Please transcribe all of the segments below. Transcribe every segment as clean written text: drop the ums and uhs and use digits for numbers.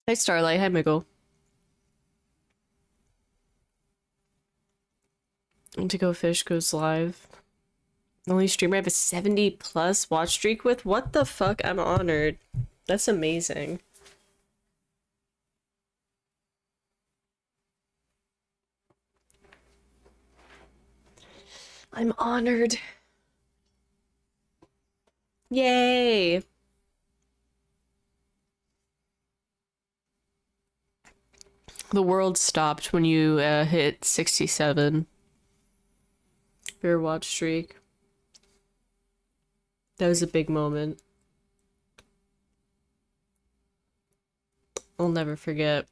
Hi Starlight, hi Miggle. Indigo Fish goes live. The only streamer I have a 70 plus watch streak with? What the fuck? I'm honored. That's amazing. I'm honored. Yay! The world stopped when you hit 67. Your watch streak. That was a big moment. I'll never forget.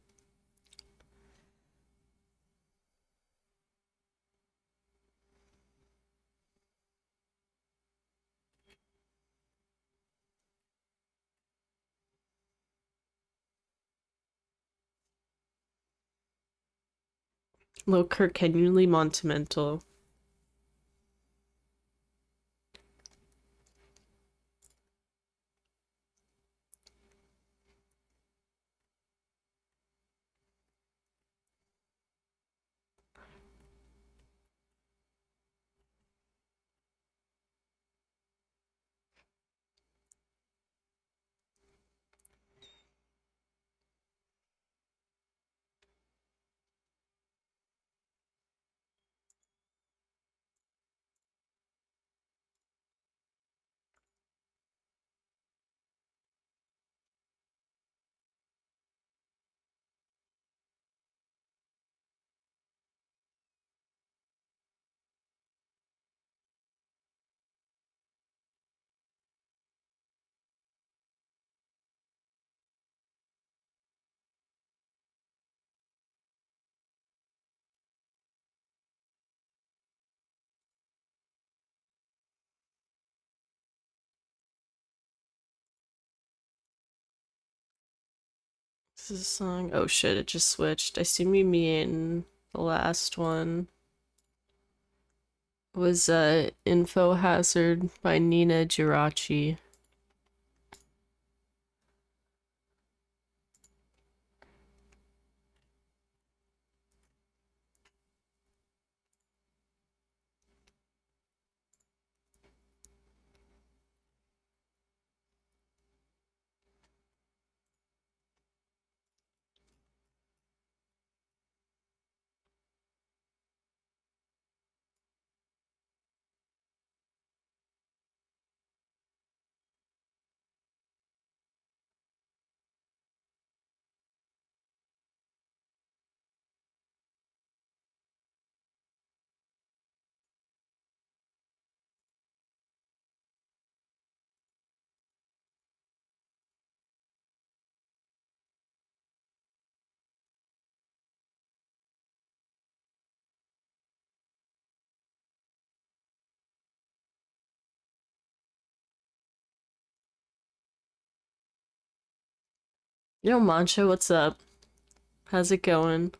Little Kirk Henry Monumental. This is a song. Oh shit, it just switched. I see me mean the last one was Info Hazard by Nina Girachi. Yo, Mancha, what's up? How's it going?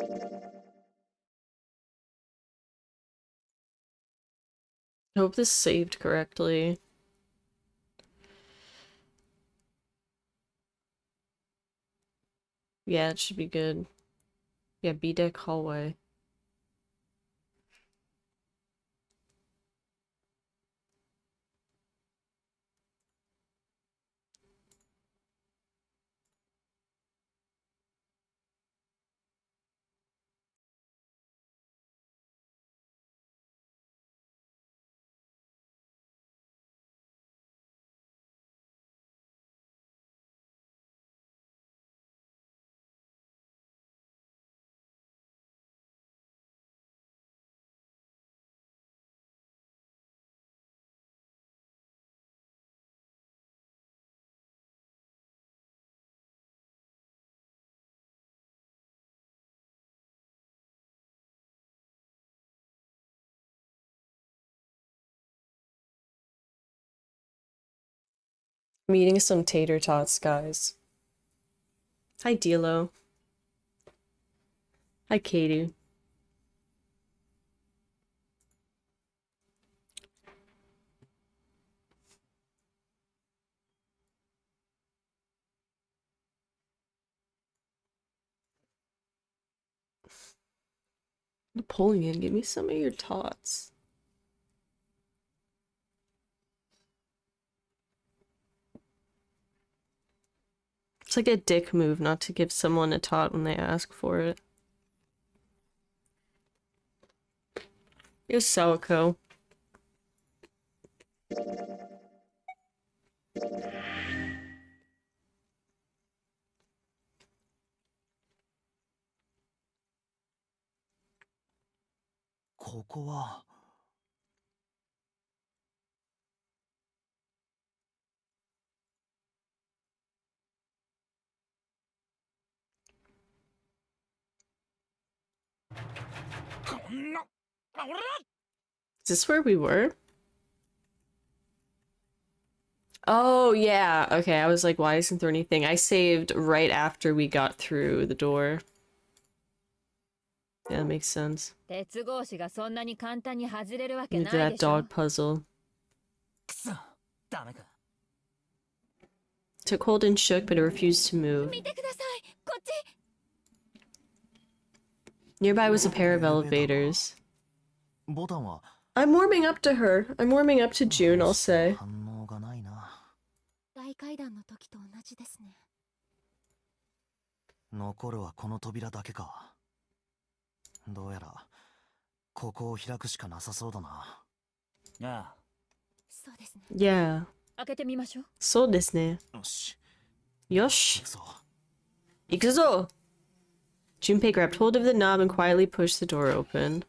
I hope this saved correctly. Yeah, it should be good. Yeah, B-deck hallway. I'm eating some tater tots, guys. Hi, Dilo. Hi, Katie. Napoleon, give me some of your tots. It's like a dick move not to give someone a tot when they ask for it. You're Sawako. Is this where we were? Oh, yeah. Okay, I was like, why isn't there anything? I saved right after we got through the door. Yeah, that makes sense. Need that dog puzzle. Took hold and shook, but it refused to move. Nearby was a pair of elevators. I'm warming up to her. I'm warming up to June, I'll say. Yeah. そうですね。よし。行くぞ! Junpei grabbed hold of the knob and quietly pushed the door open.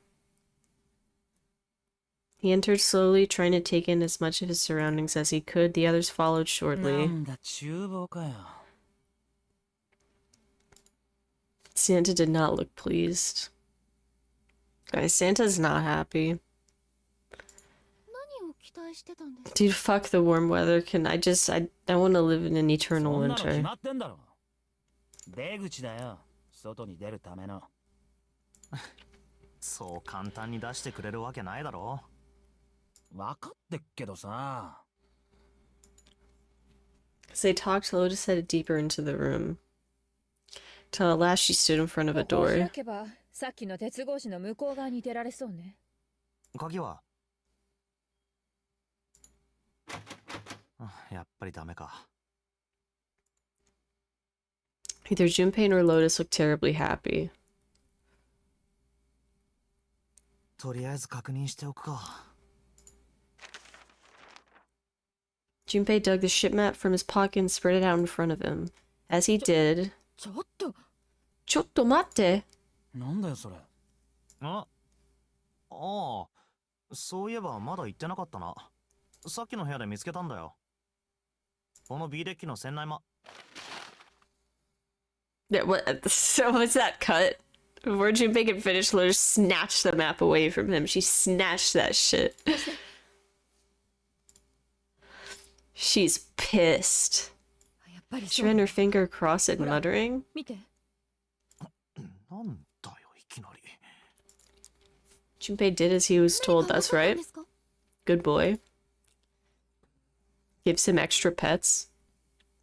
He entered slowly, trying to take in as much of his surroundings as he could. The others followed shortly. Santa did not look pleased. Guys, Santa's not happy. Dude, fuck the warm weather. I want to live in an eternal winter. As they talked, Lotus headed deeper into the room. Till at last she stood in front of a door. Either Junpei nor Lotus looked terribly happy. Junpei dug the ship map from his pocket and spread it out in front of him. As he did... ちょっと待って。なんだよそれ。ああ、そういえばまだ言ってなかったな。さっきの部屋で見つけたんだよ。この B デッキの船内Yeah, what? So was that cut? Before Junpei could finish, Lotus snatched the map away from him. She snatched that shit. She's pissed. She ran her finger across it, muttering. Junpei did as he was told, that's right. Good boy. Gives him extra pets.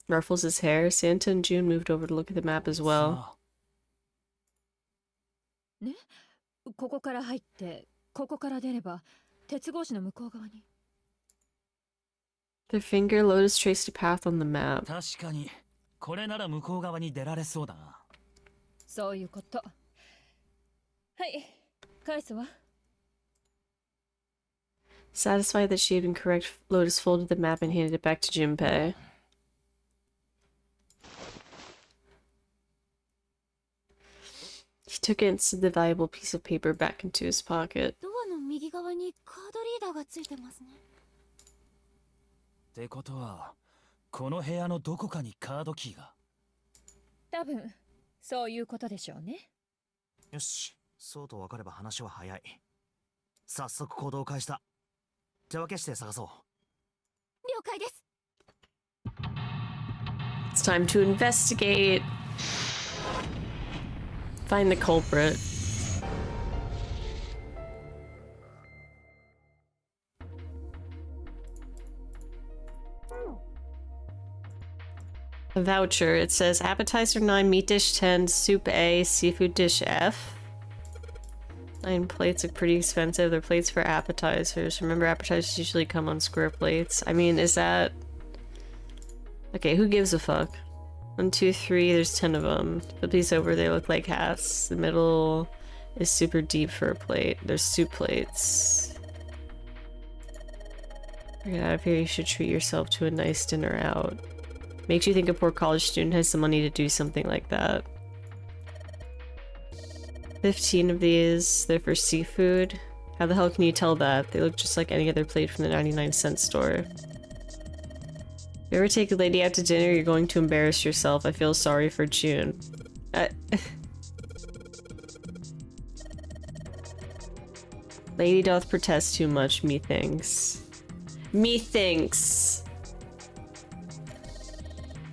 Ruffles his hair. Santa and June moved over to look at the map as well. Their finger Lotus traced a path on the map. Satisfied that she had been correct, Lotus folded the map and handed it back to Junpei. He took it and slid the valuable piece of paper back into his pocket. It's time to investigate. Find the culprit. A voucher. It says appetizer 9, meat dish 10, soup A, seafood dish F. 9 plates look pretty expensive. They're plates for appetizers. Remember, appetizers usually come on square plates. I mean, is that... Okay, who gives a fuck? 1, 2, 3, there's 10 of them. Flip these over, they look like hats. The middle is super deep for a plate. There's soup plates. Get out of here, you should treat yourself to a nice dinner out. Makes you think a poor college student has the money to do something like that. 15 of these, they're for seafood. How the hell can you tell that? They look just like any other plate from the 99-cent store. If you ever take a lady out to dinner, you're going to embarrass yourself. I feel sorry for June. Lady doth protest too much, methinks. Methinks!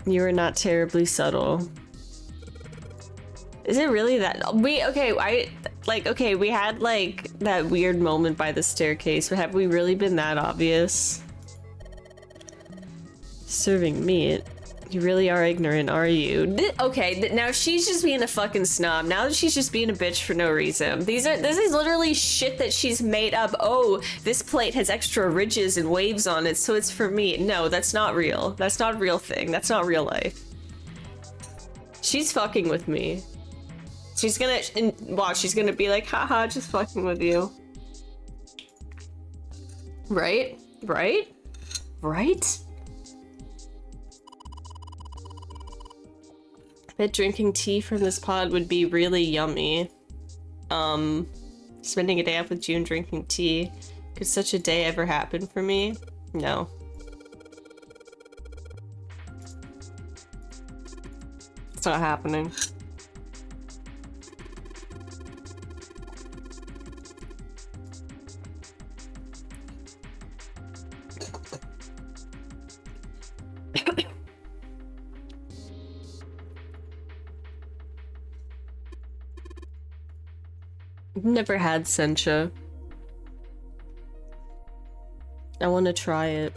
You are not terribly subtle. Is it really that? Okay, we had like that weird moment by the staircase, but have we really been that obvious? Serving meat. You really are ignorant, are you? Okay, now she's just being a fucking snob. Now she's just being a bitch for no reason. This is literally shit that she's made up. Oh, this plate has extra ridges and waves on it, so it's for me. No, that's not real. That's not a real thing. That's not real life. She's fucking with me. She's gonna watch. She's gonna be like, haha, just fucking with you. Right? Right? Right? I bet drinking tea from this pod would be really yummy. Spending a day off with June drinking tea. Could such a day ever happen for me? No. It's not happening. Never had sencha. I want to try it.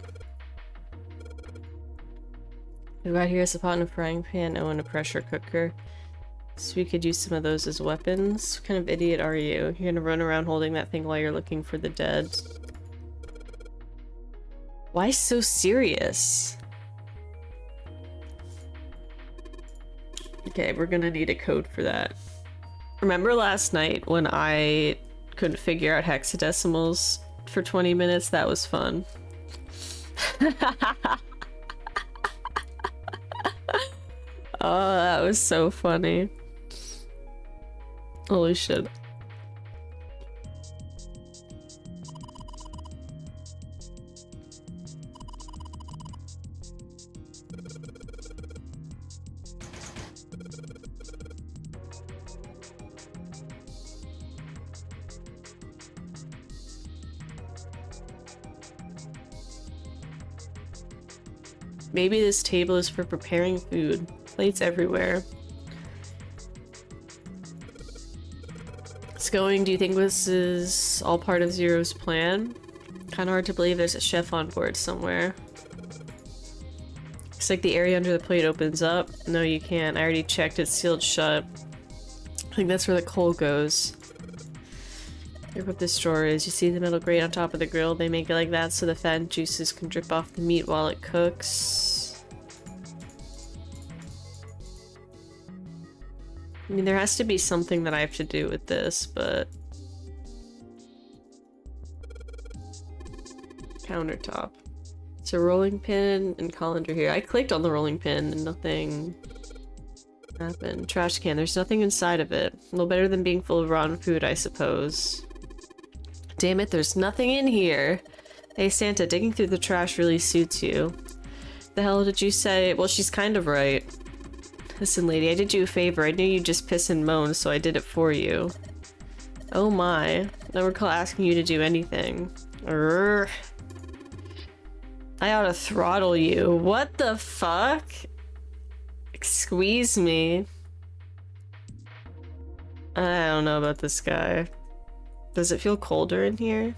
Right here is a pot and a frying pan. Oh, and a pressure cooker. So we could use some of those as weapons. What kind of idiot are you? You're gonna run around holding that thing while you're looking for the dead. Why so serious? Okay, we're gonna need a code for that. Remember last night when I couldn't figure out hexadecimals for 20 minutes? That was fun. Oh, that was so funny. Holy shit. Maybe this table is for preparing food. Plates everywhere. it's going. Do you think this is all part of Zero's plan? Kinda hard to believe there's a chef on board somewhere. Looks like the area under the plate opens up. No, you can't. I already checked. It's sealed shut. I think that's where the coal goes. Here's what this drawer is. You see the metal grate on top of the grill? They make it like that so the fat and juices can drip off the meat while it cooks. I mean, there has to be something that I have to do with this, but... Countertop. It's a rolling pin and colander here. I clicked on the rolling pin and nothing happened. Trash can. There's nothing inside of it. A little better than being full of rotten food, I suppose. Damn it, there's nothing in here. Hey Santa, digging through the trash really suits you. The hell did you say? Well, she's kind of right. Listen, lady, I did you a favor. I knew you'd just piss and moan, so I did it for you. Oh my. I don't recall asking you to do anything. Urgh. I ought to throttle you. What the fuck? Squeeze me. I don't know about this guy. Does it feel colder in here?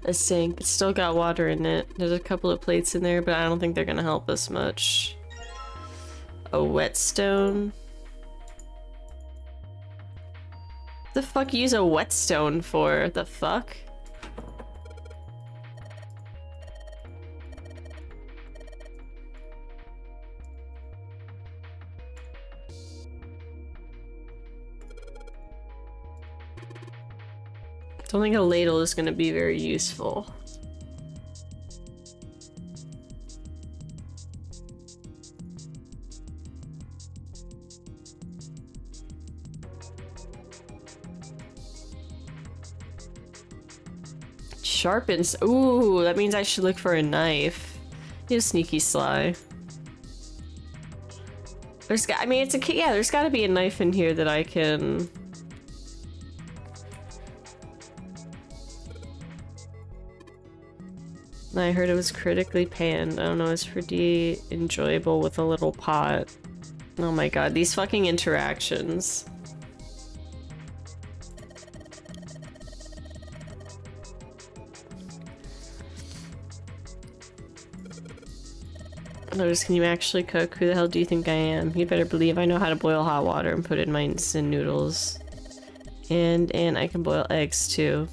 A sink. It's still got water in it. There's a couple of plates in there, but I don't think they're gonna help us much. A whetstone. The fuck you use a whetstone for? The fuck? Don't think a ladle is gonna be very useful. Sharpens. Ooh, that means I should look for a knife. He's sneaky sly. I mean, it's a yeah. There's got to be a knife in here that I can. I heard it was critically panned. I don't know. It's pretty enjoyable with a little pot. Oh my god, these fucking interactions. Notice, can you actually cook? Who the hell do you think I am? You better believe I know how to boil hot water and put it in my instant noodles. And I can boil eggs too.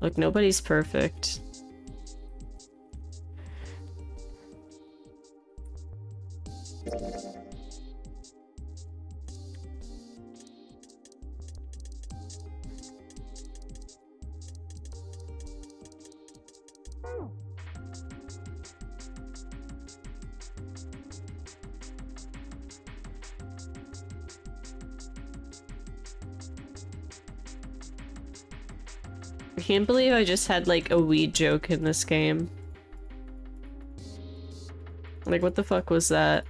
Look, nobody's perfect. I can't believe I just had like a weed joke in this game. Like, what the fuck was that?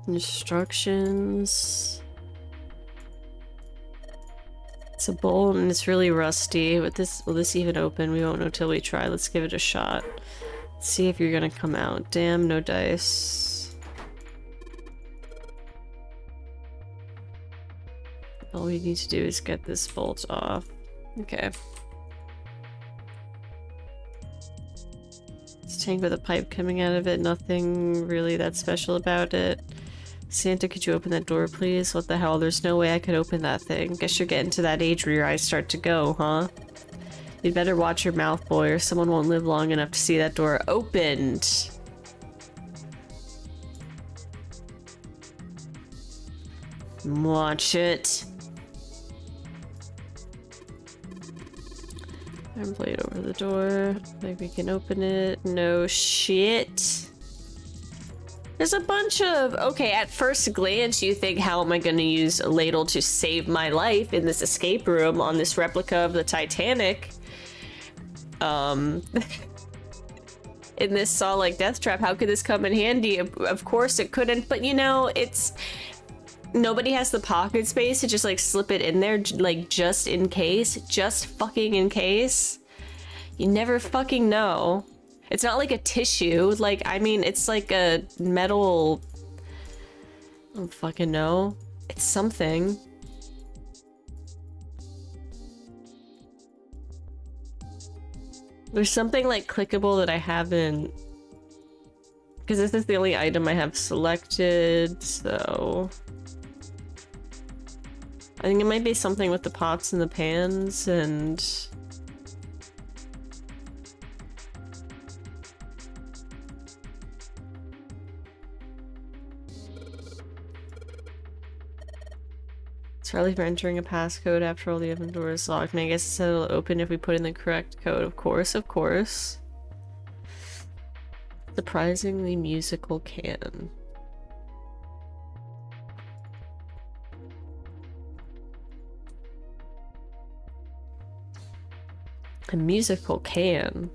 Instructions. It's a bowl and it's really rusty. Will this even open? We won't know till we try. Let's give it a shot. Let's see if you're gonna come out. Damn, no dice. All we need to do is get this bolt off. Okay. This tank with a pipe coming out of it. Nothing really that special about it. Santa, could you open that door, please? What the hell? There's no way I could open that thing. Guess you're getting to that age where your eyes start to go, huh? You'd better watch your mouth, boy, or someone won't live long enough to see that door opened. Watch it. Iron plate over the door. Maybe we can open it. No shit. There's a bunch of, okay, at first glance you think, how am I going to use a ladle to save my life in this escape room on this replica of the Titanic? In this Saw-like death trap, how could this come in handy? Of course it couldn't, but you know, it's... Nobody has the pocket space to just like slip it in there, like just in case. Just fucking in case. You never fucking know. It's not like a tissue, like, I mean, it's like a metal... I don't fucking know. It's something. There's something like clickable that I haven't... Because this is the only item I have selected, so... I think it might be something with the pots and the pans and... Charlie for entering a passcode after all the oven door is locked. And I guess it'll open if we put in the correct code. Of course, of course. Surprisingly musical can. A musical can.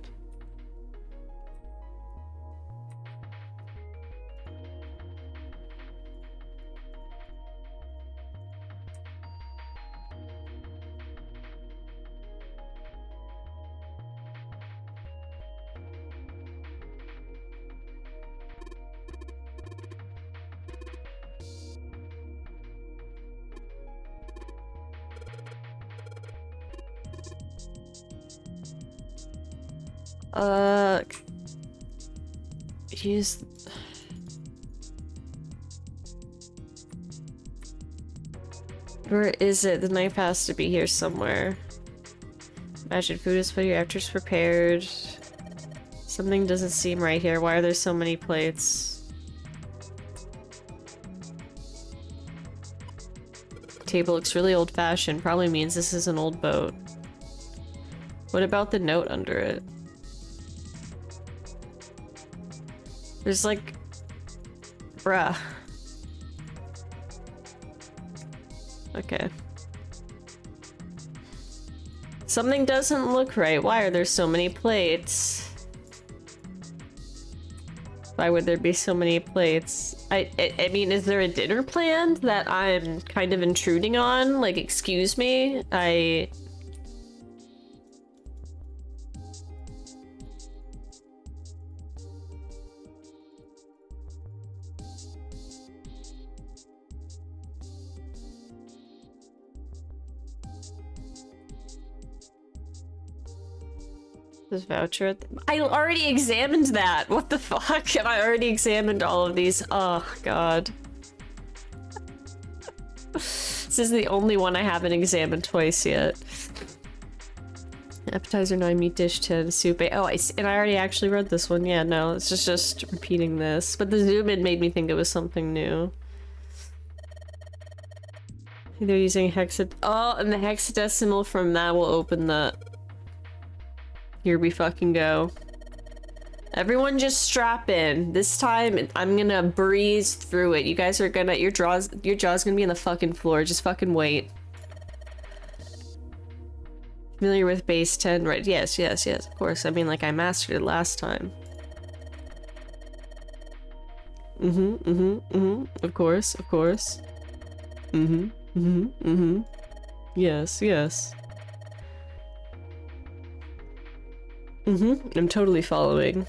Use... Where is it? The knife has to be here somewhere. Magic food is for your actors prepared. Something doesn't seem right here. Why are there so many plates? Table looks really old-fashioned. Probably means this is an old boat. What about the note under it? There's like... Bruh. Okay. Something doesn't look right. Why are there so many plates? Why would there be so many plates? I mean, is there a dinner planned that I'm kind of intruding on? Like, excuse me? This voucher. I already examined that. What the fuck? Have I already examined all of these? Oh god. This is the only one I haven't examined twice yet. Appetizer 9, meat dish 10, soup 8. Oh, and I already actually read this one. Yeah, no, it's just repeating this. But the zoom in made me think it was something new. They're using hexa. Oh, and the hexadecimal from that will open the. Here we fucking go. Everyone just strap in. This time, I'm gonna breeze through it. You guys are gonna, your jaw's gonna be on the fucking floor. Just fucking wait. Familiar with base 10, right? Yes, yes, yes, of course. I mean, like, I mastered it last time. Of course, of course. Yes, yes. I'm totally following.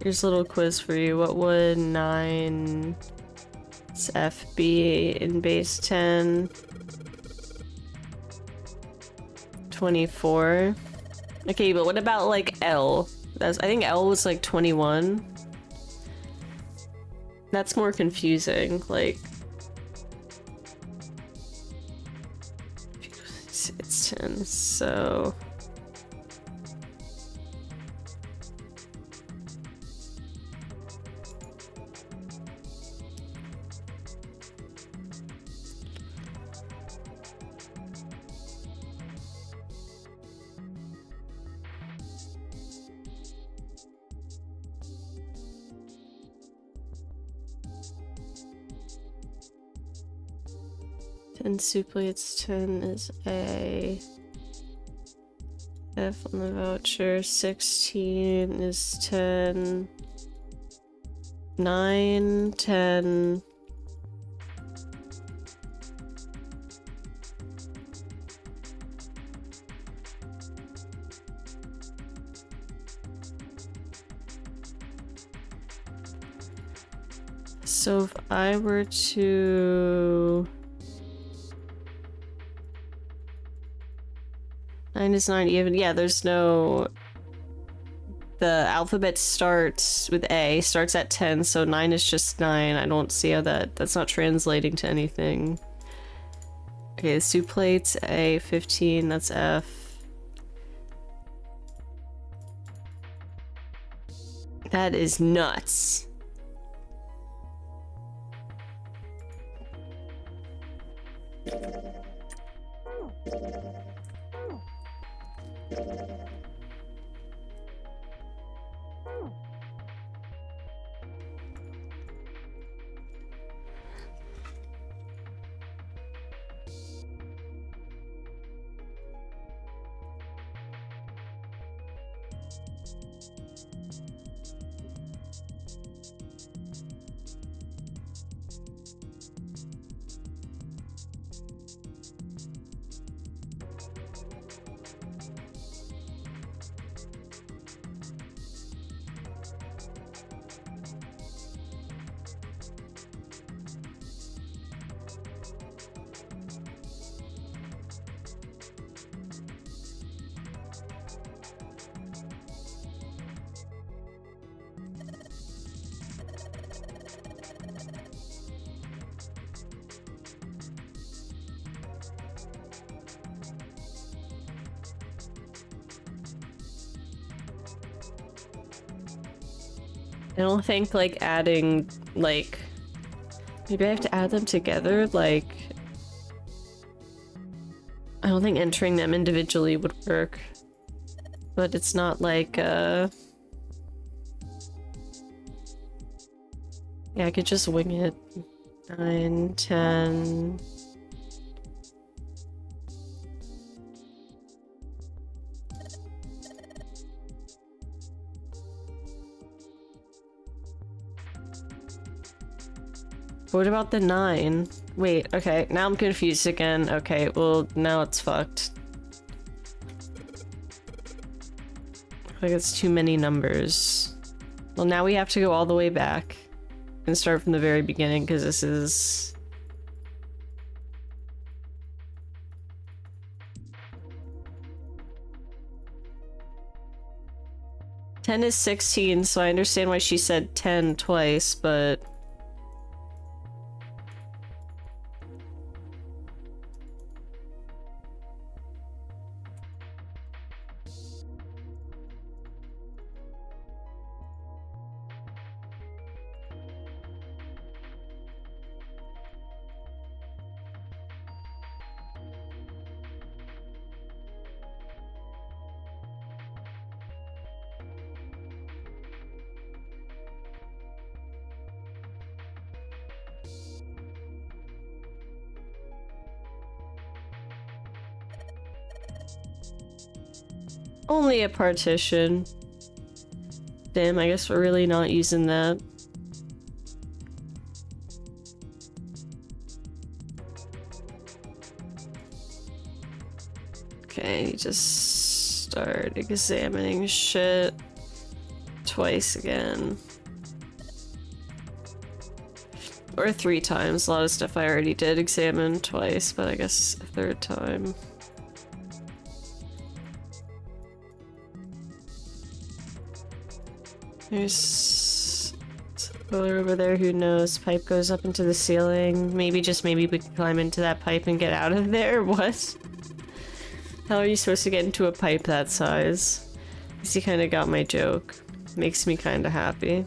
Here's a little quiz for you. What would 9 F be in base 10? 24. Okay, but what about like L? I think L was like 21. That's more confusing. Like, it's 10, so 10 soup plates, 10 is A. F on the voucher, 16 is 10. 9, 10. So if I were to... 9 is 9 even. Yeah, there's no... The alphabet starts with A, starts at 10, so 9 is just 9. I don't see how that's not translating to anything. Okay, the soup plates, A, 15, that's F. That is nuts. I don't think, like, adding, like... Maybe I have to add them together, like... I don't think entering them individually would work. But it's not like, Yeah, I could just wing it. 9, 10... What about the 9? Wait, okay, now I'm confused again. Okay, well, now it's fucked. Like, it's too many numbers. Well, now we have to go all the way back and start from the very beginning, because this is... "10 is 16, so I understand why she said 10 twice, but... Only a partition. Damn, I guess we're really not using that. Okay, just start examining shit twice again. Or 3 times. A lot of stuff I already did examine twice, but I guess a 3rd time. There's a pillar over there, who knows? Pipe goes up into the ceiling. Maybe, just maybe, we can climb into that pipe and get out of there? What? How are you supposed to get into a pipe that size? I guess you kinda got my joke. Makes me kinda happy.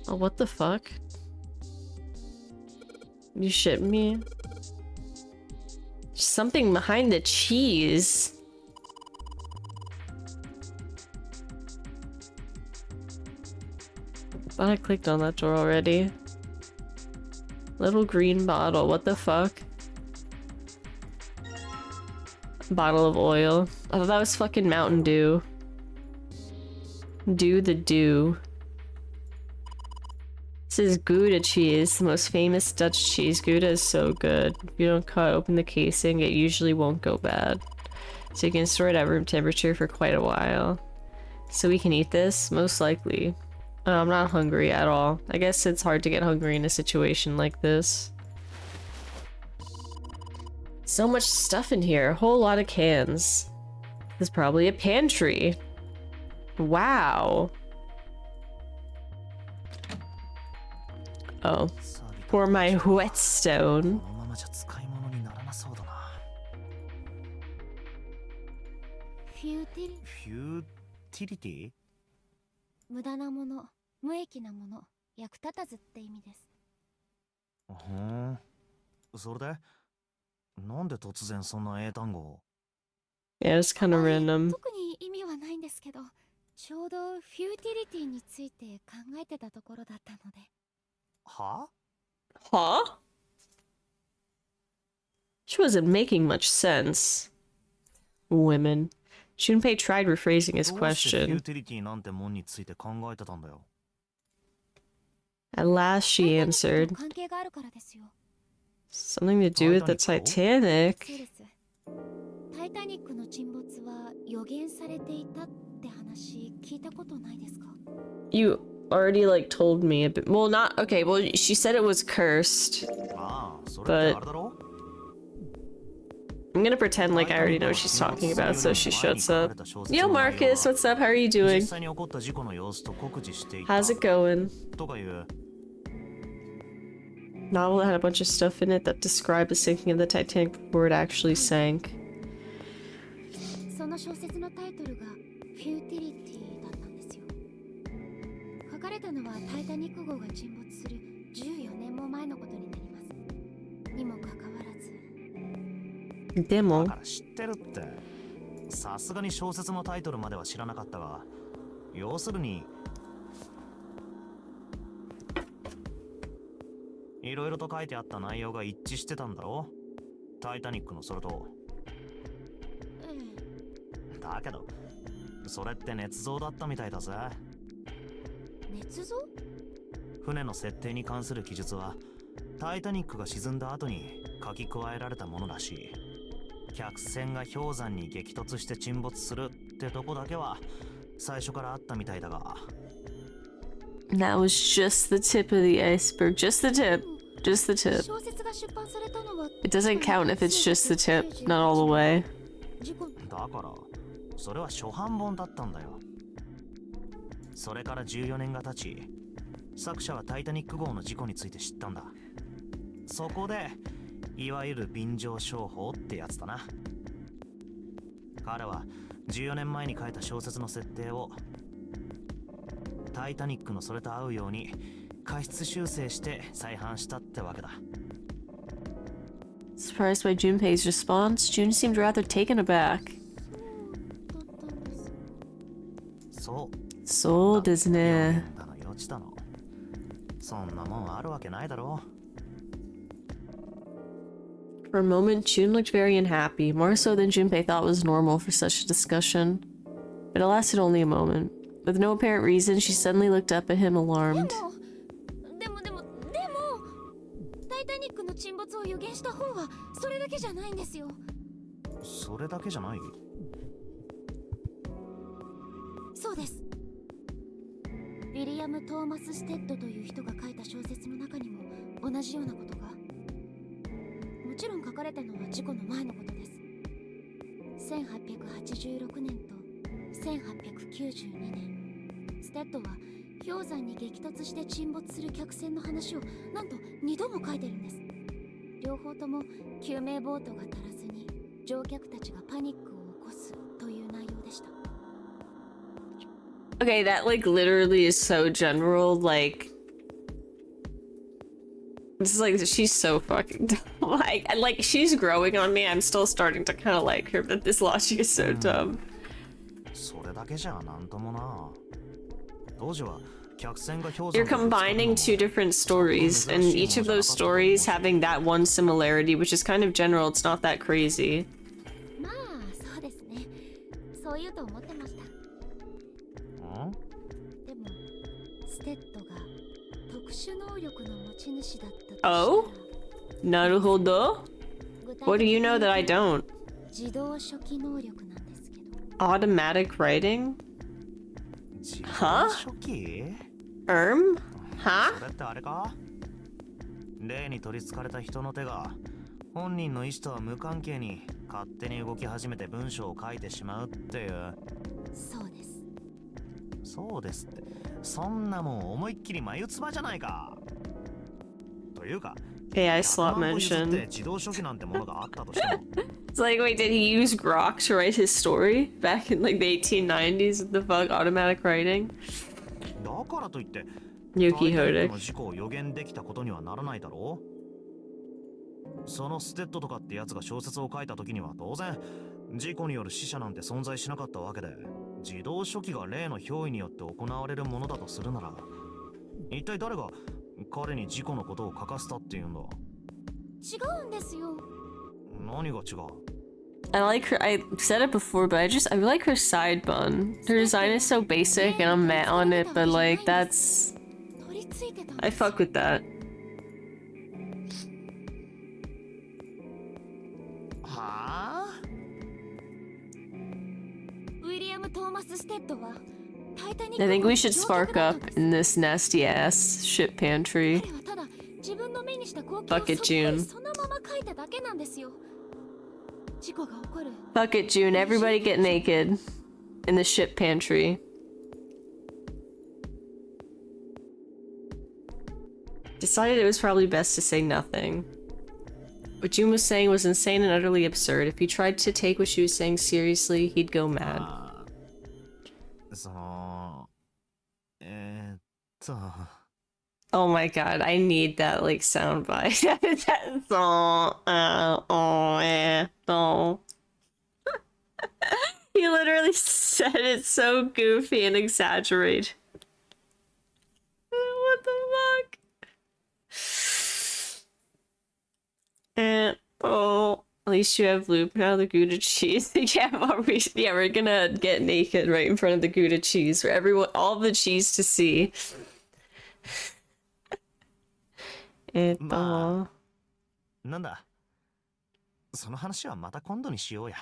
Oh, what the fuck? You shit me? Something behind the cheese. Thought I clicked on that door already. Little green bottle, what the fuck? Bottle of oil. I thought that was fucking Mountain Dew. Dew the Dew. This is Gouda cheese, the most famous Dutch cheese. Gouda is so good. If you don't cut open the casing, it usually won't go bad. So you can store it at room temperature for quite a while. So we can eat this? Most likely. I'm not hungry at all. I guess it's hard to get hungry in a situation like this. So much stuff in here. A whole lot of cans. There's probably a pantry. Wow. Oh. For my whetstone. Futility? 無駄なもの、無益なもの、役立たずって意味です。それでなんで突然そんな英単語を Yeah, it's kind of random. 特に意味はないんですけど、ちょうどフューティリティについて考えてたところだったので。は? Huh? She wasn't making much sense. Women. Junpei tried rephrasing his question. At last she answered. Something to do with the Titanic. You already like told me a bit. Well, not okay. Well, she said it was cursed, but I'm gonna pretend like I already know what she's talking about, so she shuts up. Yo, Marcus, what's up? How are you doing? How's it going? Novel that had a bunch of stuff in it that described the sinking of the Titanic before it actually sank. その小説のタイトルがフューティリティだったんですよ。書かれたのはタイタニック号が沈没する14年も前のことになります。にもかかわらず。でもだから知ってるって。さすがに小説のタイトルまでは知らなかったが、要するにいろいろと書いてあった内容が一致してたんだろ？タイタニックのそれと。だけど、それって捏造だったみたいだぜ。捏造？船の設定に関する記述は、タイタニックが沈んだ後に書き加えられたものらしい。客船が氷山に激突して沈没するってとこだけは最初からあったみたいだが。That was just the tip of the iceberg. Just the tip. Just the tip. It doesn't count if it's just the tip, not all the way. だから、それは初版本だったんだよ。それから14年が経ち、作者はタイタニック号の事故について知ったんだ。そこで、いわゆる便乗商法ってやつだな。彼は14年前に書いた小説の設定をタイタニックのそれと合うように過失修正して再版したってわけだ。Surprised by Junpei's response, Jun seemed rather taken aback. そうですね。そんなもんあるわけないだろう。For a moment, Jun looked very unhappy, more so than Junpei thought was normal for such a discussion. But it lasted only a moment. With no apparent reason, she suddenly looked up at him, alarmed. でもタイタニックの沈没を予言した本はそれだけじゃないんですよ。それだけじゃない？そうです。ウィリアム・トーマス・ステッドという人が書いた小説の中にも同じようなことが。もちろん書かれたのは事故の前のことです。1886年と1892年、ステッドは氷山に激突して沈没する客船の話をなんと2度も書いてるんです。両方とも救命ボートが足らずに乗客たちがパニックを起こすという内容でした。Okay, that like literally is so general, like This is like, she's so fucking dumb. Like, she's growing on me. I'm still starting to kind of like her, but this logic is so dumb. You're combining two different stories, and each of those stories having that one similarity, which is kind of general. It's not that crazy. まあそうですね。そう言うと思ってました。でもステッドが特殊能力の持ち主だったとしたら。Oh? Naruhodo? What do you know that I don't? 自動初期能力なんですけど。Automatic writing? Huh? Huh? それってあれか？例に取り憑かれた人の手が本人の意思とは無関係に勝手に動き始めて文章を書いてしまうっていう。そうです。そうですって。そんなもん思いっきり眉唾じゃないか。というか、AI slot mention. 自動書記なんてものがあったとしても。It's like, wait, did he use Grok to write his story back in like the 1890s? What the fuck? Automatic writing? だからといって、 Yuki Hodek. の事故を予言できたことにはならないだろう。そのステッドとかってやつが小説を書いた時には当然事故による死者なんて存在しなかったわけで、自動書記が例の憑依によって行われるものだとするなら、一体誰が彼に事故のことを書かせたっていうんだ。違うんですよ。何が違う？ I like her. I said it before, but I like her side bun. Her design is so basic, and I'm mad on it. But like, that's I fuck with that. はあ？ウィリアム・トーマス・ステッドは I think we should spark up in this nasty ass ship pantry. Fuck it, June. Fuck it, June. Everybody get naked in the ship pantry. Decided it was probably best to say nothing. What June was saying was insane and utterly absurd. If he tried to take what she was saying seriously, he'd go mad. そのOh my god, I need that like soundbite. He literally said it so goofy and exaggerated. What the fuck? At least you have loop now, the Gouda cheese. Yeah, we're gonna get naked right in front of the Gouda cheese for everyone, all the cheese to see. まあ、なんだ。その話はまた今度にしようや。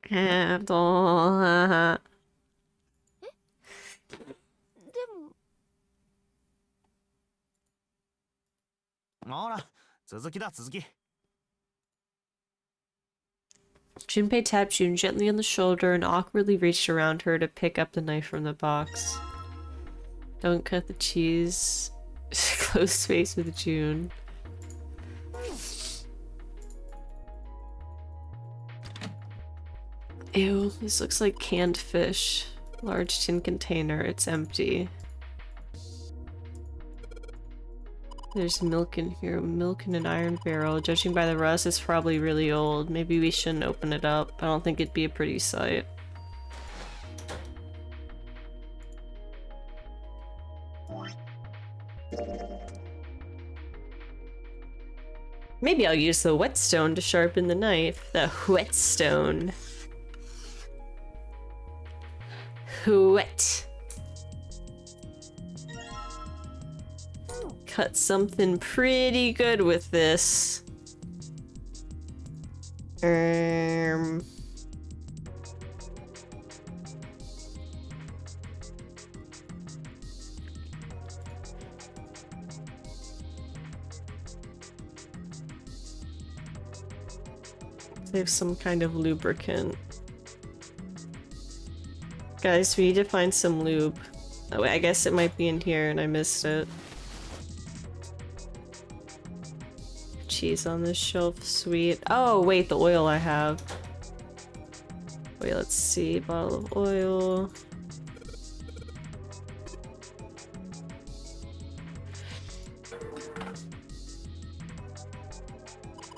でもほら、続きだ、続き。Junpei tapped June gently on the shoulder and awkwardly reached around her to pick up the knife from the box. Don't cut the cheese. Close space with June. Ew, this looks like canned fish. Large tin container, it's empty. There's milk in here, milk in an iron barrel. Judging by the rust, it's probably really old. Maybe we shouldn't open it up. I don't think it'd be a pretty sight. Maybe I'll use the whetstone to sharpen the knife. The whetstone. Whet. Cut something pretty good with this. There's some kind of lubricant. Guys, we need to find some lube. Oh, wait, I guess it might be in here and I missed it. Cheese on this shelf, sweet. Oh, wait, the oil I have. Wait, let's see. Bottle of oil.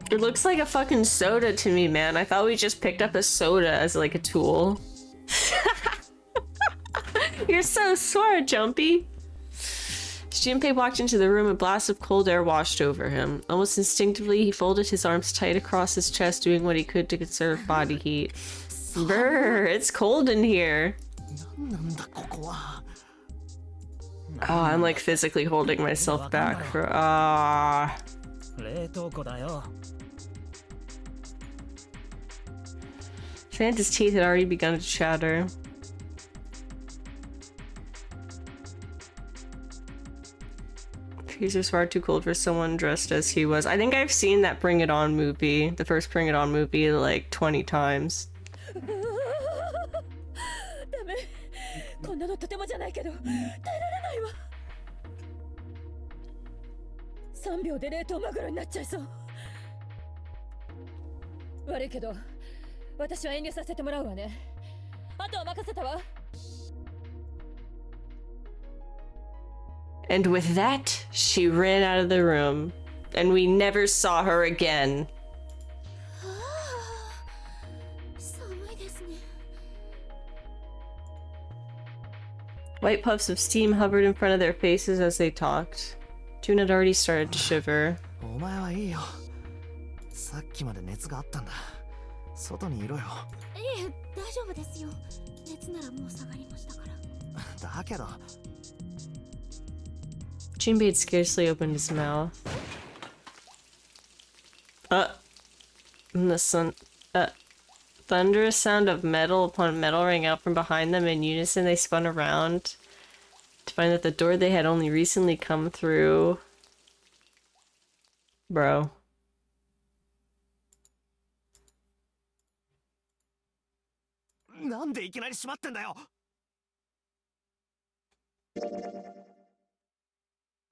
It looks like a fucking soda to me, man. I thought we just picked up a soda as like a tool. You're so smart, Jumpy. As Junpei walked into the room, a blast of cold air washed over him. Almost instinctively, he folded his arms tight across his chest, doing what he could to conserve body heat. Brr, it's cold in here. Oh, I'm like physically holding myself back for Santa's teeth had already begun to chatter. He's just far too cold for someone dressed as he was. I think I've seen that Bring It On movie, the first Bring It On movie, like 20 times. こんなのとてもじゃないけど耐えられないわ。3秒で冷凍マグロになっちゃいそう。悪いけど私は遠慮させてもらうわね。あとは任せたわ。 And with that, she ran out of the room, and we never saw her again. White puffs of steam hovered in front of their faces as they talked. June had already started to shiver. お前はいいよ。さっきまで熱があったんだ。外にいろよ。いえ、大丈夫ですよ。熱ならもう下がりましたから。だけど。 Junpei had scarcely opened his mouth. And the thunderous sound of metal upon metal rang out from behind them. In unison, they spun around to find that the door they had only recently come through... Bro.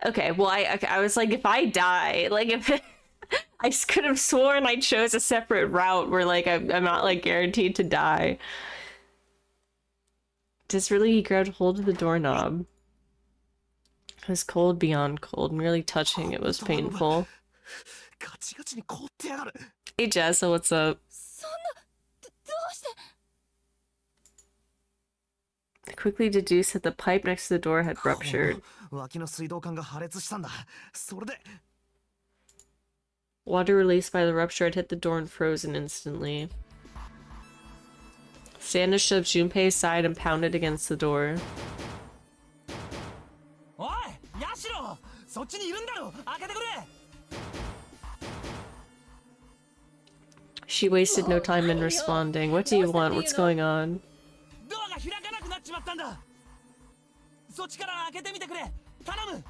Okay, well, I was like, if I die, like, if I could have sworn I chose a separate route where, like, I'm not, like, guaranteed to die. Desperately, he grabbed hold of the doorknob. It was cold beyond cold. Merely touching it was painful. Hey, Jessa, what's up? I quickly deduced that the pipe next to the door had ruptured. Water released by the rupture had hit the door and frozen instantly. Santa shoved Junpei's side and pounded against the door. She wasted no time in responding. What do you want? What's going on? そっちから開けてみてくれ。頼む。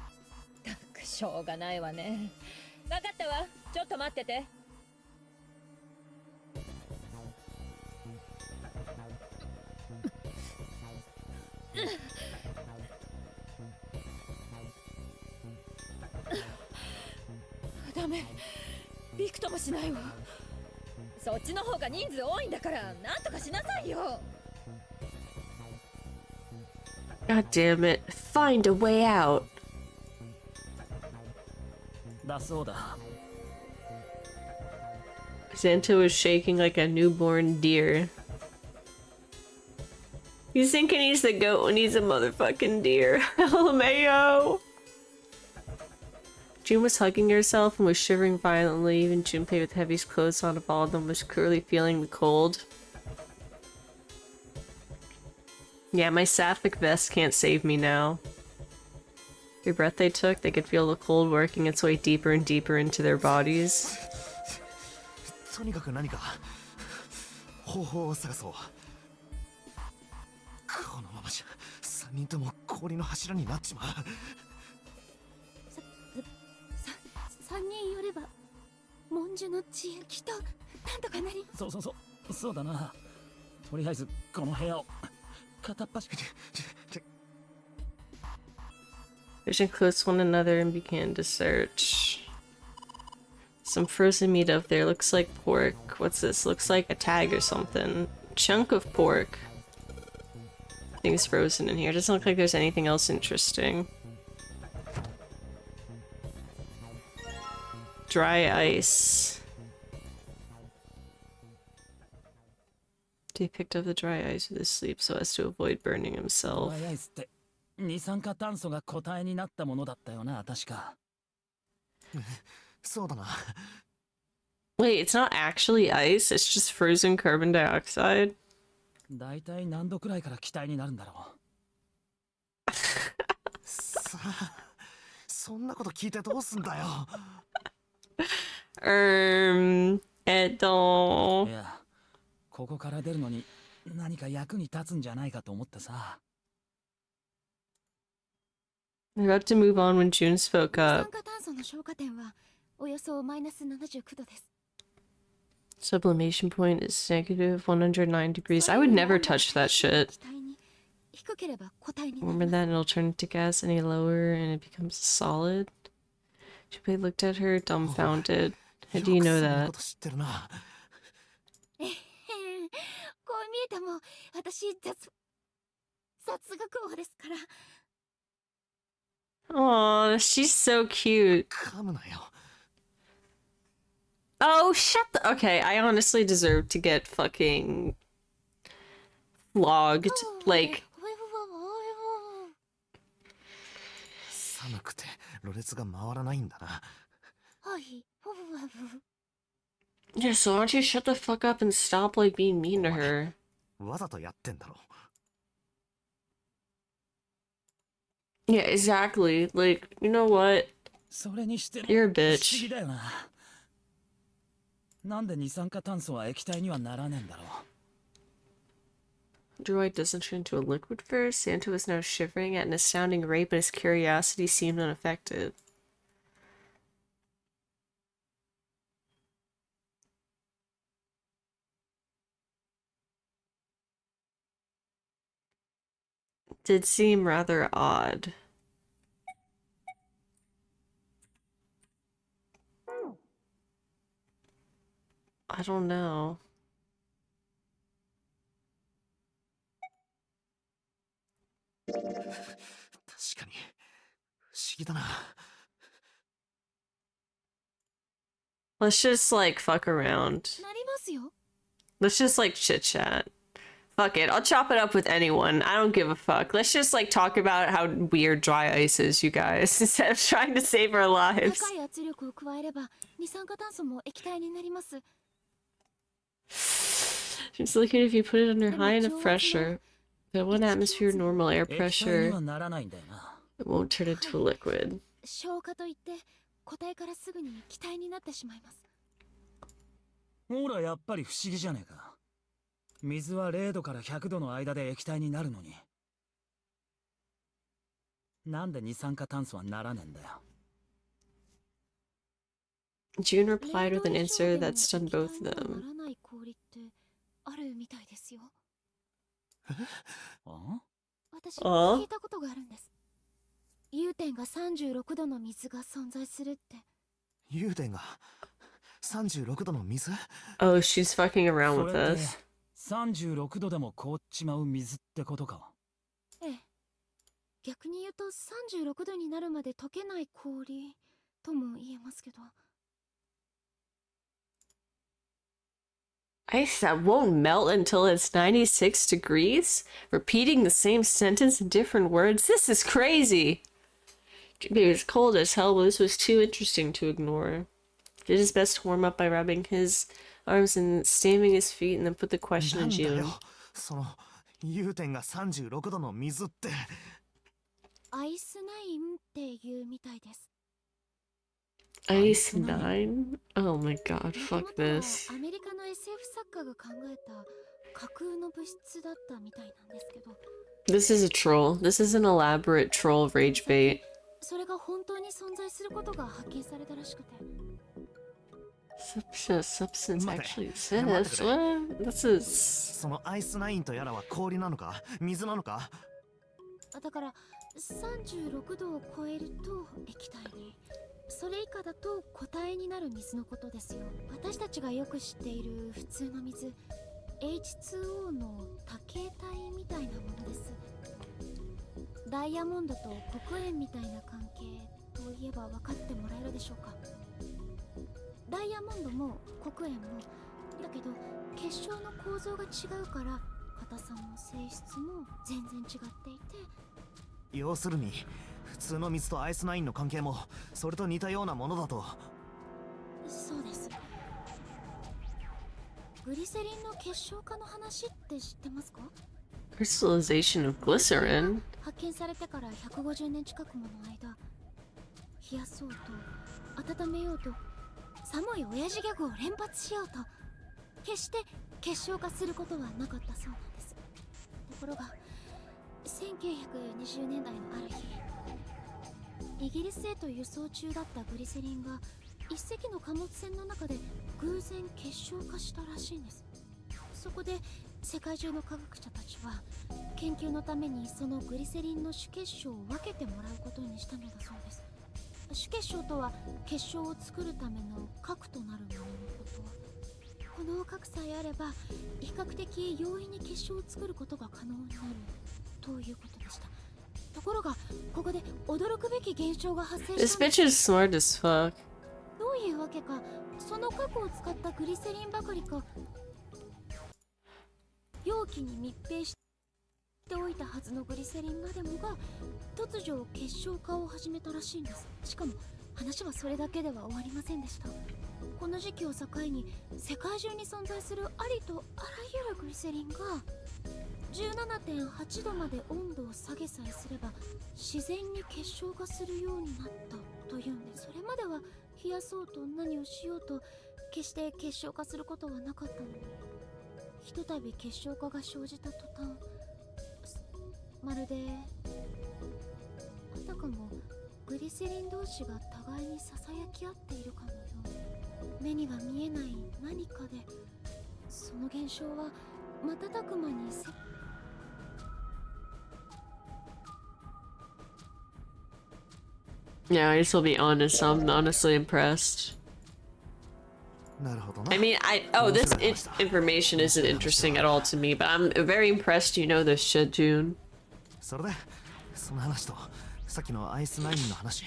しょうがないわね。わかったわ。ちょっと待ってて。ダメ。びくともしないわ。そっちの方が人数多いんだから、なんとかしなさいよ。 God damn it. Find a way out. Santa was shaking like a newborn deer. He's thinking he's the goat when he's a motherfucking deer. LMAO! June was hugging herself and was shivering violently. Even Junpei, with heavy clothes on of all of them, was clearly feeling the cold. Yeah, my sapphic vest can't save me now. Every breath they took, they could feel the cold working its way deeper and deeper into their bodies. Vision close to one another and began to search. Some frozen meat up there. Looks like pork. What's this? Looks like a tag or something. Chunk of pork. Things frozen in here. Doesn't look like there's anything else interesting. Dry ice. They picked up the dry ice with his sleeve so as to avoid burning himself. ドライアイスって二酸化炭素が固体になったものだったよな、確か。そうだな。 Wait, it's not actually ice, it's just frozen carbon dioxide? だいたい何度くらいから気体になるんだろう。さあ、そんなこと聞いてどうすんだよ。いや、ここから出るのに何か役に立つんじゃないかと思ってさ。They're about to move on when June spoke 二酸 up. 化炭素の消火点はおよそマイナス79度です。 Sublimation point is negative 109 degrees. I would never touch that shit. 気体に低ければ固体になり Warmer ます。 that and it'll turn into gas. Any lower and it becomes solid. Junpei looked at her, dumbfounded. How do you know よくそんな that? こと知ってるな。こう見えても私雑学王ですから。 Aw, she's so cute. 噛むなよ。 Oh, shut the- Okay, I honestly deserve to get fucking flogged. Like, 寒くてろれつが回らないんだな。はい、ふふふふ。 yeah, so why don't you shut the fuck up and stop, like, being mean to her? わざとやってんだろ。 Yeah, exactly. Like, you know what? それにしても You're a 不思 bitch. 議だよな。なんで二酸化炭素は液体にはならねえんだろう。 Droid doesn't turn into a liquid first. Santa was now shivering at an astounding rate, but his curiosity seemed unaffected. Did seem rather odd. I don't know. 確かに不思議だな。 Let's just, like, fuck around. なりますよ。 Let's just, like, chit chat. Fuck it. I'll chop it up with anyone. I don't give a fuck. Let's just, like, talk about how weird dry ice is, you guys, instead of trying to save our lives. 高い圧力を加えれば二酸化炭素も液体になります。 Just look at if you put it under high enough pressure. At one atmosphere normal air 液体に pressure, はならないんだよな。 it won't turn into a liquid. 消化といって固体からすぐに気体になってしまいます。 ほらやっぱり不思議じゃねえか。水は0度から100度の間で液体になるのに。なんで二酸化炭素はならねえんだよ。 June replied with an answer that stunned both of な them. らない氷ってあるみたいですよ。あ？私あ聞いたことがあるんです。融点が36度の水が存在するって。融点が36度の水。 Oh, she's fucking around そ with れって us. 36度でも凍っちまう水ってことか。ええ。逆に言うと36度になるまで溶けない氷とも言えますけど。 Ice that won't melt until it's 96 degrees? Repeating the same sentence in different words? This is crazy! It was cold as hell, but this was too interesting to ignore. Did his best to warm up by rubbing his arms and stamping his feet and then put the question な in んだ June. よ、その融点が36度の水って。アイスナインっていうみたいです。 Ice 9? Oh my god, 元 fuck 々は this. アメリカの SF 作家が考えた架空の物質だったみたいなんですけど、 This is a troll. This is an elaborate troll rage bait. それが本当に存在することが発見されたらしくて。 Such a substance Mate. actually Mate. exists. What? This is... そのアイスナインとやらは氷なのか水なのか。だから36度を超えると液体に、それ以下だと固体になる水のことですよ。私たちがよく知っている普通の水、 H2O の多形体みたいなものです。ダイヤモンドと黒鉛みたいな関係といえば分かってもらえるでしょうか。ダイヤモンドも黒鉛もだけど結晶の構造が違うから硬さも性質も全然違っていて、要するに普通の水とアイスナインの関係もそれと似たようなものだと。そうです。グリセリンの結晶化の話って知ってますか？ Crystallization of glycerin? 発見されてから150年近くもの間、冷やそうと温めようと寒い親父ギャグを連発しようと決して結晶化することはなかったそうなんです。ところが1920年代のある日、イギリスへと輸送中だったグリセリンが一隻の貨物船の中で偶然結晶化したらしいんです。そこで世界中の科学者たちは研究のためにそのグリセリンの主結晶を分けてもらうことにしたのだそうです。主結晶とは結晶を作るための核となるもののこと。この核さえあれば比較的容易に結晶を作ることが可能になるということでした。ところがここで驚くべき現象が発生 This したんで bitch す。 is smart as fuck. どういうわけかその核を使ったグリセリンばかりか容器に密閉しておいたはずのグリセリンまでもが突如結晶化を始めたらしいんです。しかも話はそれだけでは終わりませんでした。この時期を境に世界中に存在するありとあらゆるグリセリンが 17.8 度まで温度を下げさえすれば自然に結晶化するようになったというんです。それまでは冷やそうと何をしようと決して結晶化することはなかったのに、ひとたび結晶化が生じた途端、まるであたかもグリセリン同士が互いにささやき合っているかのよう、目には見えない何かでその現象は瞬く間にYeah, I just will be honest. I'm honestly impressed. なるほどな。 I mean, this information isn't interesting at all to me, but I'm very impressed you know this shit, June. それでその話とさっきのアイスナインの話、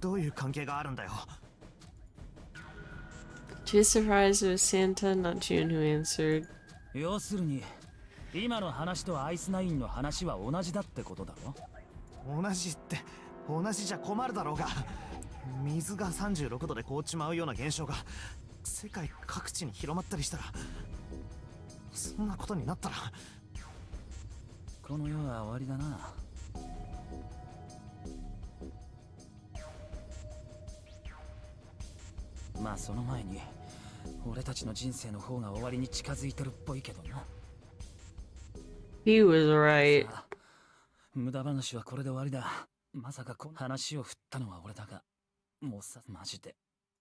どういう関係があるんだよ。 To his surprise, it was Santa, not June, who answered. 要するに今の話とアイスナインの話は同じだってことだろ。同じって同じじゃ困るだろうが、水が36度で凍っちまうような現象が世界各地に広まったりしたら、そんなことになったらこの世は終わりだな。まあその前に俺たちの人生の方が終わりに近づいてるっぽいけどな。 He was right. さあ無駄話はこれで終わりだ。まさかこの話を振ったのは俺だが、もうさ、マジで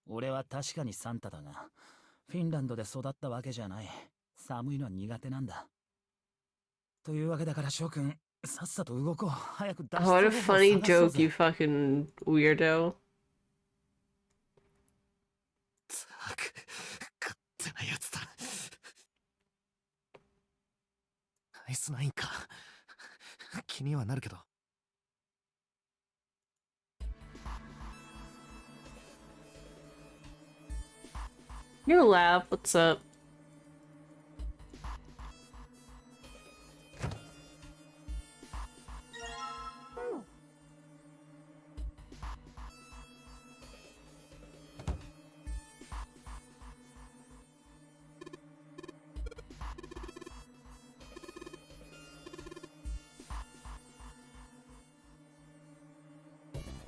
俺は確かにサンタだがフィンランドで育ったわけじゃない。寒いのは苦手なんだ。というわけだから翔くん、さっさと動こう。早く脱出 What a 方法を funny 探そう joke, ぜ。 you fucking weirdo. ったく勝手なやつだ。アイスナインか、気にはなるけど。 Your laugh, what's up?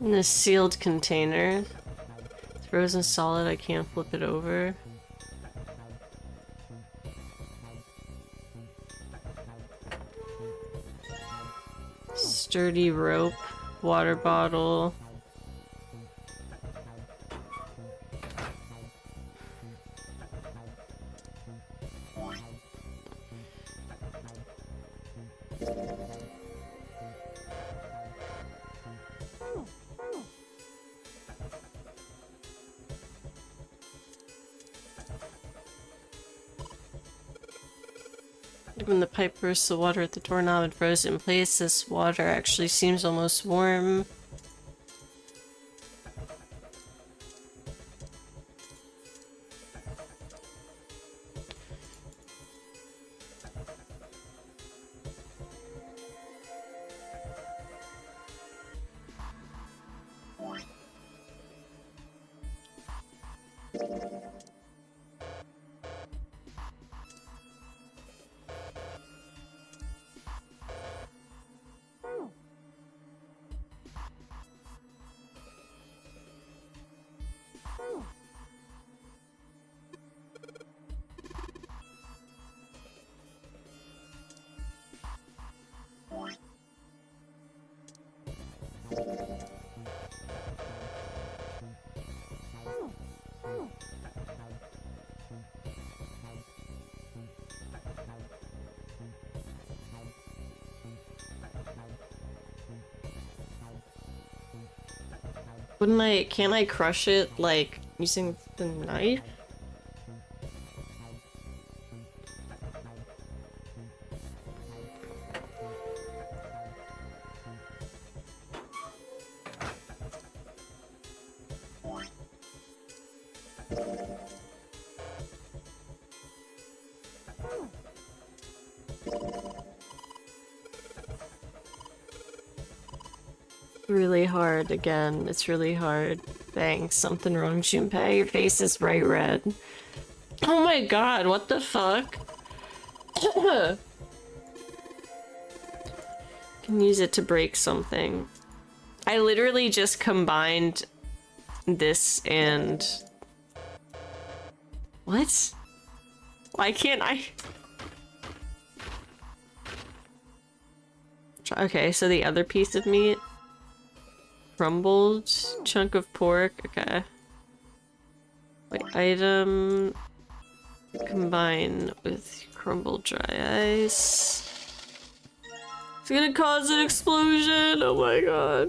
In a sealed container. It's frozen solid, I can't flip it over. Sturdy rope, water bottle. When the pipe bursts, the water at the doorknob had frozen in place. This water actually seems almost warm. Can't I crush it, like, using the knife? Really hard again. It's really hard. Thanks. Something wrong, Junpei. Your face is bright red. Oh my god, what the fuck? Can use it to break something. I literally just combined this and... What? Why can't I? Okay, so the other piece of meat. Crumbled chunk of pork. Okay. Wait, item. Combine with crumbled dry ice. It's gonna cause an explosion! Oh my god.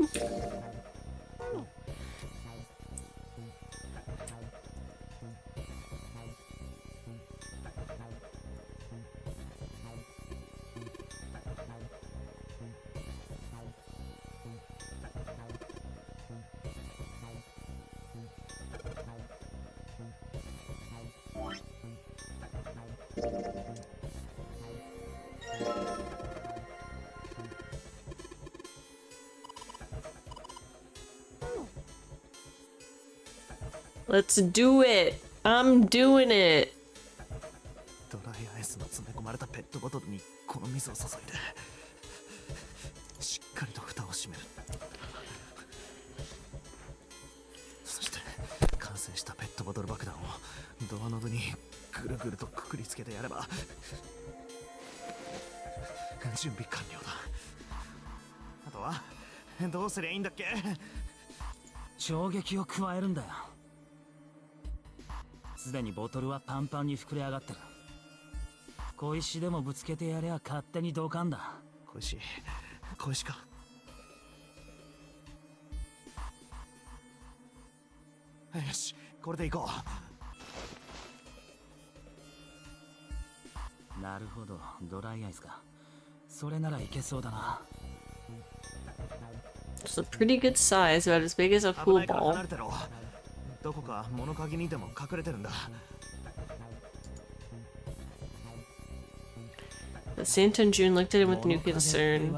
Let's do it! I'm doing it! ドライアイスの詰め込まれたペットボトルにこの水を注いでしっかりと蓋を閉める。そして完成したペットボトル爆弾をドアノブにぐるぐるとくくりつけてやれば準備完了だ。あとはどうすりゃいいんだっけ？衝撃を加えるんだよ。すでにボトルはパンパンに膨れ上がってる。小石でもぶつけてやりゃ勝手にドカンだ。小石か。よし、これで行こう。なるほど、ドライアイスか。それならいけそうだな。It's a pretty good size, about as big as a pool ball. どこか物陰にでも隠れてるんだ。Santa and June looked at him with new concern.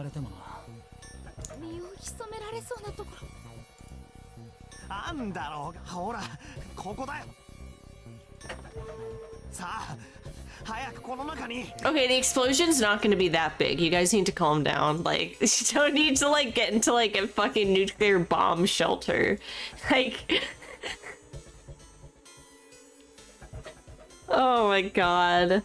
身を潜められそうなところ。あんだろう、ほら、ここだよ。さあ、早くこの中に。Okay, the explosion's not gonna be that big. You guys need to calm down. Like, you don't need to like get into like a fucking nuclear bomb shelter. Like. Oh my god.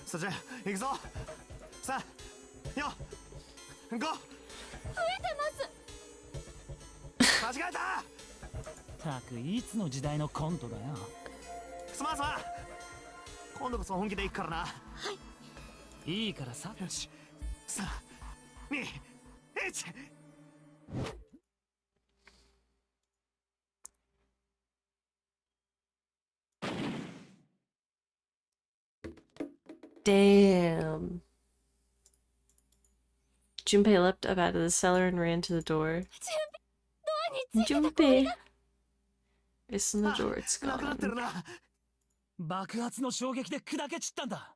それじゃ行くぞ。さあ、よ、5。増えてます。間違えた。たくいつの時代のコントだよ。すまんさ。今度こそ本気で行くからな。はい。いいからさ。よし。3、2、1。Damn. Junpei leapt up out of the cellar and ran to the door. Junpei! It's in the door, it's gone. 爆発の衝撃で砕け散ったんだ。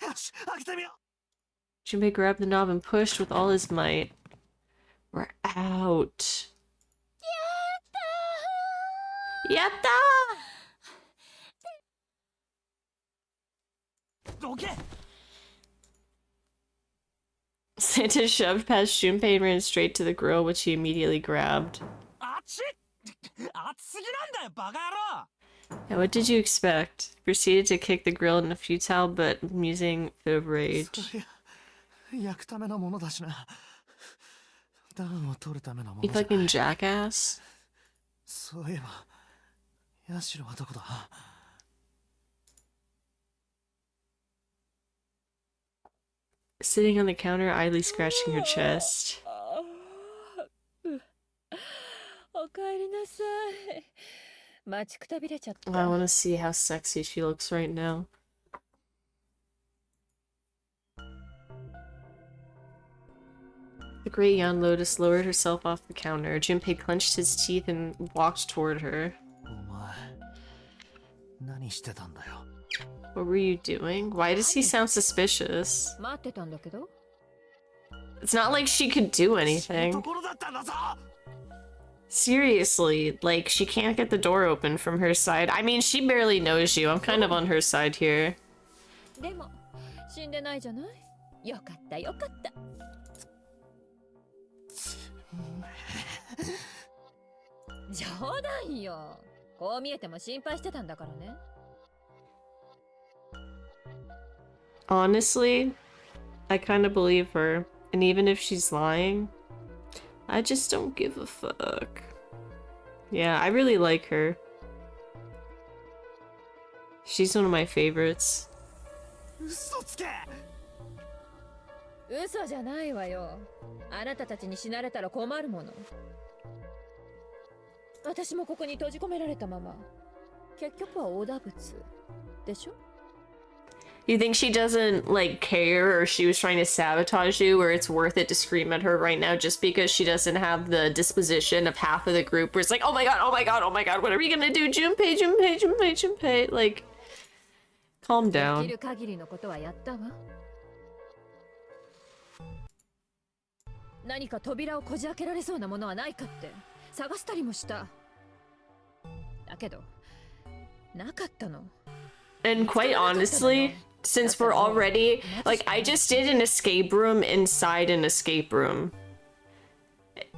よし、開けてみよう。 Junpei grabbed the knob and pushed with all his might. We're out. Yatta! Santa shoved past Junpei and ran straight to the grill, which he immediately grabbed. Yeah, what did you expect? He proceeded to kick the grill in a futile but amusing fit of rage. 焼くためのものだしな。暖を取るためのも You のじゃない。 fucking jackass. そういえば、ヤシロはどこだ? Sitting on the counter, idly scratching her chest. おかえりなさい。待ちくたびれちゃっ I た。 want to see how sexy she looks right now. The great young Lotus lowered herself off the counter. Junpei clenched his teeth and walked toward her. お前、何してたんだよ。 What were you doing? Why does he sound suspicious? 待ってたんだけど。 It's not like she could do と anything. ころだったんだぞ。 Seriously, like, she can't get the door open from her side. I mean, she barely knows you. I'm kind of on her side here. でも死んでないじゃない。よかったよかった。冗談よ。こう見えても心配してたんだからね。 Honestly, I kind of believe her. And even if she's lying, I just don't give a fuck. Yeah, I really like her. She's one of my favorites. 嘘つけ。嘘じゃないわよ。あなたたちに死なれたら困るもの。私もここに閉じ込められたまま。結局はオーダー物でしょ。 You think she doesn't, like, care or she was trying to sabotage you, or it's worth it to scream at her right now just because she doesn't have the disposition of half of the group where it's like, oh my god, oh my god, oh my god, what are we gonna do? Junpei, Junpei, Junpei, Junpei. Like, calm で down. きる限りのことはやったわ。何か扉をこじ開けられそうなものはないかって探したりもした。だけどなかったの。 And quite honestly, since we're already, like, I just did an escape room inside an escape room.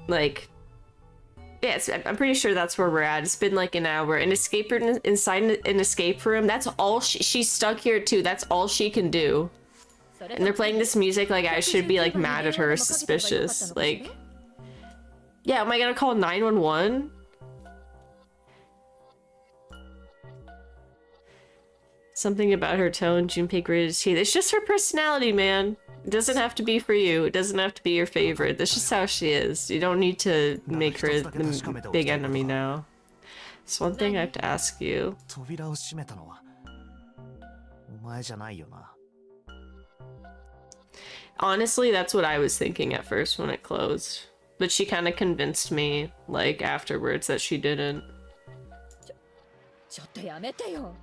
Like, yes, I'm pretty sure that's where we're at. It's been like an hour. An escape room inside an escape room, that's all she's stuck here too. That's all she can do. And they're playing this music like I should be like mad at her or suspicious. Like, yeah, am I gonna call 911? Something about her tone, Junpei gritted his teeth. It's just her personality, man. It doesn't have to be for you. It doesn't have to be your favorite. That's just how she is. You don't need to make her the big enemy now. It's one thing I have to ask you. 扉を閉めたのはお前じゃないよな。 Honestly, that's what I was thinking at first when it closed. But she kind of convinced me, like, afterwards that she didn't. ちょっとやめてよ。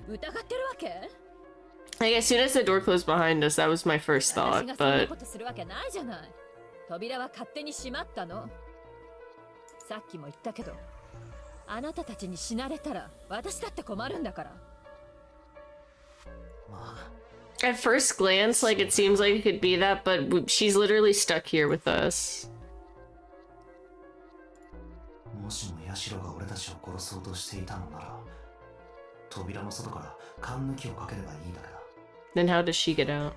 疑ってるわけ？ Like, as soon as the door closed behind us, that was my first 私 thought, がそんな but ことするわけないじゃない。扉は勝手に閉まったの。さっきも言ったけど、あなたたちに死なれたら私だって困るんだから。まあ、 at first glance, like, it seems like it could be that, but she's literally stuck here with us. もしもヤシロが俺たちを殺そうとしていたのなら、扉の外から缶抜きをかければいいだけだ。 Then how does she get out?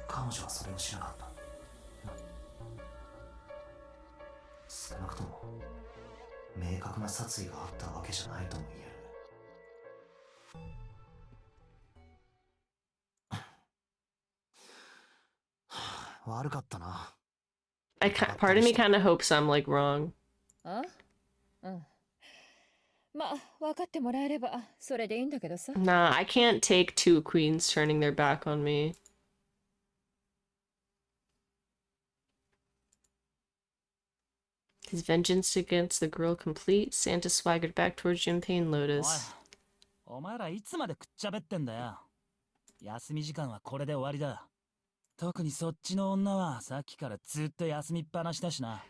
彼女はそれをしなかった。少なくとも明確な殺意があったわけじゃないとも言える。悪かったな。Part of me kind of hopes I'm, like, wrong. あ？うん。まあ、分かってもらえればそれでいいんだけどさ。 Nah, I can't take two queens turning their back on me. His vengeance against the girl complete, Santa swaggered back towards Junpei and Lotus. お前らいつまでくっちゃべってんだよ。休み時間はこれで終わりだ。特にそっちの女はさっきからずっと休みっぱなしだしな。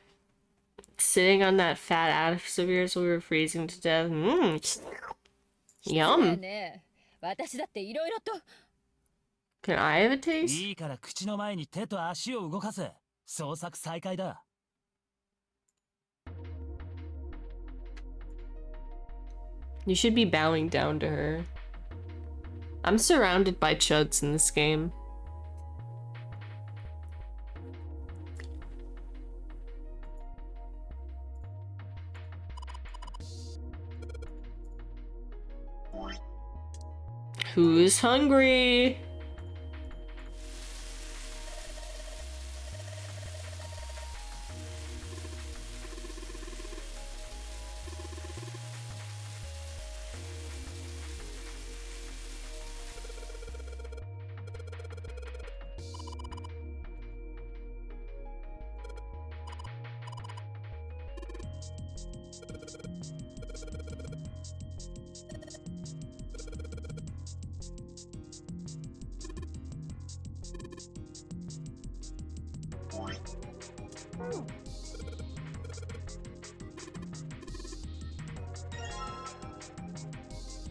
Sitting on that fat ass of yours while we were freezing to death. Yum. ねえ、私だっていろいろと。 Can I have a taste? いいから口の前に手と足を動かせ。捜索再開だ。You should be bowing down to her. I'm surrounded by chuds in this game. Who's hungry?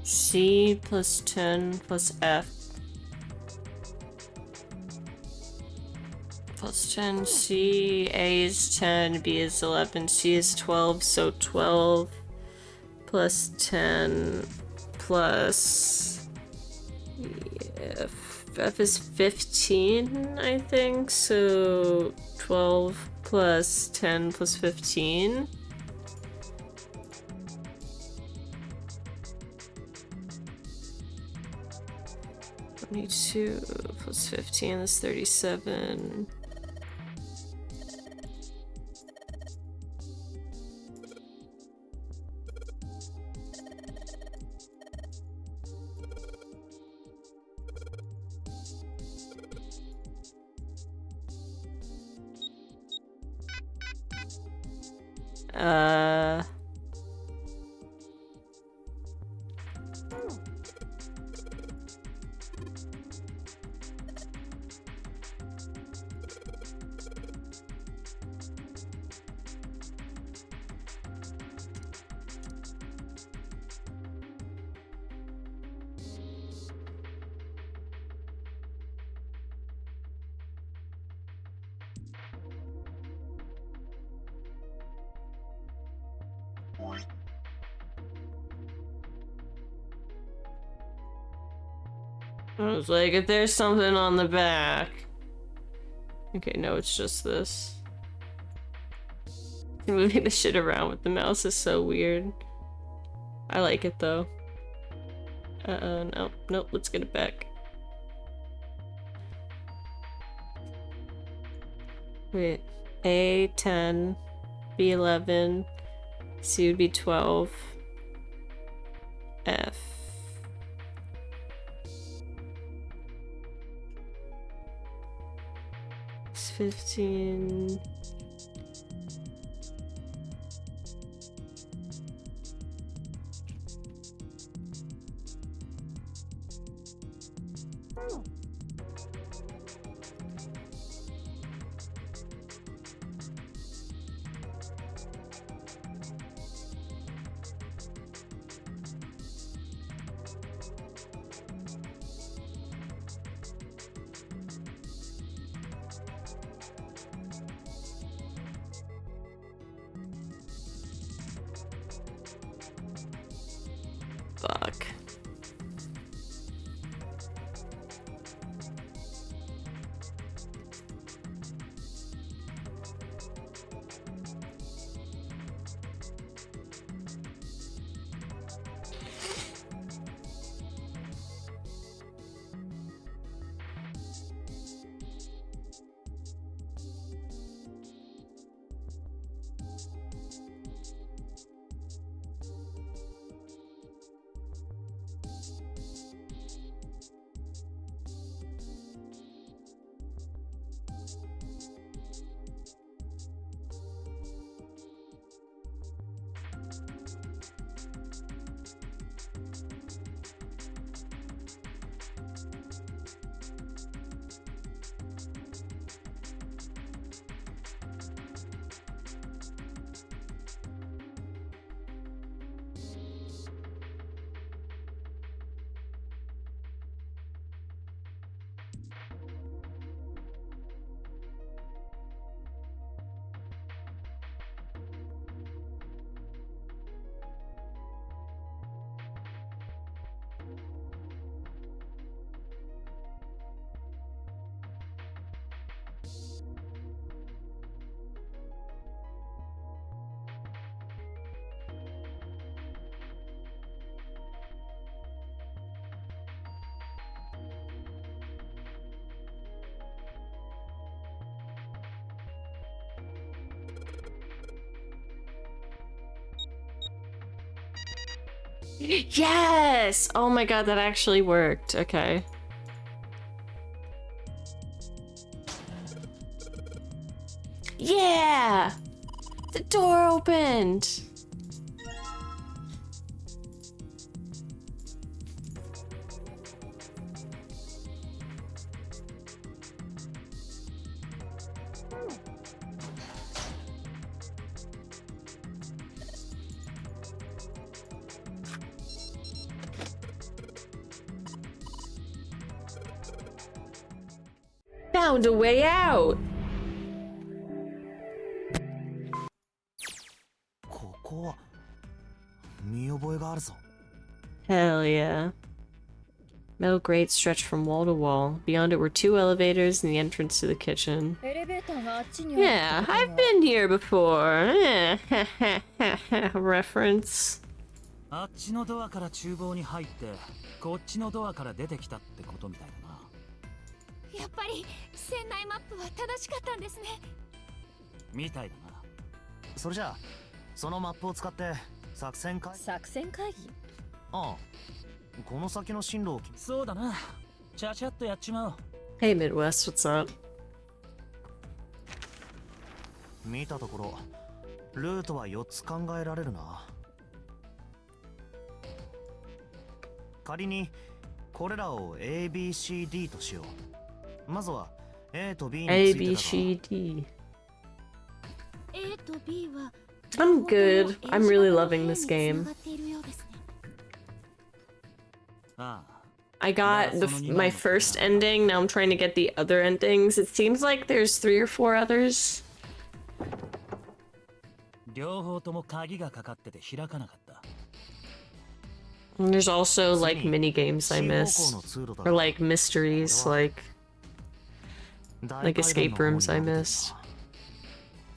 C plus 10 plus F plus 10. C, A is 10, B is 11, C is 12, so 12 plus 10 plus F is 15, I think, so 12 plus 10 plus 15. 22 plus 15 is 37. I was like, if there's something on the back. Okay, no, it's just this. Moving the shit around with the mouse is so weird. I like it though. No, nope, let's get it back. Wait, A 10, B 11, C would be 12, F. It's 15. Yes! Oh my god, that actually worked. Okay. Yeah! The door opened! Found a way out! ここ見覚えがあるぞ。 Hell yeah. Metal grate stretched from wall to wall. Beyond it were 2 elevators and the entrance to the kitchen. エレベーターがあっちに Yeah, I've been here before. Reference. あっちのドアから厨房に入ってこっちのドアから出てきたってことみたいだな。やっぱり船内マップは正しかったんですね。みたいだな。それじゃあそのマップを使って作戦会議。作戦会議。ああ、この先の進路をそうだな。ちゃちゃっとやっちまおう。 Hey Midwest, what's up? 見たところルートは4つ考えられるな。仮にこれらを ABCD としよう。まずは A と B についてだが ABCD. A と B は I'm good. I'm really loving this game. ああ。 I got my first ending, now I'm trying to get the other endings. It seems like there's 3 or 4 others. 両方とも鍵がかかってて開かなかった。 And there's also like mini games I missed. Or like mysteries, like escape rooms I missed.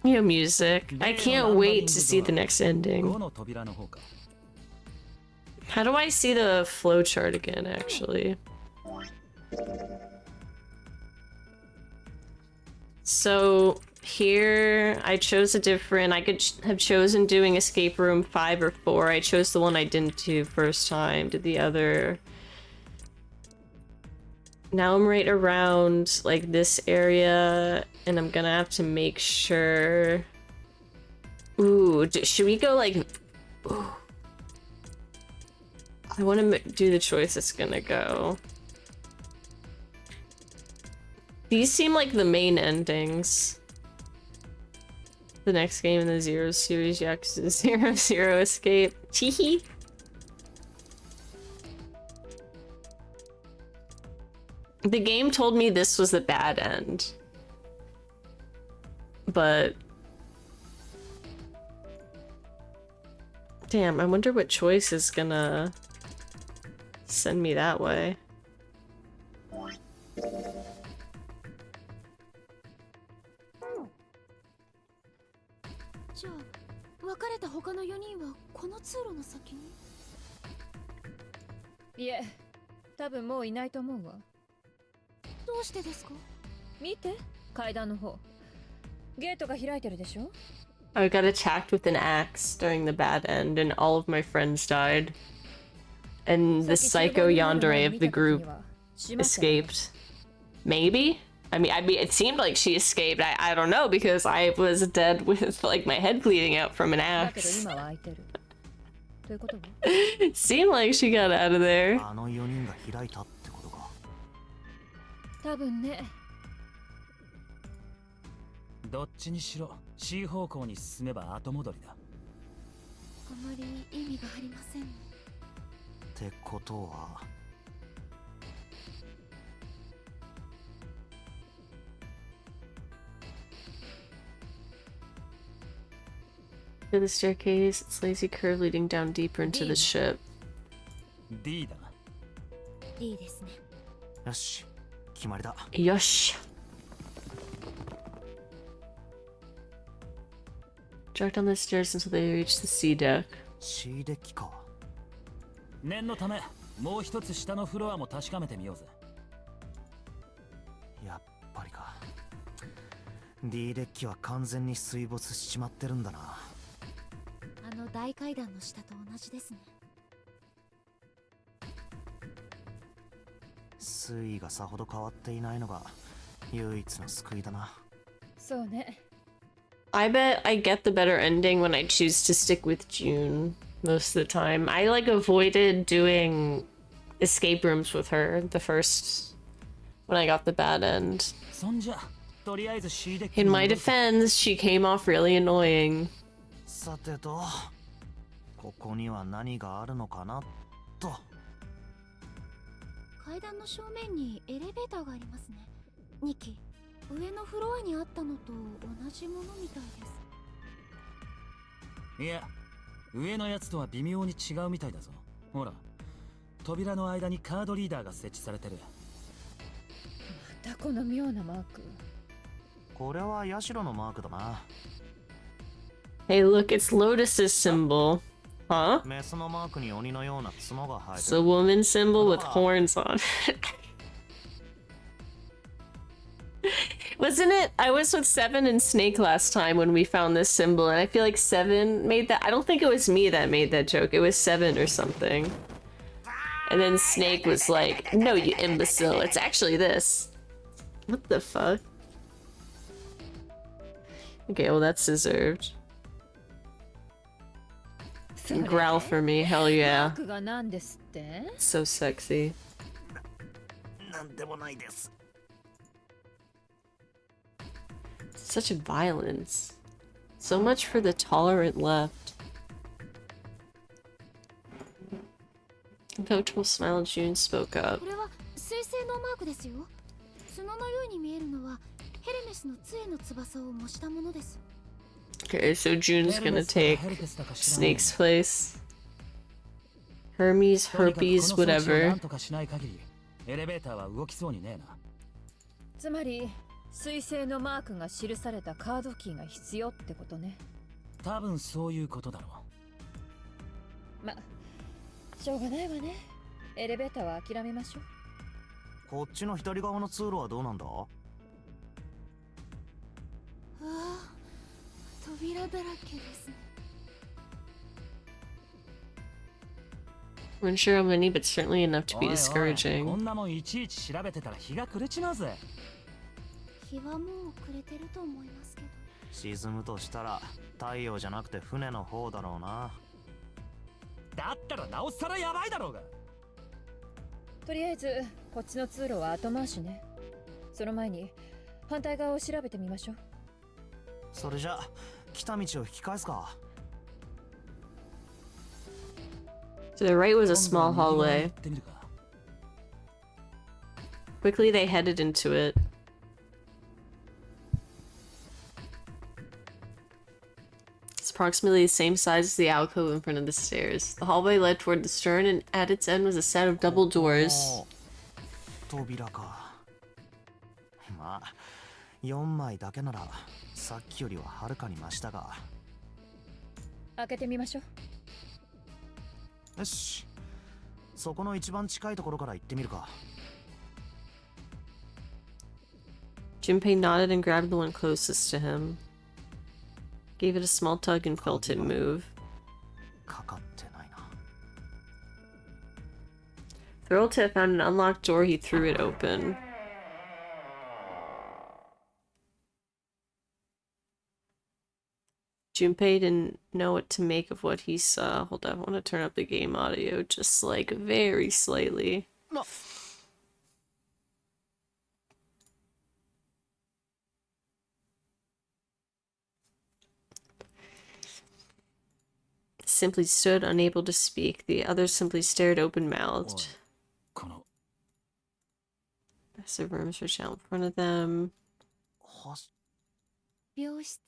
You know, music. I can't wait to see the next ending. 5の扉の方か。 How do I see the flowchart again, actually? So here I chose a different, I could have chosen doing escape room 5 or 4. I chose the one I didn't do first time, did the other. Now I'm right around like this area and I'm gonna have to make sure. Ooh, should we go like, ooh. I want to do the choice it's gonna go. These seem like the main endings. The next game in the Zero series, Yakuza 0 Escape. Teehee. The game told me this was the bad end. But... damn, I wonder what choice is gonna send me that way. じゃあ別れた他の4人はこの通路の先に。いえ、多分もういないと思うわ。どうしてですか？見て、階段の方。ゲートが開いてるでしょ？ I got attacked with an axe during the bad end and all of my friends died. And the psycho yandere of the group escaped. Maybe? I mean, it seemed like she escaped. I don't know because I was dead with like my head bleeding out from an axe. Seemed like she got out of there. あの4人が開いたってことか。多分ね。どっちにしろ C 方向に進めば後戻りだ。あまり意味がありませんね。ってことは。 To the staircase, its lazy curve leading down deeper into the ship. D だな。D ですね。よし、決まりだ。Yosh. Jog down the stairs until they reach the C deck. C デッキか。念のため、もう一つ下のフロアも確かめてみようぜ。やっぱりか。D デッキは完全に水没しちまってるんだな。あの大階段の下と同じですね。推移がさほど変わっていないのが唯一の救いだな。そうね。 I bet I get the better ending when I choose to stick with June most of the time. I like avoided doing escape rooms with her the first when I got the bad end. そんじゃとりあえず C デッキ In に my 戻るか。 defense, she came off really annoying. さてと、ここには何があるのかなと。階段の正面にエレベーターがありますね。ニキ、上のフロアにあったのと同じものみたいです。いや、上のやつとは微妙に違うみたいだぞ。ほら、扉の間にカードリーダーが設置されてる。またこの妙なマーク。これはヤシロのマークだな。 Hey, look, it's Lotus's symbol. Huh? メスのマークに鬼のような角が生え It's て a る。 woman symbol with horns on it. Wasn't it? I was with Seven and Snake last time when we found this symbol, and I feel like Seven made that. I don't think it was me that made that joke. It was Seven or something. And then Snake was like, "No, you imbecile. It's actually this." What the fuck? Okay, well that's deserved. それ Growl for me, hell マー yeah. クが何ですって？ So sexy. なんでもないです。 Such a violence. So much for the tolerant left. Uncomfortable smile, June spoke up. これは水星のマークですよ。角のように見えるのはヘルメスの杖の翼を模したものです。 Okay, so June's gonna take Snake's place. Hermes, とにかくこの herpes, 装置をな whatever. んとかしない限りエレベーターは動きそうにねえな。つまり水星のマークが記されたカードキーが必要ってことね。多分そういうことだろう。ま、しょうがないわね。エレベーターは諦めましょう。こっちの左側の通路はどうなんだ？うわあ、扉だらけですね。 We're unsure how many, but certainly enough to be おいおい、こ discouraging. んなもんいちいち調べてたら日が暮れちまうぜ。日はもう暮れてると思いますけど。沈むとしたら太陽じゃなくて船の方だろうな。だったらなおさらやばいだろうが。とりあえずこっちの通路は後回しね。その前に反対側を調べてみましょう。それじゃ来た道を引き返すか。 To the right was a 今度は small 右側に hallway. 行ってみるか。 Quickly, they headed into it. It's approximately the same size as the alcove in front of the stairs. The hallway led toward the stern, and at its end was a set of double doors. 扉か。まあ4枚だけならさっきよりははるかにマシだが。開けてみましょう。よし、そこの一番近いところから行ってみるか。 Junpei nodded and grabbed the one closest to him. Gave it a small tug and felt it move. かかってないな。 Thrilled to have found an unlocked door, he threw it open. Junpei didn't know what to make of what he saw. Hold on, I want to turn up the game audio just like very slightly. Simply stood, unable to speak. The others simply stared open-mouthed. この Massive room stretched out in front of them. 病室。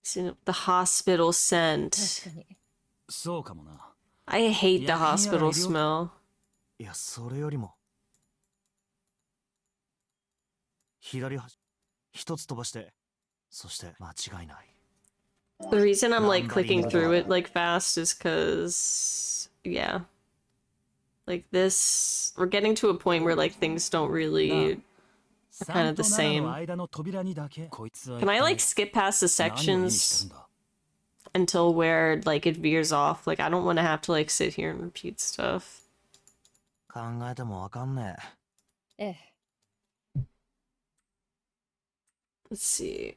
Seen the hospital scent. 確かに。そうかもな。 I hate the Yeah, hospital yeah, smell. いや、それよりも左端一つ飛ばして、そして間違いない。 The reason I'm like clicking through it like fast is because, yeah. Like this, we're getting to a point where like things don't really kind of the same. 3と7の間の扉にだけこいつは Can I like skip past the 何を意味して sections るんだ。 until where like it veers off? Like I don't want to have to like sit here and repeat stuff. 考えてもわかんねええ。Let's see.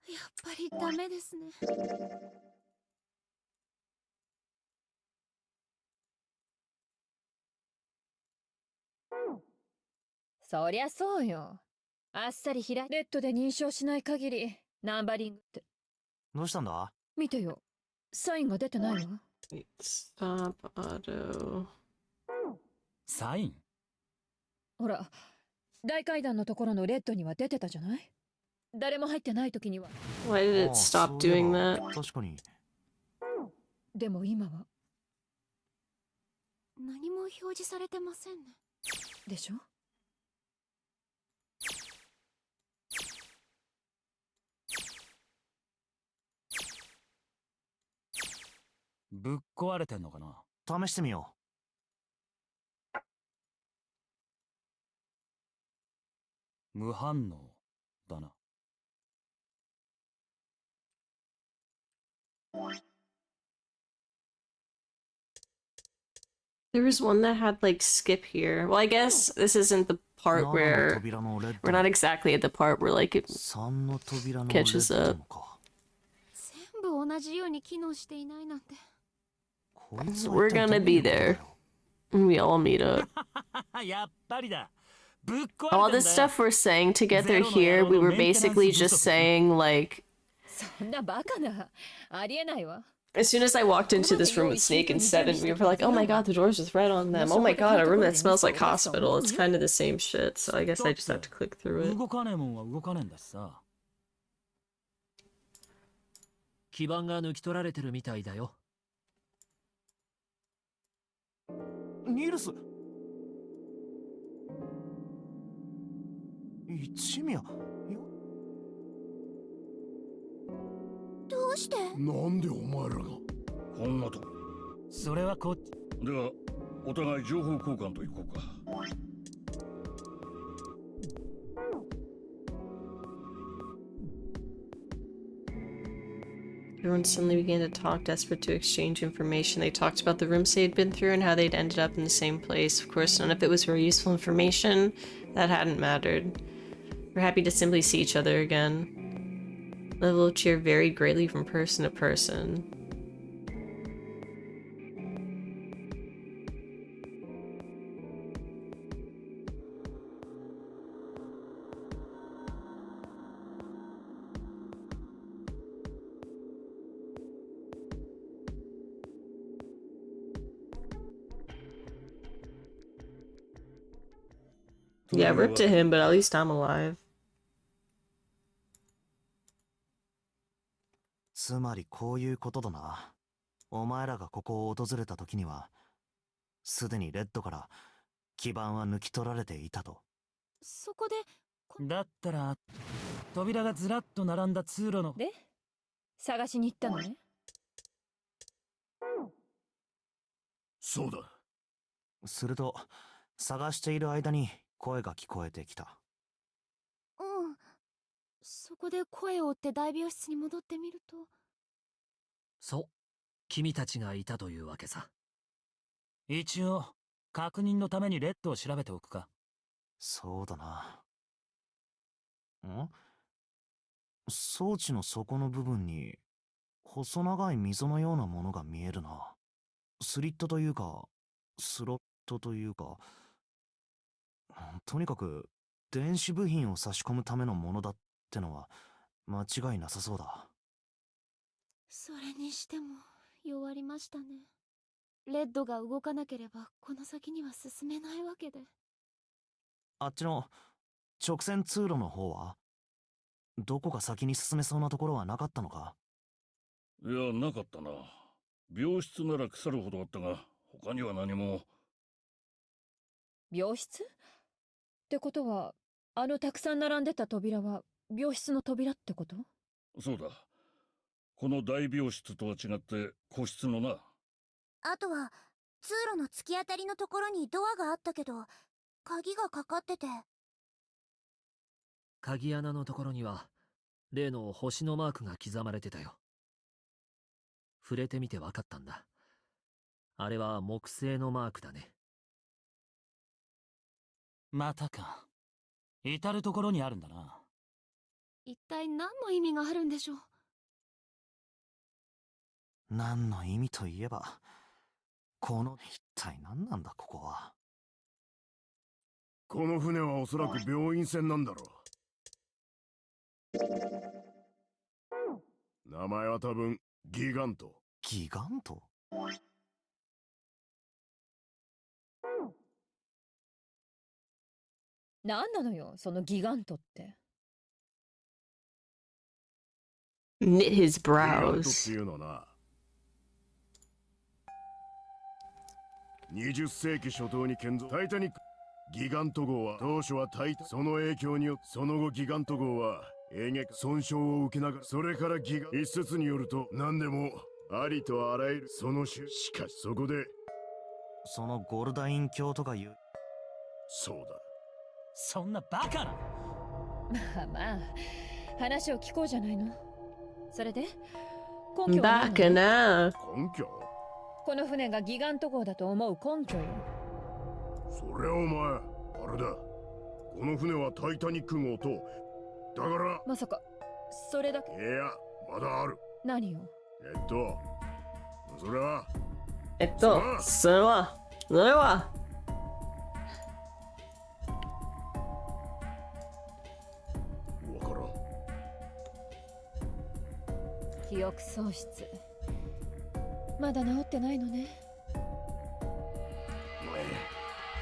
やっぱりダメですね。そりゃそうよ。あっさりレッドで認証しない限り、ナンバリングって。え。どうしたんだ？見てよ。サインが出てないわ。Wait, stop auto. サイン？ほら、大階段のところのレッドには出てたじゃない？誰も入ってない時には。Why did it ああ、 stop そういえ doing ば that? 確かに。でも今は。何も表示されてませんね。でしょ？ぶっ壊れてんのかな？試してみよ無反応だな。There was one that had like skip here. Well, I guess this isn't the う。 part 7の where 扉のレッ we're ド not に exactly at the part where like it 3の扉のレッ catches ド up. のか。全部同じように機能していないなんて。こいつは We're 一体ど gonna うい be うことだ there. よ。 And we all meet up. やっぱりだ。ぶっ壊 All れてん this だよ。 stuff we're saying to get there Zero no here, yarrow we no were maintenance basically just 不足。 saying like そんなバカな。ありえないわ。 as soon as I walked into this room with Snake and Seven, we were like, oh my god, the doors with red on them. Oh my god, a room that smells like hospital. It's kind of the same shit, so I guess I just have to click through it. 動かねえもんは動かねえんだしさ。基板が抜き取られてるみたいだよ。ニルス。一宮。よ。どうして？なんでお前らがこんなとこ。それはこっち。ではお互い情報交換といこうか。 Everyone suddenly began to talk, desperate to exchange information. They talked about the rooms they'd been through and how they'd ended up in the same place. Of course, none of it was very useful information. That hadn't mattered. We're happy to simply see each other again. The level of cheer varied greatly from person to person. Yeah, rip to him, but at least I'm alive. つまりこういうことだな。お前らがここを訪れた時には、すでにレッドから基板は抜き取られていたと。そこでだったら扉がずらっと並んだ通路の。で、探しに行ったのね。そうだ。すると、探している間に声が聞こえてきた。うん。そこで声を追って大病室に戻ってみると。そう。君たちがいたというわけさ。一応確認のためにレッドを調べておくか。そうだな。装置の底の部分に細長い溝のようなものが見えるな。スリットというか、スロットというか、とにかく電子部品を差し込むためのものだってのは間違いなさそうだ。それにしても弱りましたね。レッドが動かなければこの先には進めないわけで。あっちの直線通路の方はどこか先に進めそうなところはなかったのか？いや、なかったな。病室なら腐るほどあったが、他には何も。病室？ってことは、あのたくさん並んでた扉は病室の扉ってこと？そうだ。この大病室とは違って個室のな。あとは通路の突き当たりのところにドアがあったけど、鍵がかかってて。鍵穴のところには例の星のマークが刻まれてたよ。触れてみて分かったんだ。あれは木星のマークだね。またか。至るところにあるんだな。一体何の意味があるんでしょう。何の意味といえば、一体何なんだここは。この船はおそらく病院船なんだろう。名前は多分ギガント。ギガント？何なのよ、そのギガントって。Knit his ギガントって brows. いうのな、20世紀初頭に建造タイタニックギガント号は当初はその影響によってその後ギガント号は損傷を受けながら、それから一説によると何でもありとあらゆるしかしそこでそのゴルダイン教とかいう。そうだ、そんなバカな。まあまあ、話を聞こうじゃないの。それで、根拠は何 Back なの？ now. 根拠。この船がギガント号だと思う根拠よ。それはお前あれだ、この船はタイタニック号とだから。まさか、それだけ？いや、まだある。何よ。それはそれは。わからん。記憶喪失。まだ治ってないのね。お前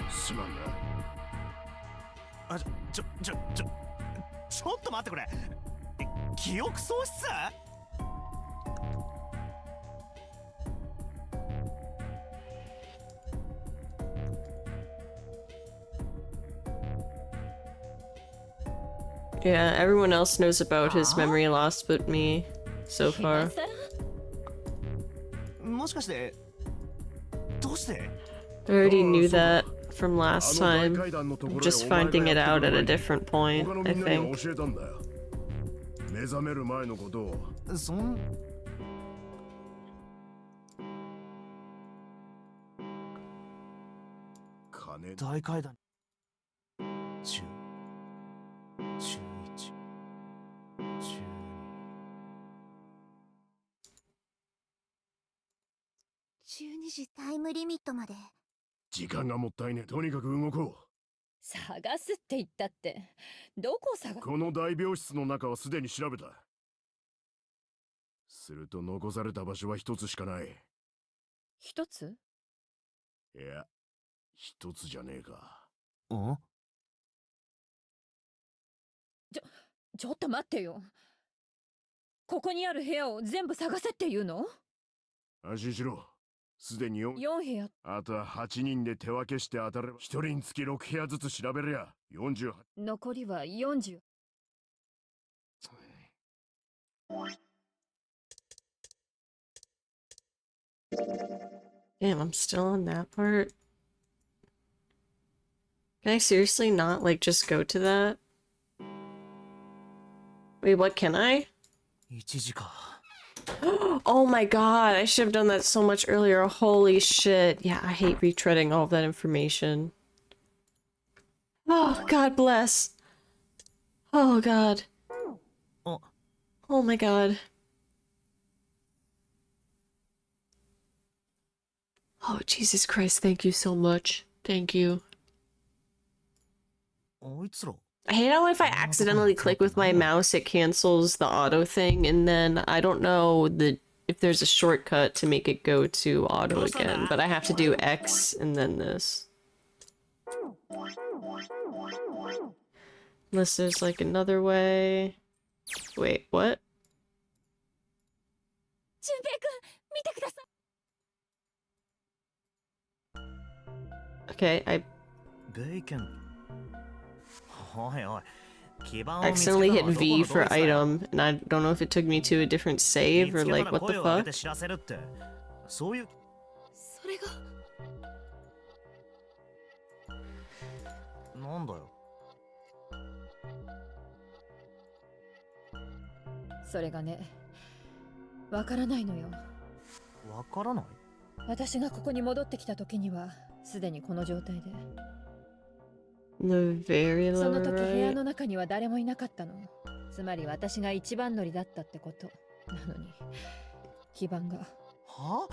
すまんな。あ、ちょっと待ってくれ。記憶喪失？Yeah, everyone else knows about his memory loss but me so 今 far. 更？もしかしてどうして？ I already knew so- that from last time. I'm just finding it out at a different point, 他の I みんなに think. は教えたんだよ。目覚める前のことを。金大階段11 12。12時タイムリミットまで。時間がもったいねえ。とにかく動こ探すって言ったって、どこを探う。この大病室の中はすでに調べた。すると残された場所は一つしかない。一つ？いや、一つじゃねえか。ん？ちょっと待ってよ。ここにある部屋を全部探せって言うの？安心しろ。すでに4部屋。あとは8人で手分けして当たれば、1人につき6部屋ずつ調べりゃ48。残りは40。Damn, I'm still on that part. Can I seriously not, like, just go to that? Wait, what, can I? 1時か。Oh my god, I should have done that so much earlier. Holy shit. Yeah, I hate retreading all of that information. Oh, God bless. Oh, God. Oh. Oh my god. Oh, Jesus Christ, thank you so much. Thank you. あいつら。 I hate how if I accidentally click with my mouse, it cancels the auto thing, and then I don't know if there's a shortcut to make it go to auto again, but I have to do X and then this. Unless there's like another way. Wait, what? 俊平くん、見てください。 Okay, I ベイケン。おいおい。基盤を accidentally 見つけ hit たのはどこの V ド for イツだよ。 item, and I don't know if it took me to a different save 見 or つけた like ら what the 声を上げ fuck. て知らせるって。そういう。それがなんだよ。それがね、わからないのよ。わからない？私がここに戻ってきた時にはすでにこの状態で、 The very その lower 時部屋 right. の中には誰もいなかったの。つまり私が一番乗りだったってこと。なのに基盤が。は？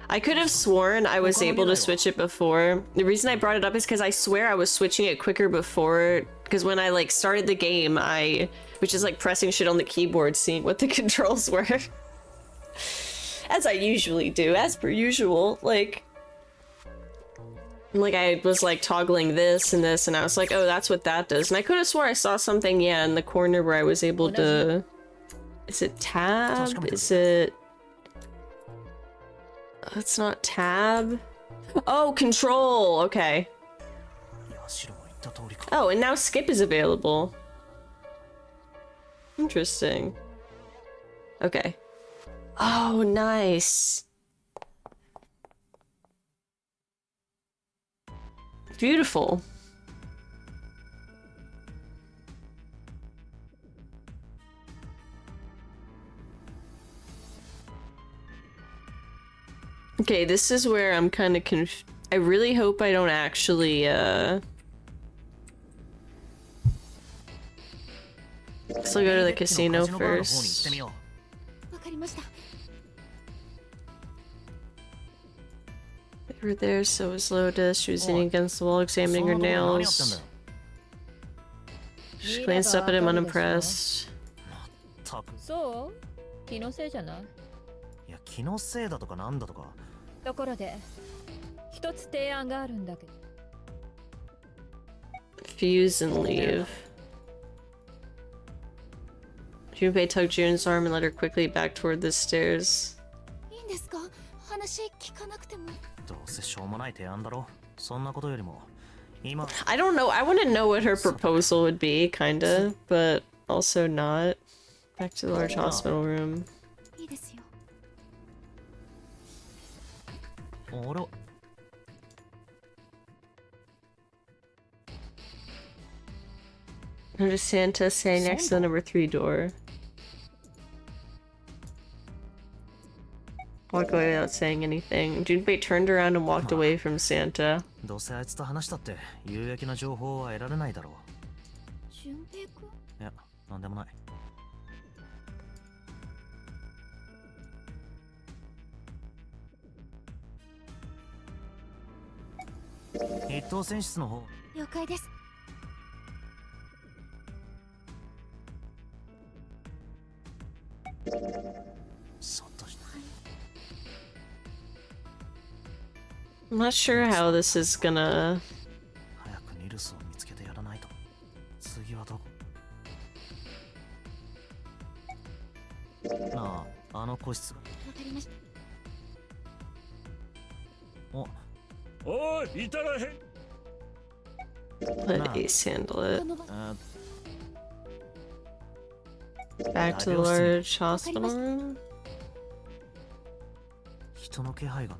I could have sworn I was able to switch it before. The reason I brought it up is because I swear I was switching it quicker before. Because when I like started the game, I was just like pressing shit on the keyboard, seeing what the controls were. As I usually do, as per usual. Like I was like toggling this and this, and I was like, oh, that's what that does. And I could have swore I saw something, yeah, in the corner where I was able to... Is it tab? Is it... It's not tab. Oh, control. Okay. Oh, and now skip is available. Interesting. Okay. Oh, nice. Beautiful. Okay, this is where I'm kind of I really hope I don't actually, So go to the casino first. They were there, so was Lotus. She was leaning against the wall, examining her nails. She glanced up at him unimpressed. そう？気のせいじゃない？いや、気のせいだとかなんだとか。ところで、一つ提案があるんだけど。Fuse and leave. Junpei tugged Jun's arm and led her quickly back toward the stairs. いいんですか？話聞かなくても。どうせしょうもない提案だろ。そんなことよりも、今。I don't know. I want to know what her proposal would be, kinda, but also not. Back to the large hospital room. いいですよ。あら。Notice Santa standing next to the number 3 door. Walk away without saying anything. Junpei turned around and walked away from Santa. どうせあいつと話したって有益な情報は得られないだろう。俊平君？いや、なんでもない。一等選出の方。了解です。そっとして。I'm not sure how this is gonna... 早くニルスを見つけてやらないと。次はどこ？なあ、あの個室。わかりました。お。おい、いたらへん。Let Ace handle it. あ、Back to the large hospital room? 人の気配が。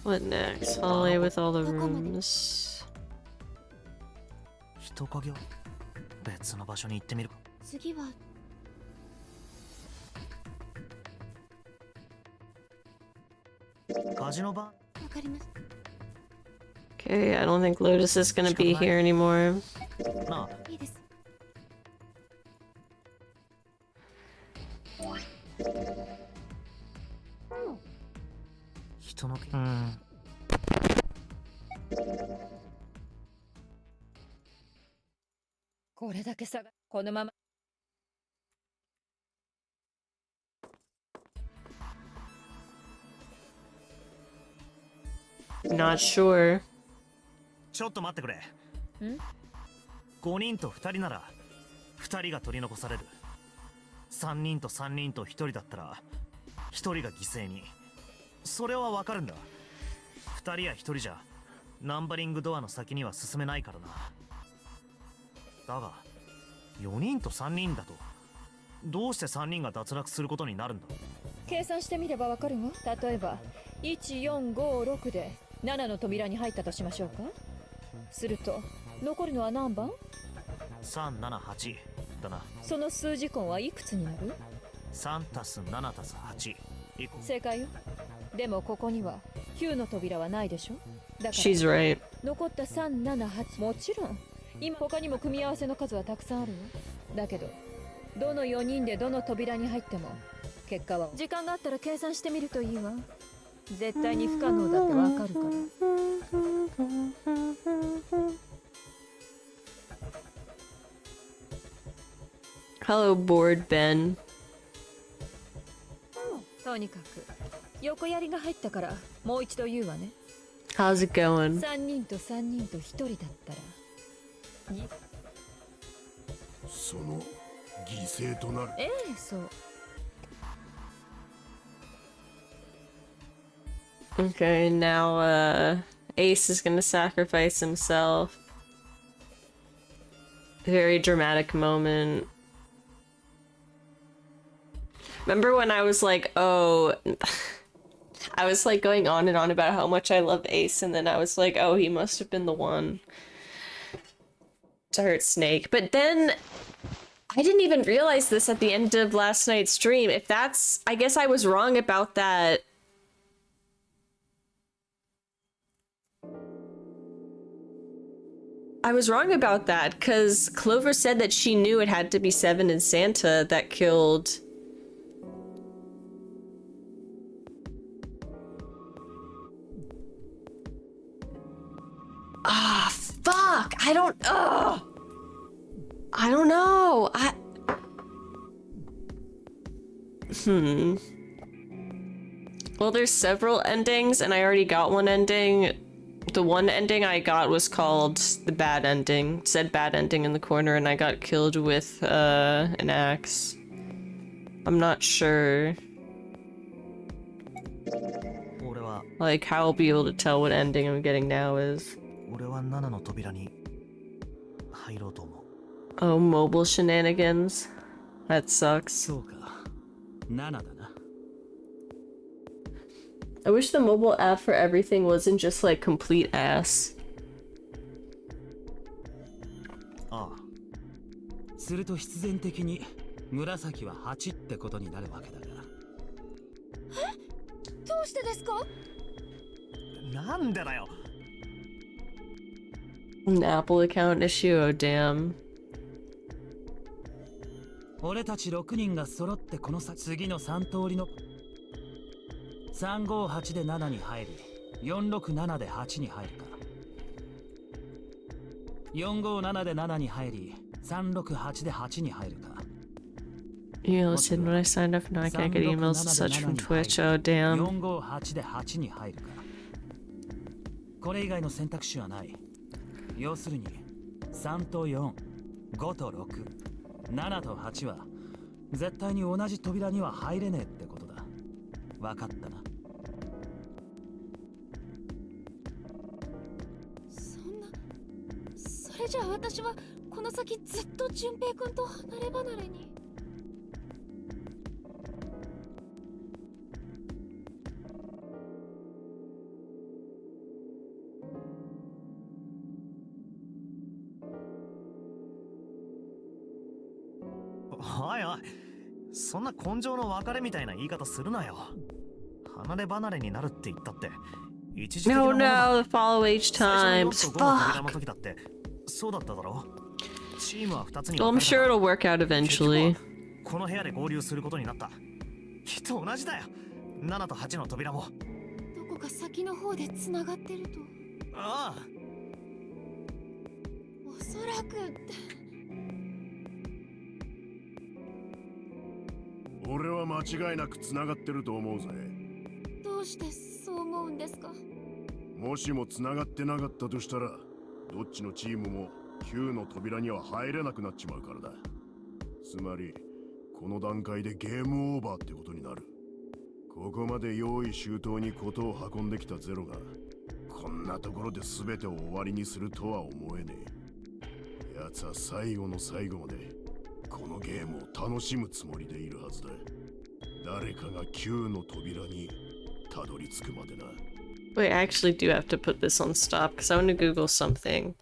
What next? Hallway with all the rooms. 人影を別の場所に行ってみるか。次はカジノ場。わかりました。Okay, I don't think Lotus is gonna be here anymore. なあ。いいです。人の気。これだけさ、このまま。Not sure. ちょっと待ってくれ。ん？5人と2人なら2人が取り残される。3人と3人と1人だったら1人が犠牲に。それはわかるんだ。2人や1人じゃナンバリングドアの先には進めないからな。だが4人と3人だとどうして3人が脱落することになるんだ？計算してみればわかるわ。例えば1456で7の扉に入ったとしましょうか。すると残るのは何番？ 378だな。その数字根はいくつになる？ 3たす7たす8以降。正解よ。でもここには9の扉はないでしょ。だから She's right. 残った378、もちろん今他にも組み合わせの数はたくさんあるよ。だけどどの4人でどの扉に入っても結果は時間があったら計算してみるといいわ。絶対に不可能だってわかるから。Hello, bored Ben. とにかく横槍が入ったからもう一度言うわね。 How's it going? 3人と3人と1人だったらその犠牲となる。ええ、そう。 Okay, now Ace is gonna sacrifice himself. Very dramatic moment. Remember when I was like, oh, I was like going on and on about how much I love Ace, and then I was like, oh, he must have been the one to hurt Snake. But then I didn't even realize this at the end of last night's stream. If that's, I guess I was wrong about that. I was wrong about that, because Clover said that she knew it had to be Seven and Santa that killed... Ah, fuck! I don't know! Well, there's several endings, and I already got one ending. The one ending I got was called the bad ending. It said bad ending in the corner, and I got killed with an axe. I'm not sure. Like, how I'll be able to tell what ending I'm getting now is. Oh, mobile shenanigans. That sucks. I wish the mobile app for everything wasn't just like complete ass. すると必然的に紫は8ってことになるわけだが。どうしてですか？なんでだよ。 An Apple account issue, oh damn. 俺たち6人が揃ってこの次の3通りの358で7に入り、467で8に入るか。457で7に入り、368で8に入るか。Email said when I signed up, now I can't get emails and such from Twitch, oh damn. 458で8に入るか。これ以外の選択肢はない。要するに、3と4、5と6、7と8は、絶対に同じ扉には入れねえってことだ。わかったな。そんな、それじゃあ私はこの先ずっと純平君と離れ離れに。おいおい、そんな根性の別れみたいな言い方するなよ。離れ離れになるって言ったって一時的なも No, のだ。 no, follow H 最 times. 初の4と5の扉の Fuck. 時だってそうだっただろ。チームは2つに Well, I'm 分かれ sure た it'll work out 結局は eventually. この部屋で合流することになった。きっと同じだよ。7と8の扉も。どこか先の方で繋がってると。ああ。おそらく。俺は間違いなく繋がってると思うぜ。どうしてそう思うんですか？もしも繋がってなかったとしたら、どっちのチームも9の扉には入れなくなっちまうからだ。つまり、この段階でゲームオーバーってことになる。ここまで用意周到にことを運んできたゼロが、こんなところで全てを終わりにするとは思えねえ。奴は最後の最後まで、このゲームを楽しむつもりでいるはずだ。誰かが9の扉にたどり着くまでな。Wait, I actually do have to put this on stop because I want to Google something.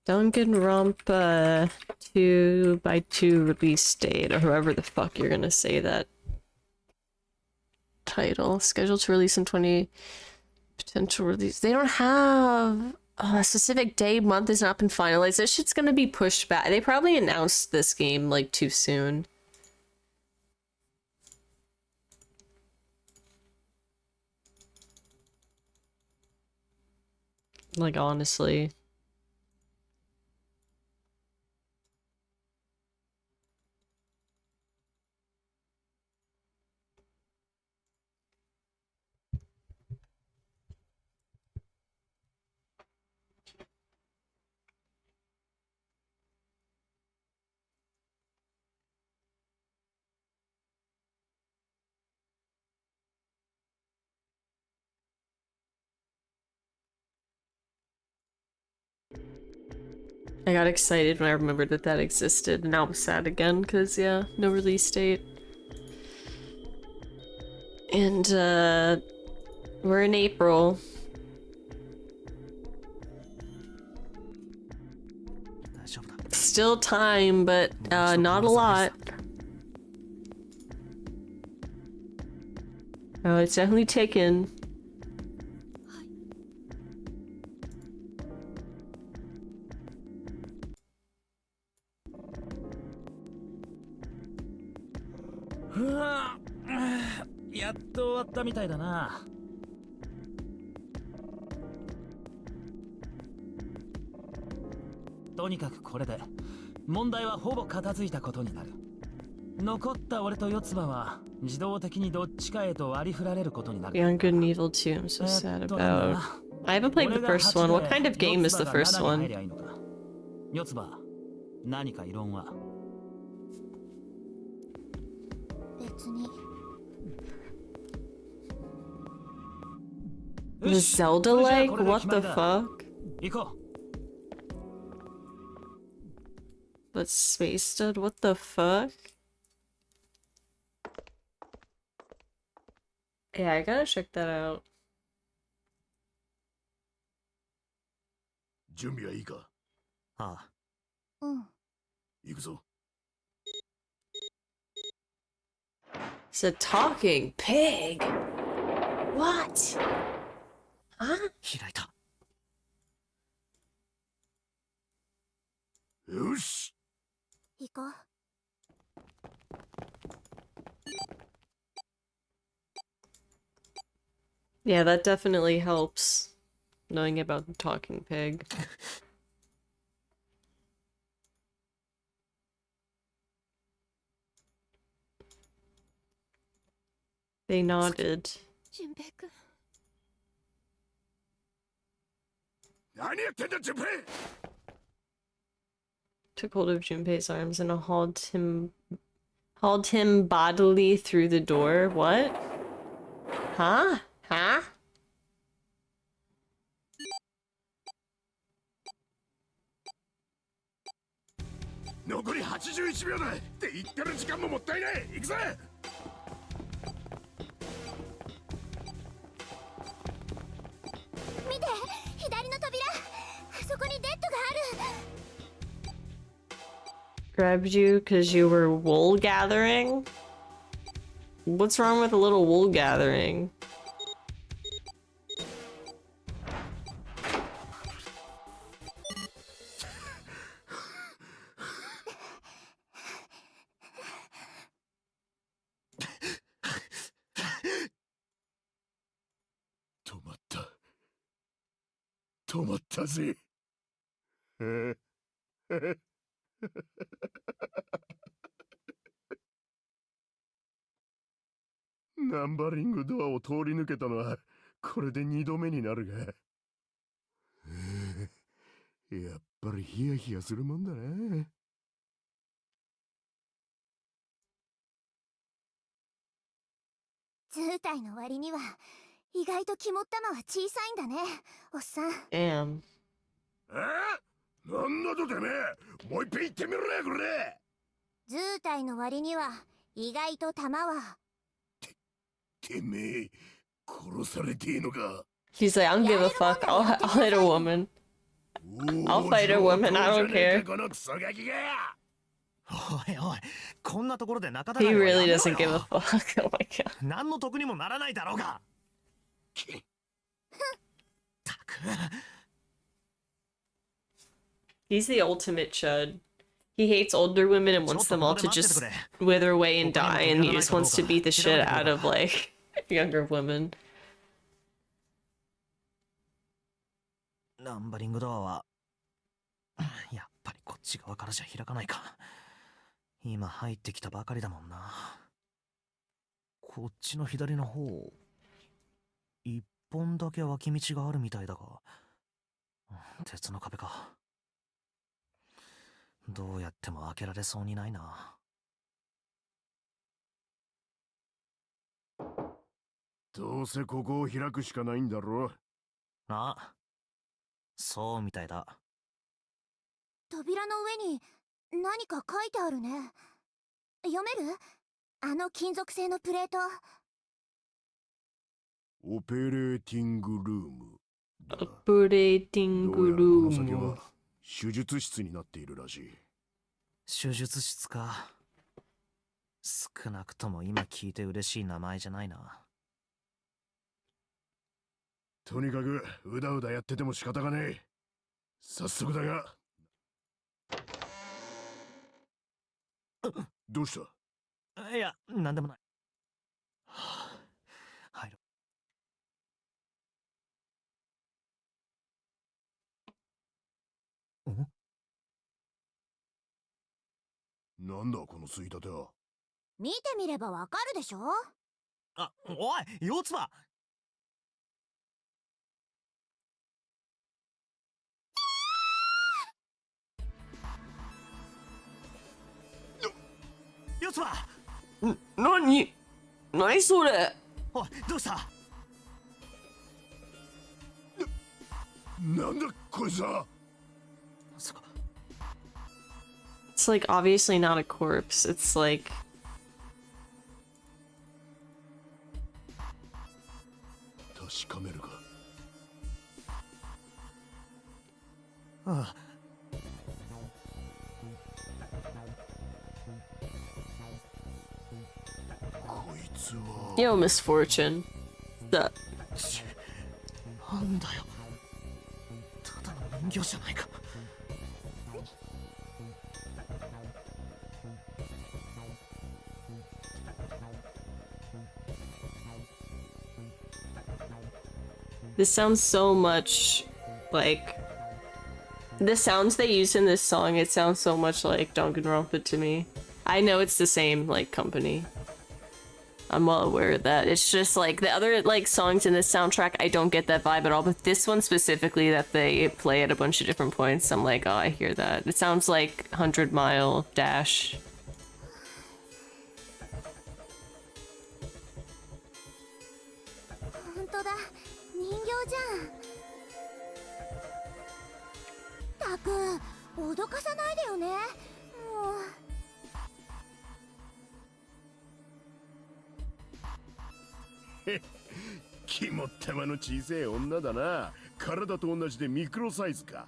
Danganronpa 2x2 release date, or however the fuck you're gonna say that title. Scheduled to release in 20... Potential release. They don't have a specific day, month has not been finalized. This shit's gonna be pushed back. They probably announced this game like too soon. Like honestly. I got excited when I remembered that that existed, and now I'm sad again, because, yeah, no release date. And, we're in April. Still time, but, not a lot. Oh, it's definitely taken.やっと終わったみたいだな。とにかくこれで問題はほぼ片付いたことになる。残った俺と四つ葉は自動的にどっちかへと割り振られることになる。Beyond Good and Evil 2, I'm so sad about. I haven't played the first one. What kind of game is the first one? 四つ葉、何か異論は？別に。The Zelda-like? What the fuck? 行こう。But Space Stud? What the fuck? Yeah, I gotta check that out. 準備はいいか？ああ。うん。行くぞ。It's a talking pig. What? Huh? 開いた。よし。行こう。Yeah, that definitely helps. Knowing about the talking pig. They nodded. 純平君。何やってんだ、純平。 Took hold of Junpei's arms and hauled him bodily through the door. What? Huh? Huh? 残り81秒だって言ってる時間ももったいない。行くぜ。見て、左の扉。あそこにデッドがある。Grabbed you because you were wool gathering? What's wrong with a little wool gathering? Tomatta. 止まったぜ。ナンバリングドアを通り抜けたのはこれで2度目になるが、やっぱりヒヤヒヤするもんだな。図体の割には意外と肝っ玉は小さいんだね、おっさん。Damn. なんだとてめえ、もう一遍言ってみろやこれ。図体の割には意外と玉は。てめえ、殺されてえのか。 He's like, I don't give a fuck. I'll hit a woman. I'll fight a woman, I don't care. このクソガキが。おいおい、こんなところで仲 He 違いはや really めろよ doesn't give a fuck. Oh my god. 何の得にもならないだろうが。たく。 He's the ultimate chud. He hates older women and wants them all to just wither away and die, and he just wants to beat the shit out of, like, younger women. ナンバリングドアはやっぱりこっち側からじゃ開かないか。今入ってきたばかりだもんな。こっちの左の方一本だけ脇道があるみたいだが、鉄の壁か。どうやっても開けられそうにないな。どうせここを開くしかないんだろ。あ、そうみたいだ。扉の上に何か書いてあるね。読める？あの金属製のプレート。オペレーティングルーム。Operating どうやらこの先 room. は手術室になっているらしい。手術室か。少なくとも今聞いて嬉しい名前じゃないな。とにかくうだうだやってても仕方がねえ。早速だが。どうした？いや、なんでもない。はあ、入る。なんだこのついたては。見てみればわかるでしょ。あ、おい、四つ葉。四つ葉。何それ？おい、どうした？なんだこいつは。そこ。 It's like obviously not a corpse. It's like確かめるか。ああ。こいつは。yo misfortune. The なんだよ。ただの人形じゃないか。This sounds so much like the sounds they use in this song. It sounds so much like Danganronpa to me. I know it's the same like company. I'm well aware of that. It's just like the other like songs in this soundtrack, I don't get that vibe at all. But this one specifically, that they play at a bunch of different points, I'm like, oh, I hear that. It sounds like 100 Mile Dash. 本当だ、人形じゃん。たく、脅かさないでよね。もう。肝っ玉の小さい女だな。体と同じでミクロサイズか。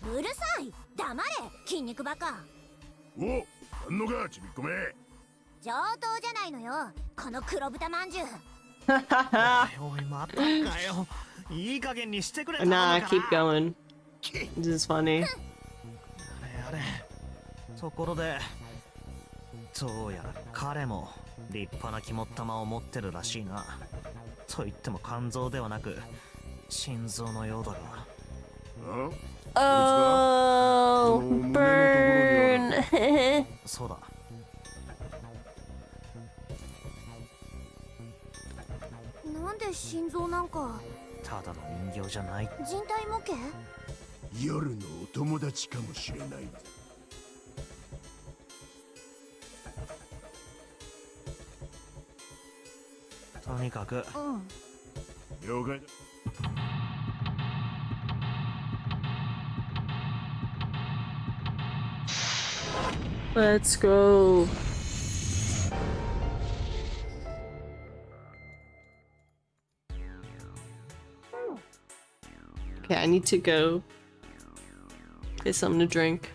うるさい、黙れ、筋肉バカ。お、あんのか、ちびっこめ。上等じゃないのよ、この黒豚まんじゅう。おい、またかよ。いい加減にしてくれ。Nah, keep going. This is funny. やれやれ。ところで、どうやら彼も立派な肝っ玉を持ってるらしいな。と言っても肝臓ではなく心臓のようだが。Oh, burn. そうだ。なんで心臓なんか。ただの人形じゃない。人体模型？夜のお友達かもしれない。とにかく。うん。了解だ。Let's go. Okay, I need to go Get something to drink.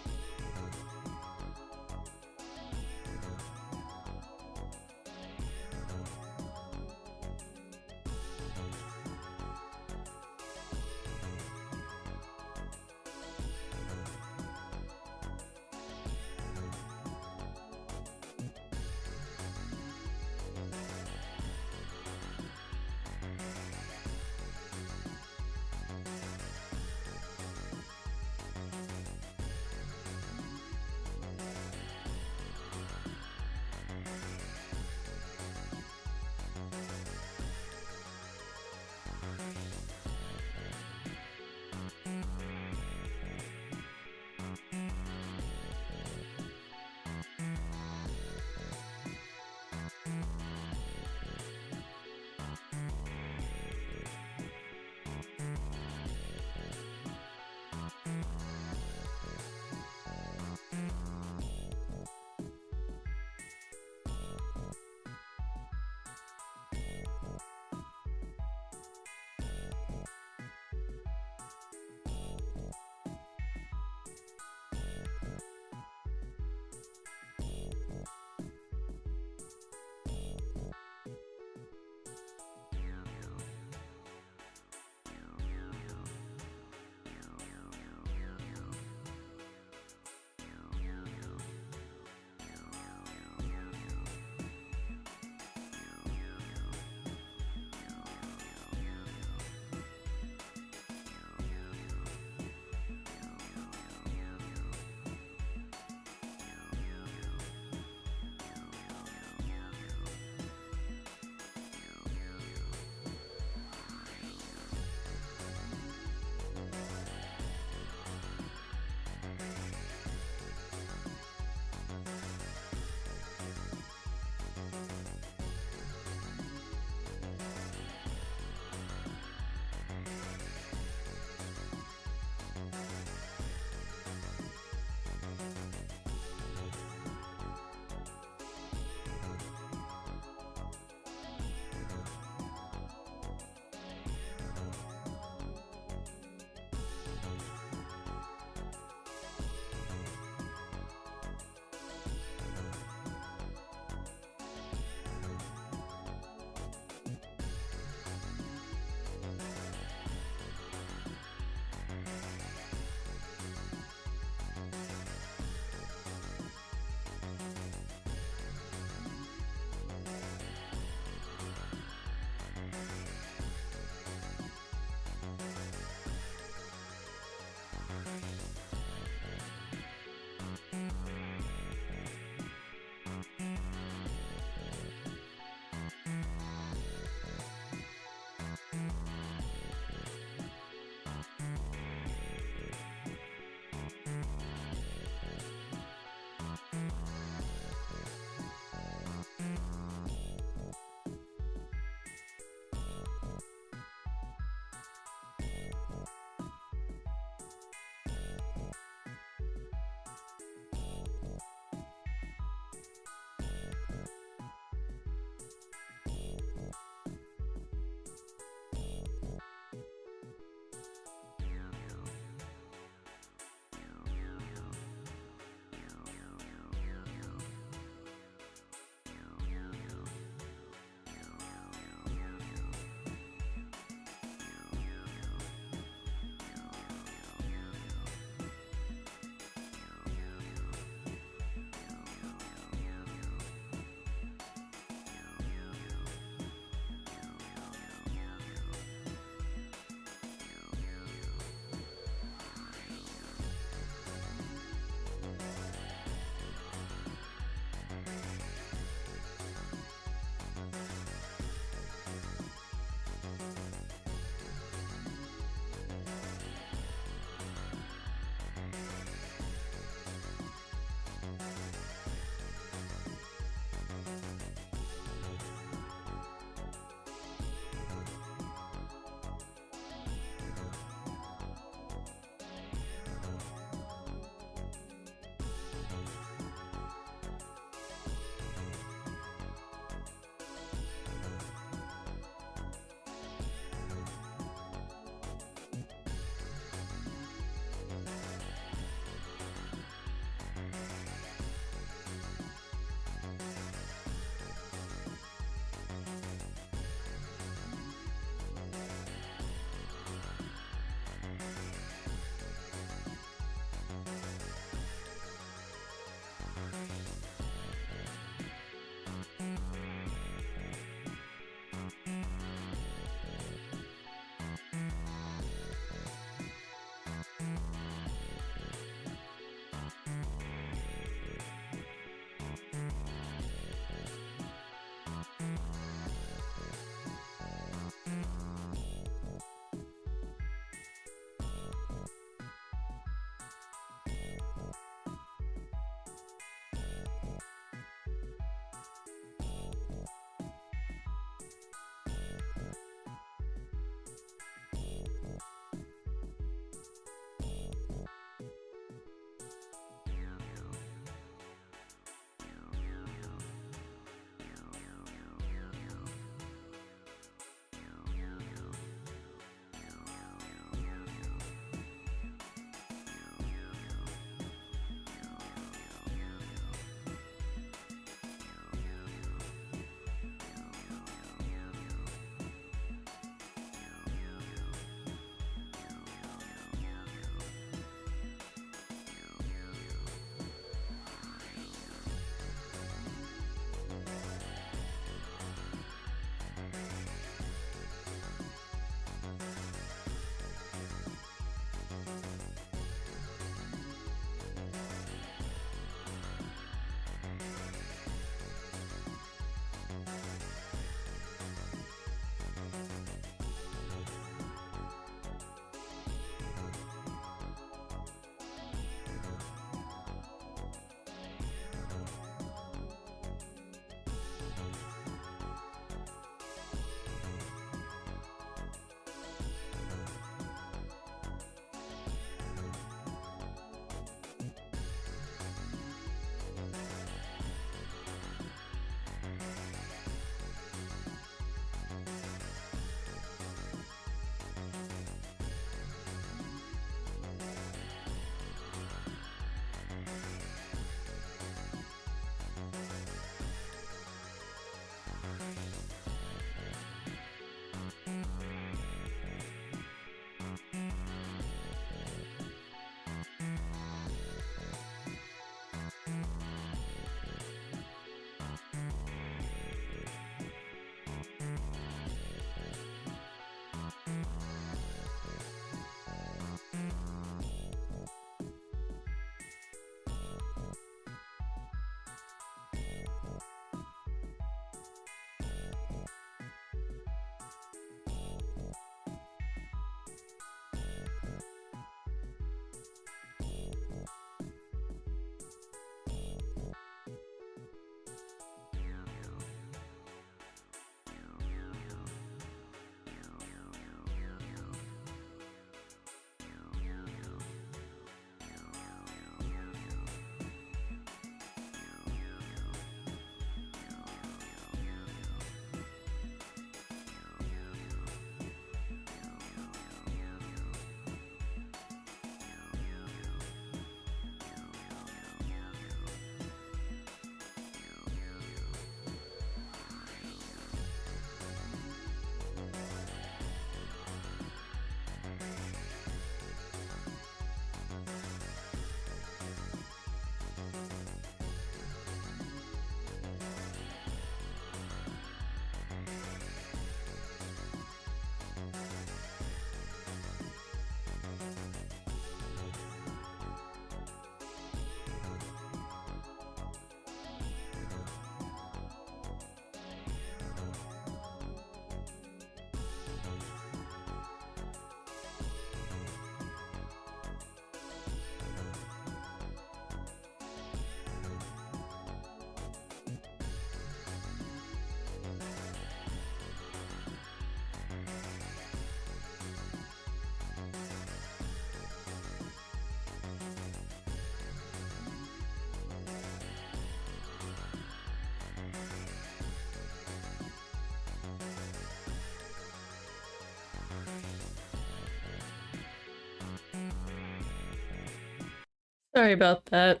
Sorry about that.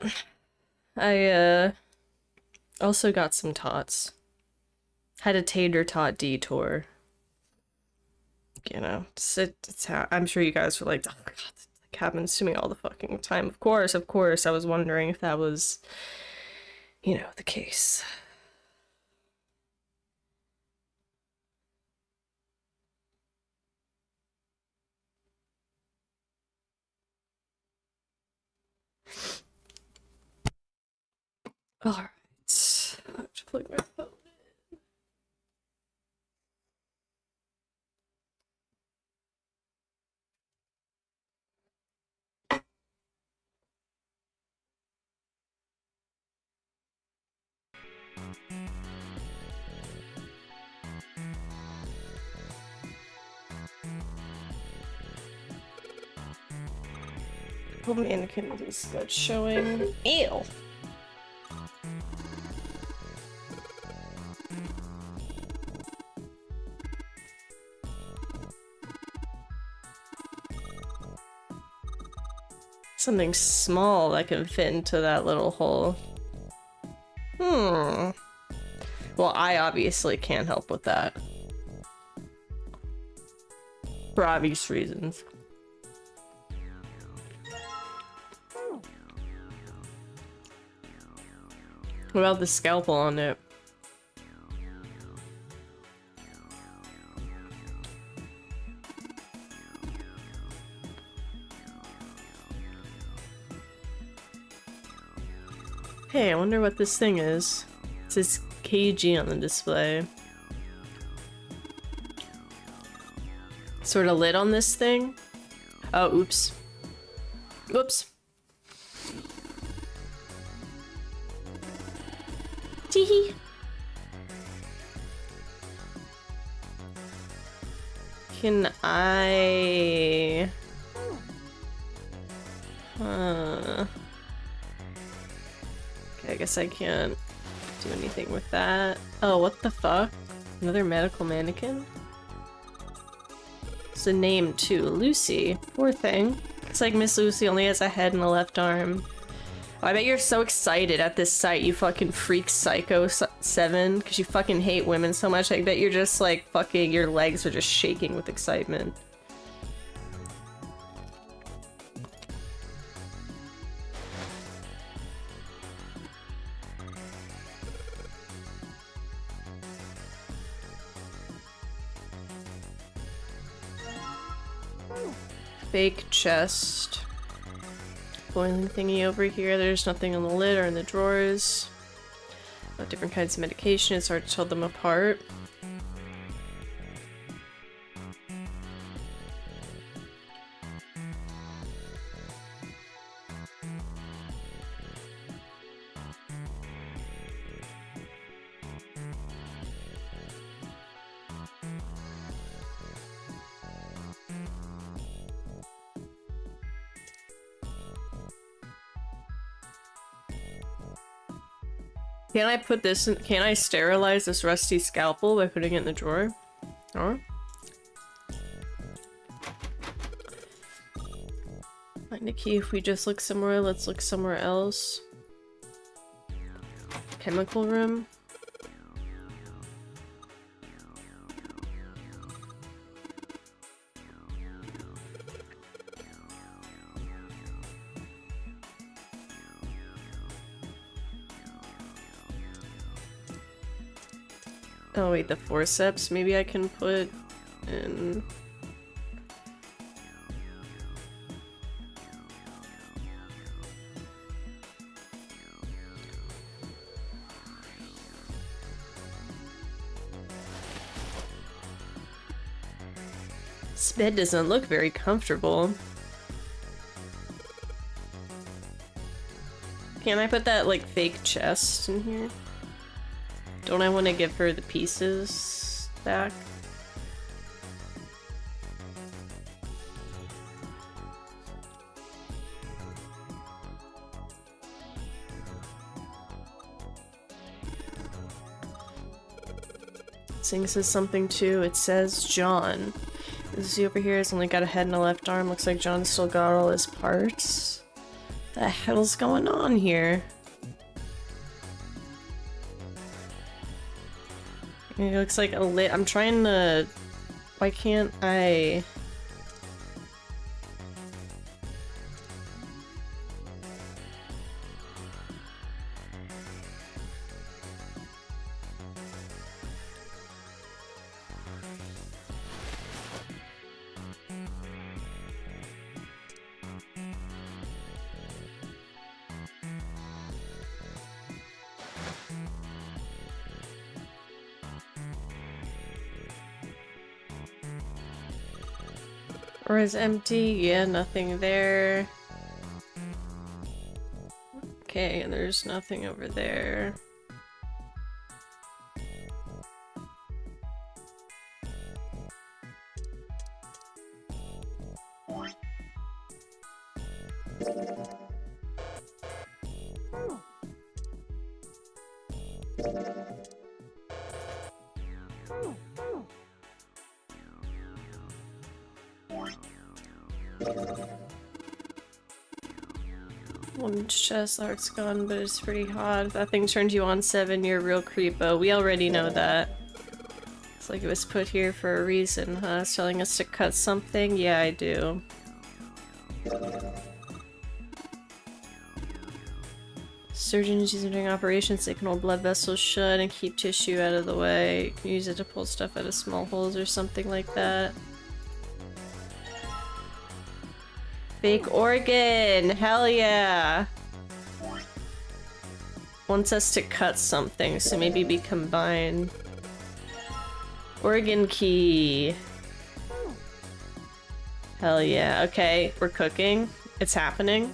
I also got some tots. Had a tater tot detour. You know, it's how I'm sure you guys were like, oh god, this happens to me all the fucking time. Of course. I was wondering if that was, you know, the case. Alright. I have to plug my phone in. Oh, mannequin is good showing. Ew. Something small that can fit into that little hole. Well, I obviously can't help with that. For obvious reasons. What about the scalpel on it? Hey, I wonder what this thing is. It says KG on the display. Sort of lid on this thing? Oh, oops. Whoops. Teehee. Can I... Okay, I guess I can't do anything with that. Oh, what the fuck? Another medical mannequin? It's a name too. Lucy. Poor thing. It's like Miss Lucy only has a head and a left arm. Oh, I bet you're so excited at this site, you fucking freak psycho 7, because you fucking hate women so much. I bet you're just like fucking, your legs are just shaking with excitement. Fake chest. Boiling thingy over here. There's nothing on the lid or in the drawers. Different kinds of medication. It's hard to tell them apart. Can I put this in? Can I sterilize this rusty scalpel by putting it in the drawer? Or? Find a key if we just look somewhere. Let's look somewhere else. Chemical room. Oh wait, the forceps maybe I can put in... This bed doesn't look very comfortable. Can I put that like fake chest in here? Don't I want to give her the pieces back? This thing says something too. It says John. This over here has only got a head and a left arm. Looks like John's still got all his parts. The hell's going on here? It looks like a lit. I'm trying to. Why can't I? Or is empty? Yeah, nothing there. Okay, and there's nothing over there. One chest art's gone, but it's pretty hot. If that thing turned you on 7, you're a real creepo. We already know that. It's like it was put here for a reason, huh? It's telling us to cut something? Yeah, I do. Surgeons using during operations, they can hold blood vessels shut and keep tissue out of the way. You can use it to pull stuff out of small holes or something like that. Fake organ! Hell yeah! Wants us to cut something, so maybe we combine. Organ key. Hell yeah. Okay, we're cooking. It's happening.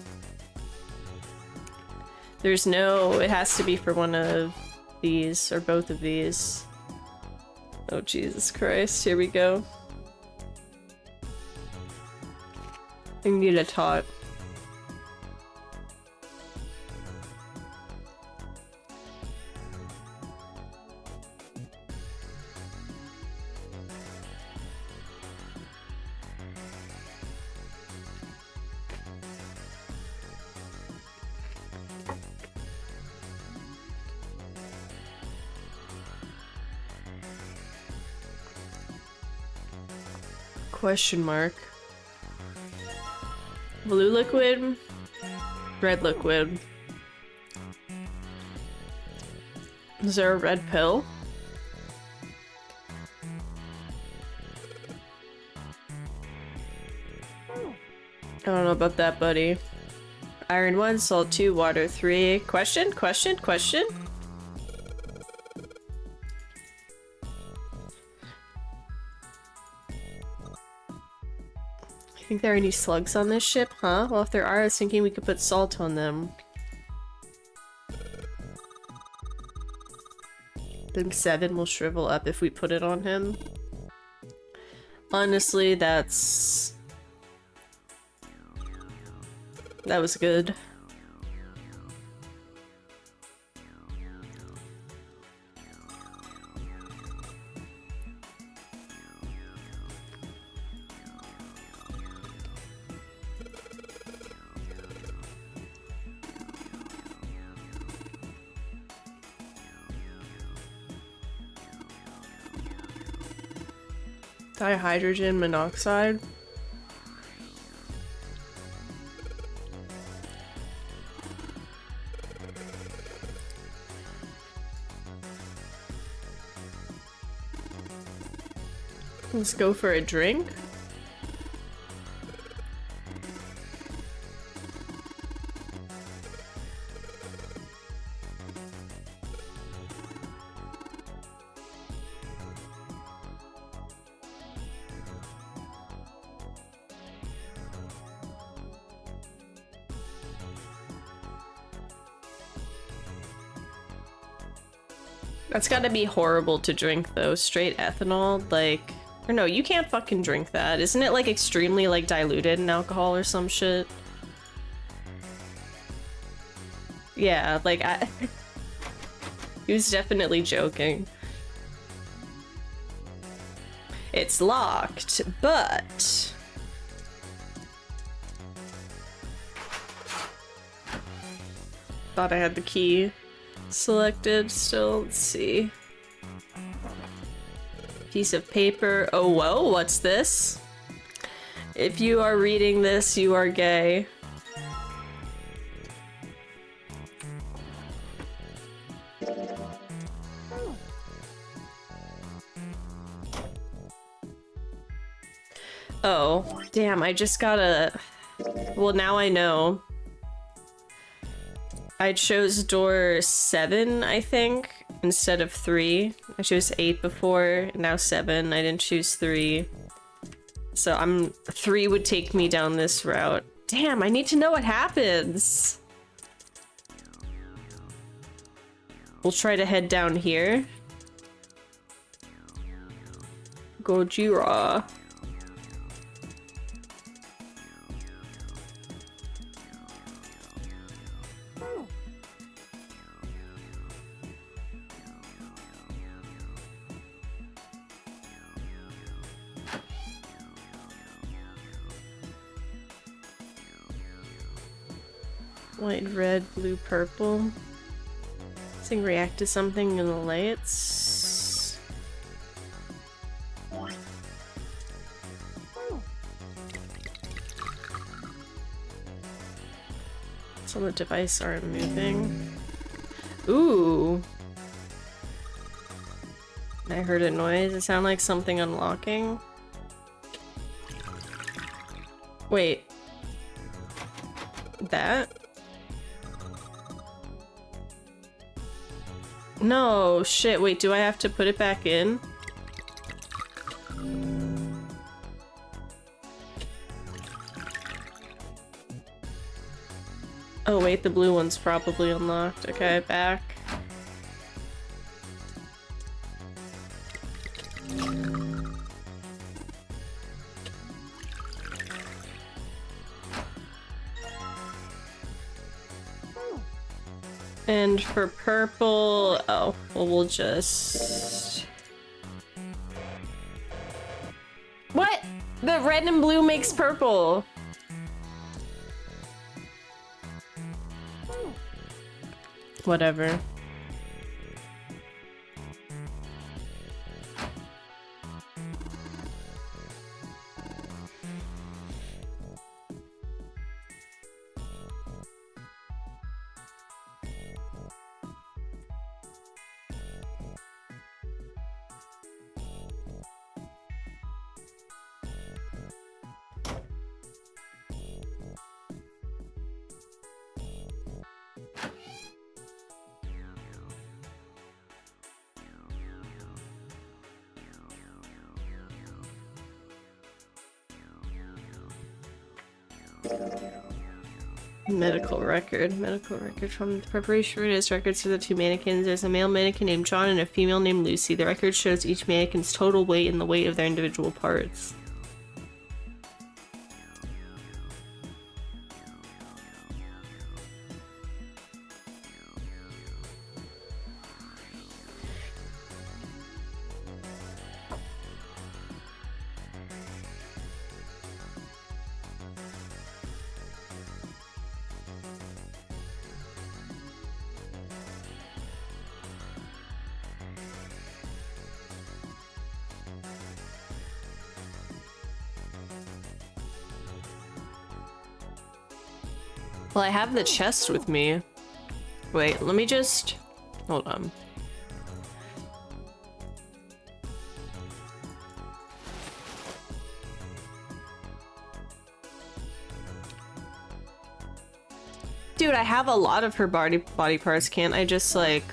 There's no... It has to be for one of these, or both of these. Oh, Jesus Christ. Here we go. I need a tot. Question mark. Blue liquid, red liquid. Is there a red pill? I don't know about that, buddy. Iron 1, salt 2, water 3. Question? Question? Question? Think there are any slugs on this ship, huh? Well, if there are, I was thinking we could put salt on them. I think 7 will shrivel up if we put it on him. Honestly, that was good. Dihydrogen monoxide. Let's go for a drink. That's gotta be horrible to drink though. Straight ethanol, like, or no, you can't fucking drink that. Isn't it like extremely like diluted in alcohol or some shit? Yeah, like he was definitely joking. It's locked, but Thought I had the key selected still. Let's see. Piece of paper. Oh, whoa, what's this? If you are reading this, you are gay. Oh, damn, I just gotta... Well, now I know. I chose door 7, I think, instead of 3. I chose 8 before, now 7. I didn't choose 3. So 3 would take me down this route. Damn, I need to know what happens. We'll try to head down here. Gojira. White, red, blue, purple. This thing react to something in the lights. So the device aren't moving. Ooh. I heard a noise. It sounded like something unlocking. Wait. That? No, shit, wait, do I have to put it back in? Oh wait, the blue one's probably unlocked. Okay, back. And for purple, oh, well, we'll just... What? The red and blue makes purple. Whatever. Medical record from the preparation room is records for the 2 mannequins. There's a male mannequin named John and a female named Lucy. The record shows each mannequin's total weight and the weight of their individual parts. Well, I have the chest with me. Wait, let me just... Hold on. Dude, I have a lot of her body parts. Can't I just, like...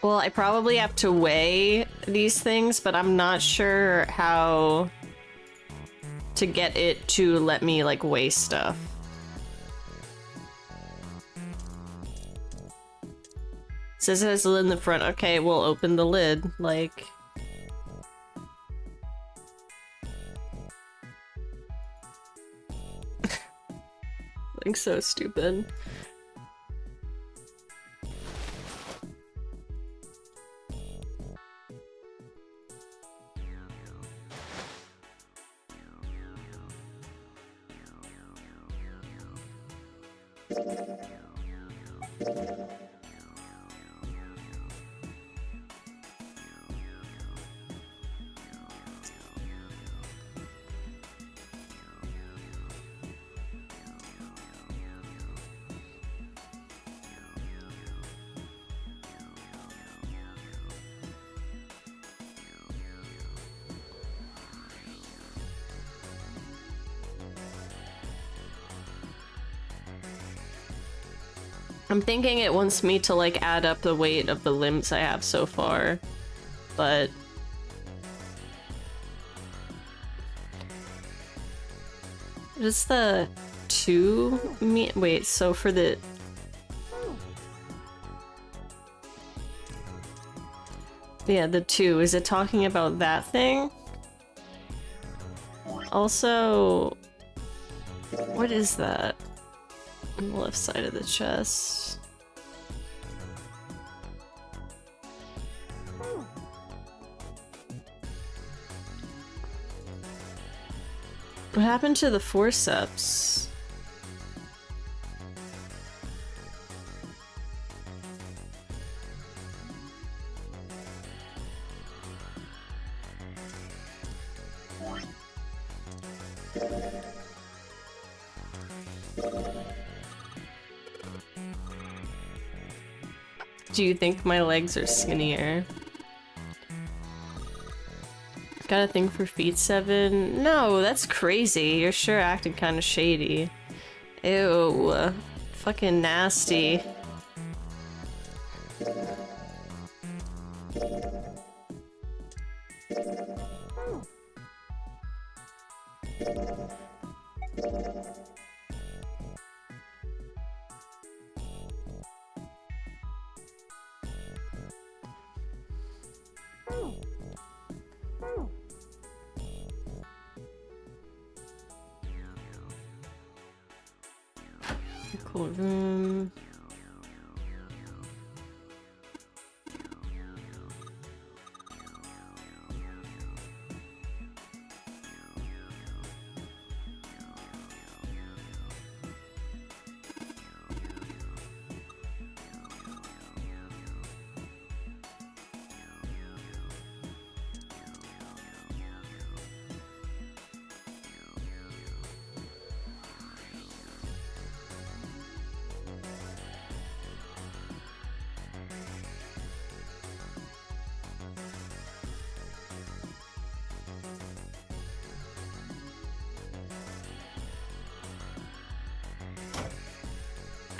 Well, I probably have to weigh these things, but I'm not sure how to get it to let me, like, weigh stuff. Says it has a lid in the front. Okay, we'll open the lid. Like... like, so stupid. I'm thinking it wants me to like add up the weight of the limbs I have so far, but just the 2 me wait, so for the yeah, the 2, is it talking about that thing? Also, what is that? On the left side of the chest. What happened to the forceps? Do you think my legs are skinnier? Got a thing for feet 7? No, that's crazy. You're sure acting kind of shady. Ew. Fucking nasty. Cool room.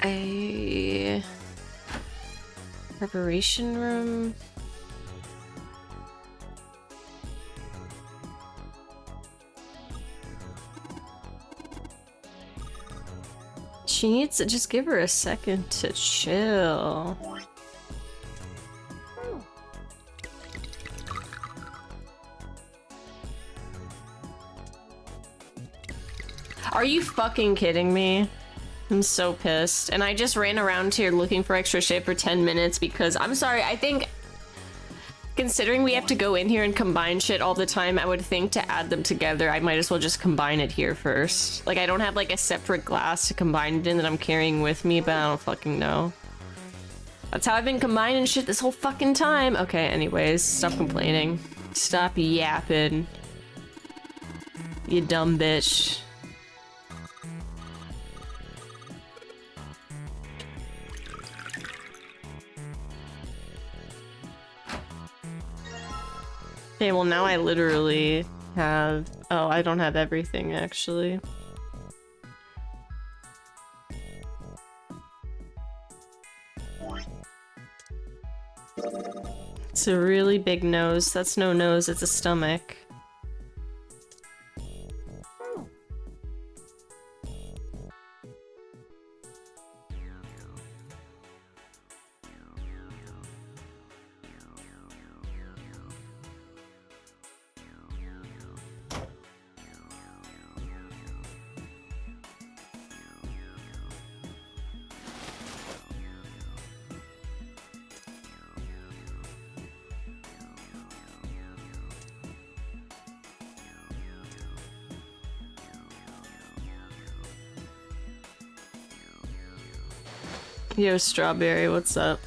A preparation room. She needs to just give her a second to chill. Are you fucking kidding me? I'm so pissed. And I just ran around here looking for extra shit for 10 minutes because, I'm sorry, I think considering we have to go in here and combine shit all the time, I would think to add them together, I might as well just combine it here first. Like, I don't have like a separate glass to combine it in that I'm carrying with me, but I don't fucking know. That's how I've been combining shit this whole fucking time. Okay, anyways, stop complaining. Stop yapping. You dumb bitch. Okay, well now I literally have... oh, I don't have everything actually. It's a really big nose. That's no nose, it's a stomach. Yo, Strawberry, what's up?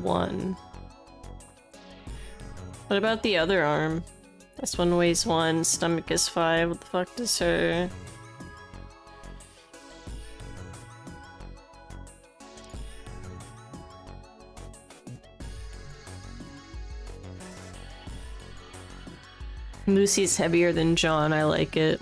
One. What about the other arm? This one weighs 1, stomach is 5. What the fuck does her... Lucy's heavier than John, I like it.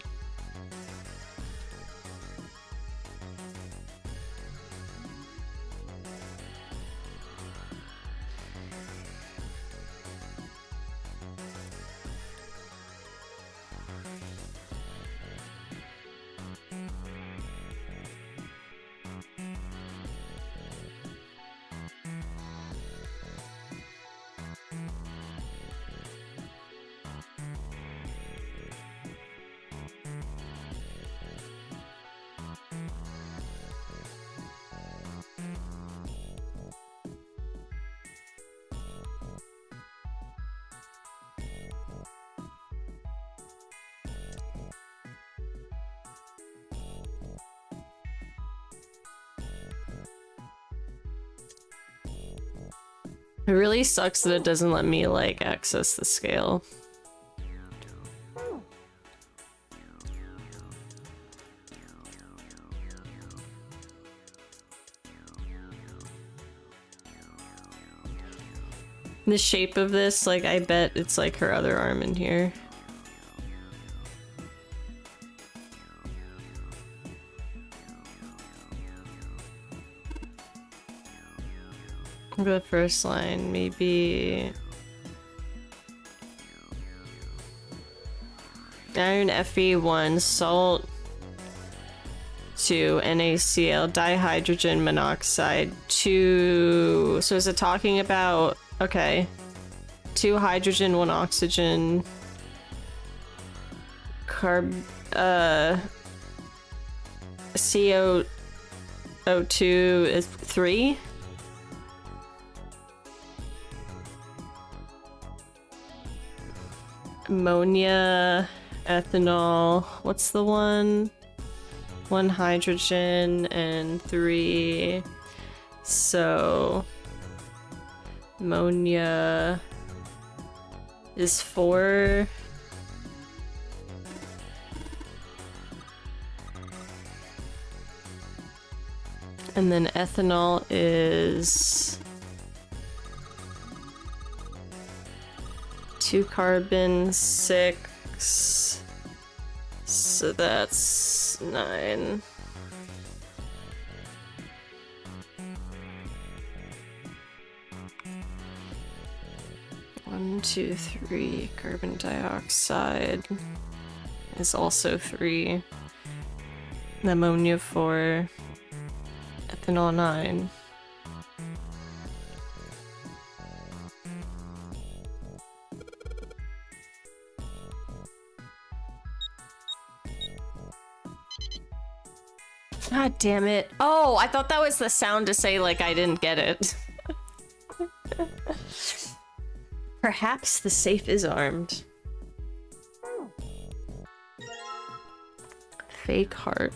It really sucks that it doesn't let me, like, access the scale. The shape of this, like, I bet it's like her other arm in here. The first line, maybe iron Fe1, salt 2, NaCl, dihydrogen monoxide 2. So is it talking about, okay, 2 hydrogen, 1 oxygen, CO2 is 3? Ammonia, ethanol, what's the one? 1 hydrogen and 3. So ammonia is 4. And then ethanol is 2 carbon, 6. So that's 9. One, 2, 3. Carbon dioxide is also 3. Ammonia 4. Ethanol 9. God damn it. Oh, I thought that was the sound to say, like, I didn't get it. Perhaps the safe is armed. Fake heart.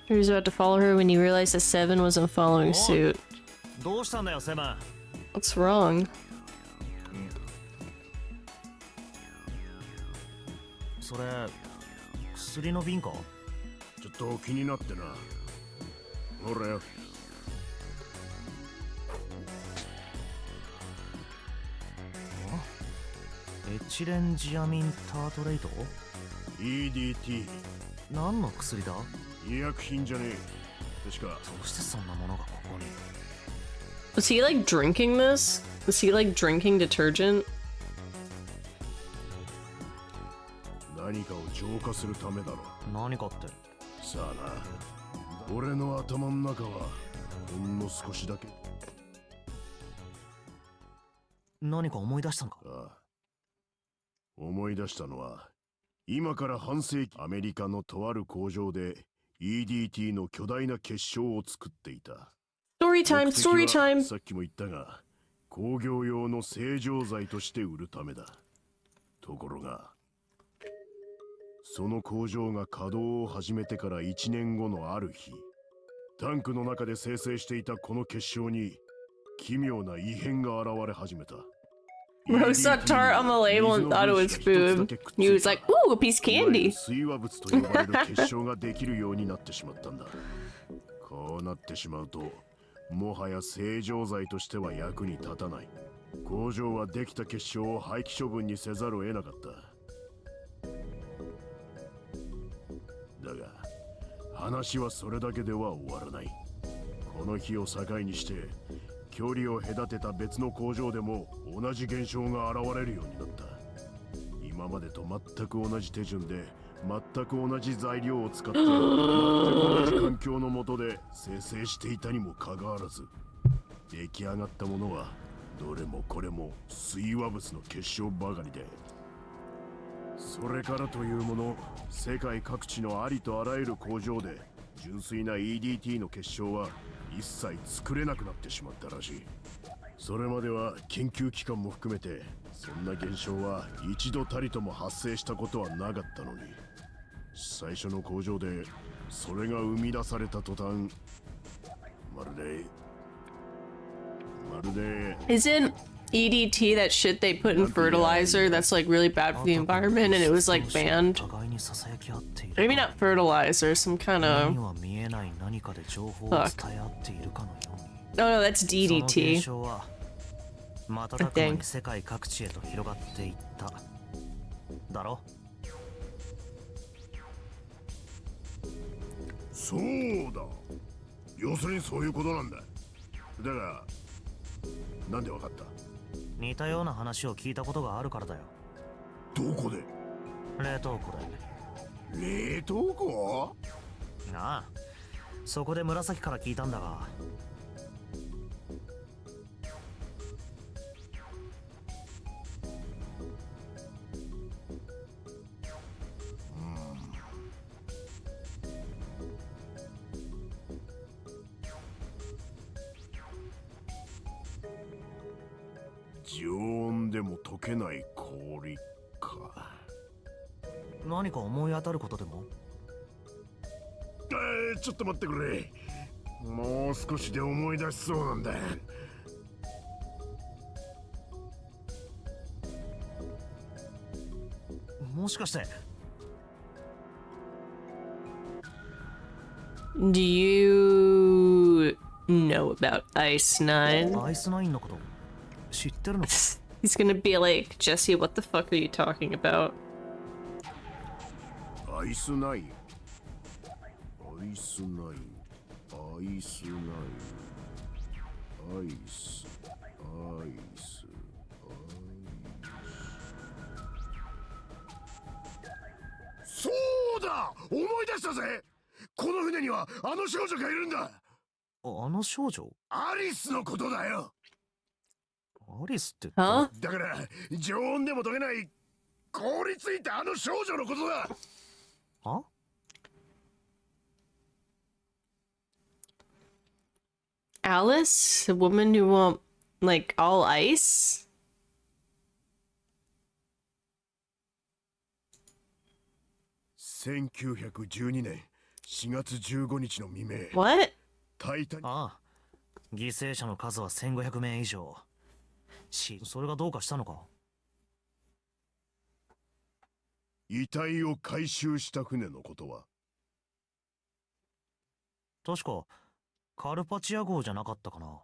He was about to follow her when he realized the 7 wasn't following suit. What's wrong? それ薬の瓶か？ちょっと気になってな。ほらよ。エチレンジアミンタートレイト EDT 何の薬だ？医薬品じゃねえ。確か。どうしてそんなものがここに？ Was he like drinking this? Was he like drinking detergent? 何かを浄化するためだろう。何かって。さあな、俺の頭の中はほんの少しだけ。何か思い出したのか。ああ、思い出したのは今から半世紀アメリカのとある工場で EDT の巨大な結晶を作っていた。Story time, 目的 story は time. さっきも言ったが工業用の清浄剤として売るためだ。ところがその工場が稼働を始めてから1年後のある日、タンクの中で生成していたこの結晶に奇妙な異変が現れ始めた。Rose saw tart on the label and thought it was food. He was like, ooh, a piece of candy. 水和物と呼ばれる結晶ができるようになってしまったんだ。こうなってしまうともはや清浄剤としては役に立たない。工場はできた結晶を廃棄処分にせざるを得なかった。だが話はそれだけでは終わらない。この日を境にして距離を隔てた別の工場でも同じ現象が現れるようになった。今までと全く同じ手順で全く同じ材料を使って全く同じ環境の下で生成していたにもかかわらず、出来上がったものはどれもこれも水和物の結晶ばかりで、それからというもの世界各地のありとあらゆる工場で純粋な EDT の結晶は一切作れなくなってしまったらしい。それまでは研究機関も含めてそんな現象は一度たりとも発生したことはなかったのに、最初の工場でそれが生み出された途端、まるで Isn't EDT that shit they put in fertilizer that's like really bad for the environment and it was like banned? Maybe not fertilizer, some kind of... Fuck. No, no, that's DDT. I think. そうだ。要するにそういうことなんだ。だが、なんでわかった？似たような話を聞いたことがあるからだよ。どこで？冷凍庫で。冷凍庫？ああ、そこで紫から聞いたんだが。常温でも溶けない氷か。何か思い当たることでも？ちょっと待ってくれ。もう少しで思い出しそうなんだ。もしかして。Do you know about Ice 9? アイスナインのこと知ってるのか？ He's gonna be like, Jesse, what the fuck are you talking about? アイスナイン。アイスナイン。アイスナイン。アイス。アイス。そうだ！思い出したぜ！この船にはあの少女がいるんだ！あの少女？アリスのことだよ！アリスって？Huh? だから常温でも溶けない凍りついたあの少女のことだ。は？ Alice? A woman who won't, like, all ice? 1912年4月15日の未明。 What? タイタニック。ああ、犠牲者の数は1500名以上。それがどうかしたのか？遺体を回収した船のことは？確かカルパチア号じゃなかったかな。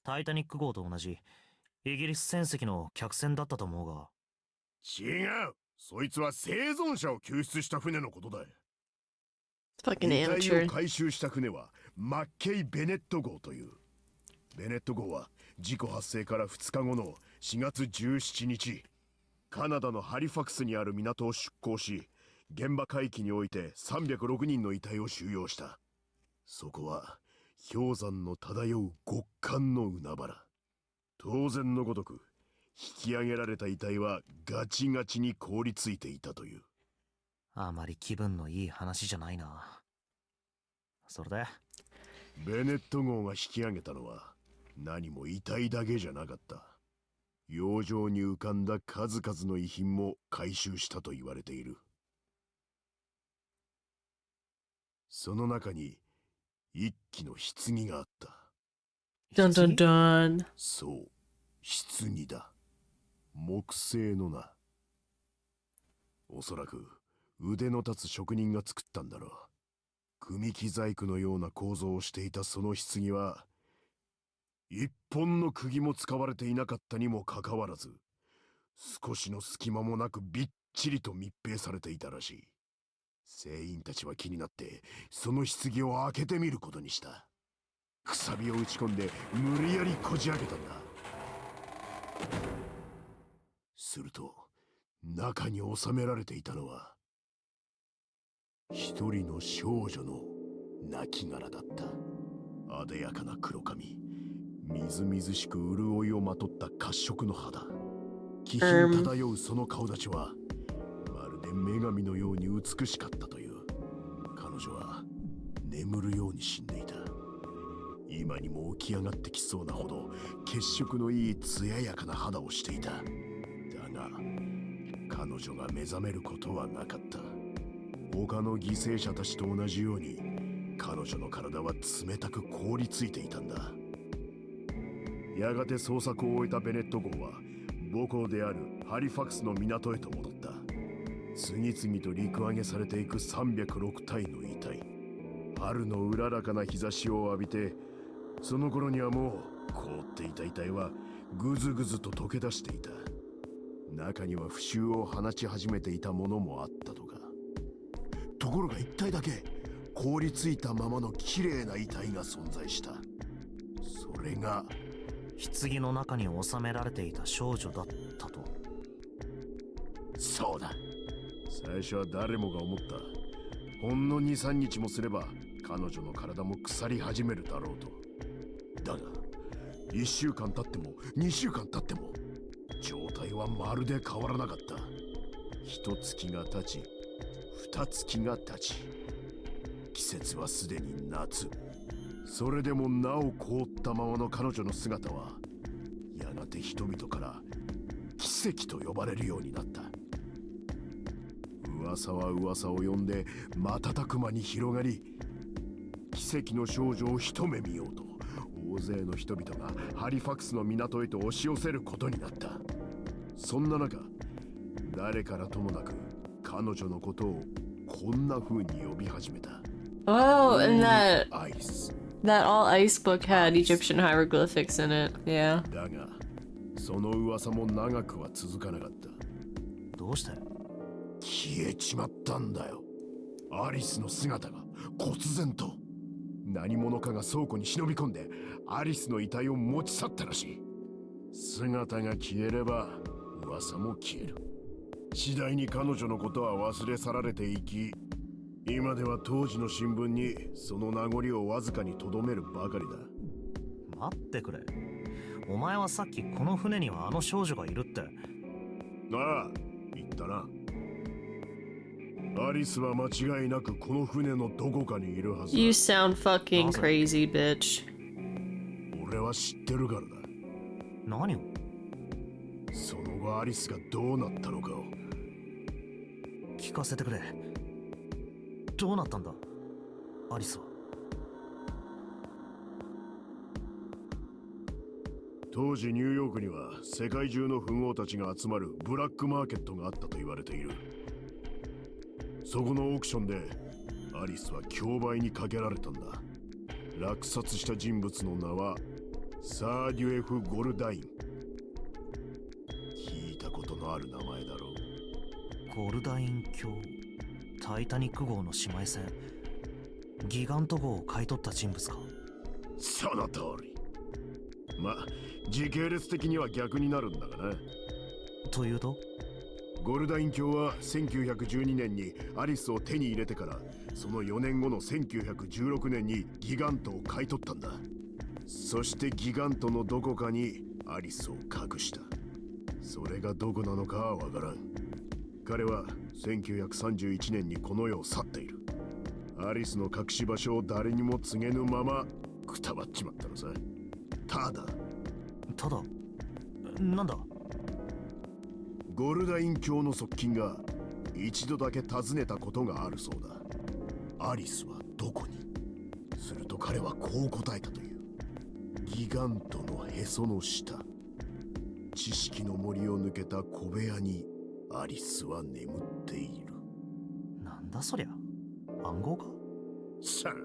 タイタニック号と同じイギリス船籍の客船だったと思うが。違う。そいつは生存者を救出した船のことだ。Fucking 遺体 amateur. を回収した船はマッケイ・ベネット号という。ベネット号は事故発生から2日後の4月17日カナダのハリファクスにある港を出港し、現場海域において306人の遺体を収容した。そこは氷山の漂う極寒の海原。当然のごとく引き上げられた遺体はガチガチに凍りついていたという。あまり気分のいい話じゃないな。それでベネット号が引き上げたのは何も遺体だけじゃなかった。洋上に浮かんだ数々の遺品も回収したと言われている。その中に一機の棺があった。Dun dun dun. そう、棺だ。木製のな。おそらく腕の立つ職人が作ったんだろう。組木細工のような構造をしていたその棺は、一本の釘も使われていなかったにもかかわらず、少しの隙間もなくびっちりと密閉されていたらしい。船員たちは気になってその棺を開けてみることにした。くさびを打ち込んで無理やりこじ開けたんだ。すると中に収められていたのは一人の少女の亡骸だった。あでやかな黒髪、みずみずしく潤いをまとった褐色の肌、気品漂うその顔立ちはまるで女神のように美しかったという。彼女は眠るように死んでいた。今にも起き上がってきそうなほど血色のいい艶やかな肌をしていた。だが彼女が目覚めることはなかった。他の犠牲者たちと同じように彼女の体は冷たく凍りついていたんだ。やがて捜索を終えたベネット号は母港であるハリファクスの港へと戻った。次々と陸揚げされていく306体の遺体。春のうららかな日差しを浴びて、その頃にはもう凍っていた遺体はぐずぐずと溶け出していた。中には腐臭を放ち始めていたものもあったとか。ところが一体だけ凍りついたままの綺麗な遺体が存在した。それが棺の中に収められていた少女だったと。そうだ。最初は誰もが思った。ほんの 2,3 日もすれば彼女の体も腐り始めるだろうと。だが1週間経っても2週間経っても状態はまるで変わらなかった。1月が経ち2月が経ち、季節はすでに夏。それでもなお凍ったままの彼女の姿はやがて人々から奇跡と呼ばれるようになった。噂は噂を呼んで瞬く間に広がり、奇跡の少女を一目見ようと大勢の人々がハリファクスの港へと押し寄せることになった。そんな中、誰からともなく彼女のことをこんな風に呼び始めた。Oh, and Ice. that all ice book had Egyptian hieroglyphics in it. Yeah. だがその噂も長くは続かなかった。どうして？消えちまったんだよ。アリスの姿が忽然と。何者かが倉庫に忍び込んでアリスの遺体を持ち去ったらしい。姿が消えれば噂も消える。次第に彼女のことは忘れ去られていき、今では当時の新聞にその名残をわずかに留めるばかりだ。待ってくれ。お前はさっきこの船にはあの少女がいるって。ああ、言ったな。アリスは間違いなくこの船のどこかにいるはずだ。 You sound fucking crazy, bitch. 俺は知ってるからだ。何を？その後アリスがどうなったのかを聞かせてくれ。どうなったんだアリスは。当時ニューヨークには世界中の富豪たちが集まるブラックマーケットがあったと言われている。そこのオークションでアリスは競売にかけられたんだ。落札した人物の名はサーデュエフ・ゴルダイン。聞いたことのある名前だろう。ゴルダイン卿、タイタニック号の姉妹船ギガント号を買い取った人物か。その通り。ま、時系列的には逆になるんだがな。というと？ゴルダイン卿は1912年にアリスを手に入れてから、その4年後の1916年にギガントを買い取ったんだ。そしてギガントのどこかにアリスを隠した。それがどこなのかはわからん。彼は1931年にこの世を去っている。アリスの隠し場所を誰にも告げぬままくたばっちまったのさ。ただなんだ？ゴルダイン卿の側近が一度だけ訪ねたことがあるそうだ。アリスはどこに？すると彼はこう答えたという。ギガントのへその下。知識の森を抜けた小部屋にアリスは眠っている。なんだそりゃ？暗号か？さあな。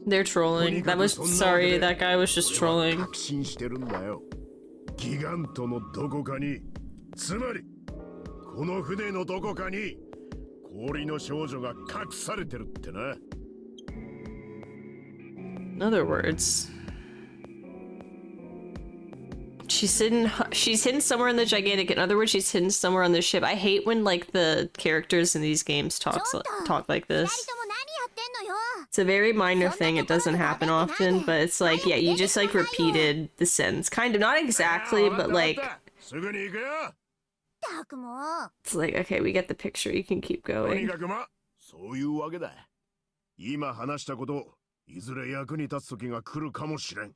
They're trolling. That was sorry, that guy was just trolling. 確信してるんだよ。ギガントのどこかに、つまりこの船のどこかに氷の少女が隠されてるってな。 In other words, she's hidden somewhere in the gigantic. In other words, she's hidden somewhere on the ship. I hate when like the characters in these games talk like this. It's a very minor thing. It doesn't happen often, but it's like, yeah, you just like repeated the sentence. Kind of, not exactly, but like, it's like, okay, we get the picture. You can keep going. そういうわけだ。今話したこと、いずれ役に立つ時が来るかもしれん。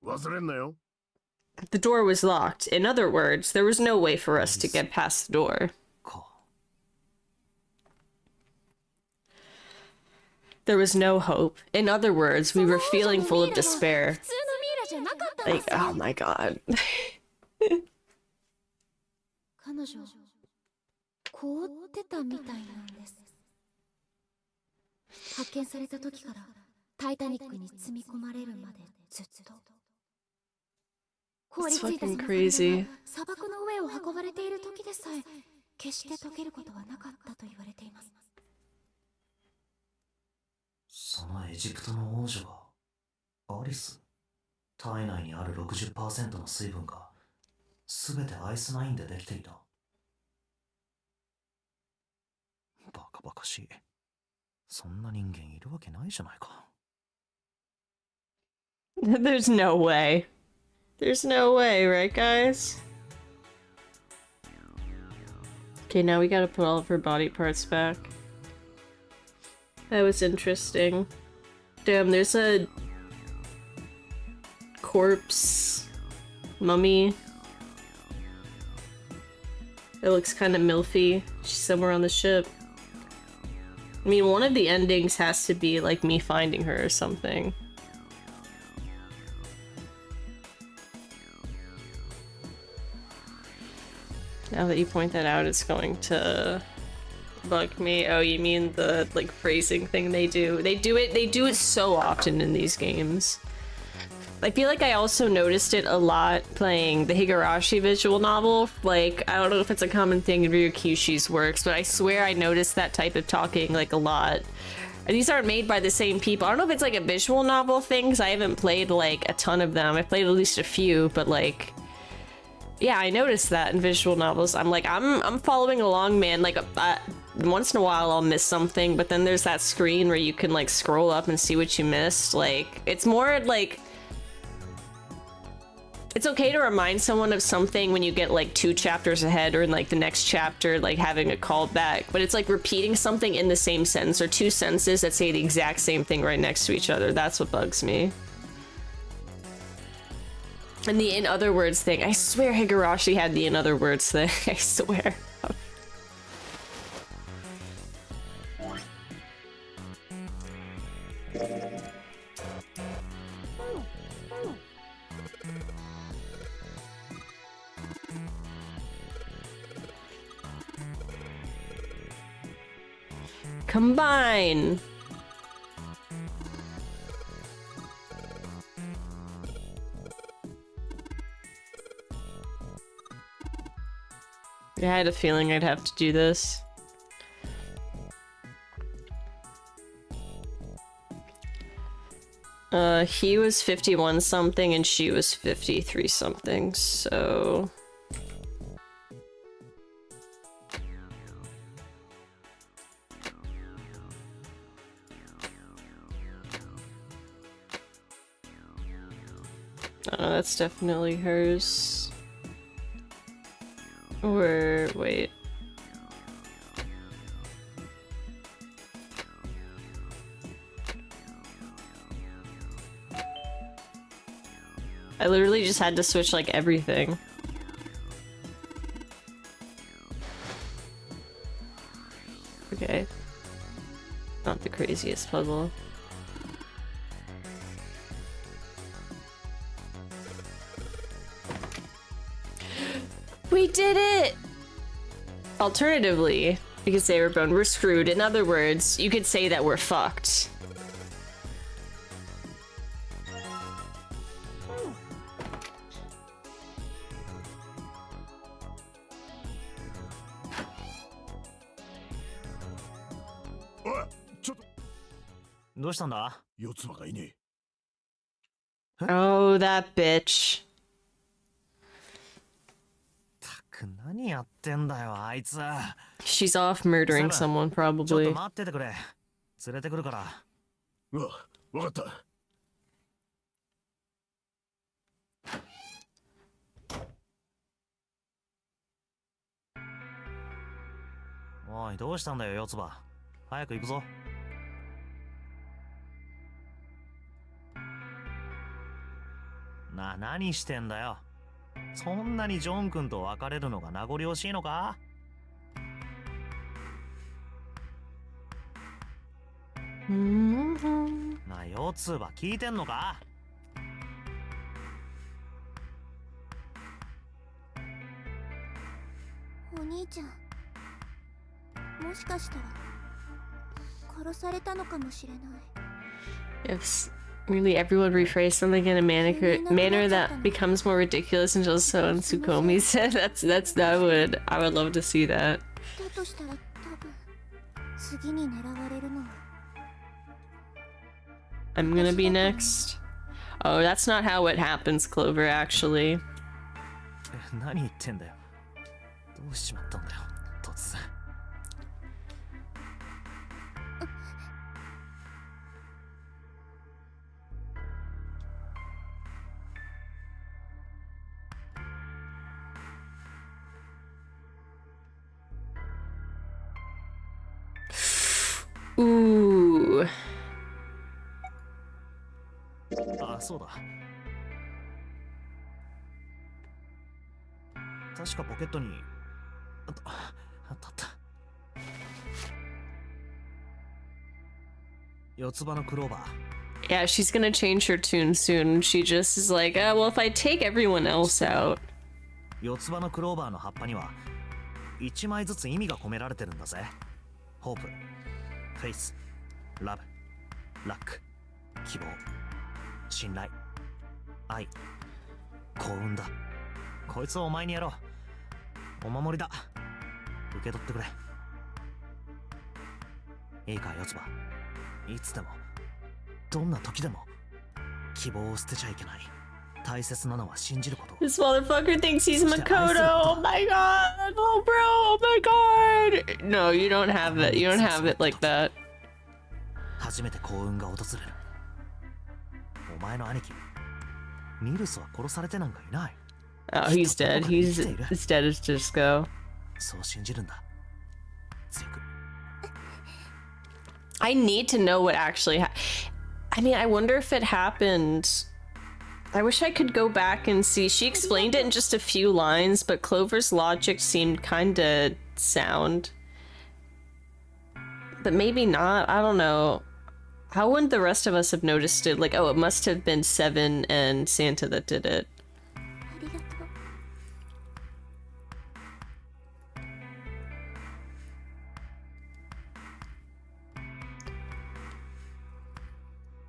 忘れんなよ。 The door was locked. In other words, there was no way for us to get past the door. There was no hope. In other words, we were feeling full of despair. Like, oh my god. 彼女、凍ってたみたいなんです。発見された時からタイタニックに積み込まれるまでずっと。凍りついたその氷が砂漠の上を運ばれている時でさえ決して溶けることはなかったと言われています。そのエジプトの王女がアリス？体内にある 60% の水分が全てアイスナインでできていた。バカバカしい。そんな人間いるわけないじゃないか。There's no way. There's no way, right, guys? Okay, now we gotta put all of her body parts back. That was interesting. Damn, there's a corpse mummy. It looks kind of milfy. She's somewhere on the ship. I mean, one of the endings has to be like me finding her or something. Now that you point that out, it's going to bug me. Oh, you mean the like phrasing thing they do? They do it so often in these games. I feel like I also noticed it a lot playing the Higurashi visual novel. Like, I don't know if it's a common thing in Ryukyushi's works, but I swear I noticed that type of talking like a lot. These aren't made by the same people. I don't know if it's like a visual novel thing, because I haven't played like a ton of them. I've played at least a few, but like, yeah, I noticed that in visual novels. I'm like, I'm following along, man. Like, once in a while I'll miss something, but then there's that screen where you can like scroll up and see what you missed. Like, it's more like, it's okay to remind someone of something when you get like 2 chapters ahead or in like the next chapter, like having a callback, but it's like repeating something in the same sentence or 2 sentences that say the exact same thing right next to each other. That's what bugs me. And the in other words thing, I swear Higurashi had the in other words thing. I swear. Combine! I had a feeling I'd have to do this. He was 51 something and she was 53 something, so Oh, that's definitely hers. Or wait. I literally just had to switch like everything. Okay. Not the craziest puzzle. We did it! Alternatively, you could say we're screwed. In other words, you could say that we're fucked. Oh, that bitch. 何やってんだよあいつ。 She's off murdering someone, ちょっと probably. 待っててくれ。連れてくるから。わかった。おい、どうしたんだよ、四つ葉。早く行くぞ。何してんだよ。そんなにジョン君と別れるのが名残惜しいのか？なあ、四つ葉聞いてんのか？お兄ちゃん、もしかしたら殺されたのかもしれない。 If really everyone rephrased something in a manner that becomes more ridiculous and just so and Tsukomi said, I would love to see that. だとしたら多分次に狙われるのは I'm gonna be next. Oh, that's not how it happens, Clover, actually. 何言ってんだよ。どうしちまったんだよ、突然。Ooh. あ、そうだ。確かポケットにあった。四つ葉のクローバー。 Yeah, she's gonna change her tune soon. She just is like, well, if I take everyone else out. 四つ葉のクローバーの葉っぱには1枚ずつ意味が込められてるんだぜ。ホープ、フェイス、ラブ、ラック、希望、信頼、愛、幸運だ。こいつをお前にやろう。お守りだ。受け取ってくれ。いいか、四つ葉。いつでもどんな時でも希望を捨てちゃいけない。大切なのは信じること。 This motherfucker thinks he's Makoto. Oh my god. Oh bro. Oh my god. No, you don't have it. You don't have it like that. 初めて幸運が訪れる。お前の兄貴ニルスは殺されてなんかいない。 Oh, he's dead. He's as dead as Disco. そう信じるんだ。強く。 I need to know what actually I mean, I wonder if it happened. I wish I could go back and see. She explained it in just a few lines, but Clover's logic seemed kinda sound. But maybe not. I don't know. How wouldn't the rest of us have noticed it? Like, oh, it must have been Seven and Santa that did it. ありがとう。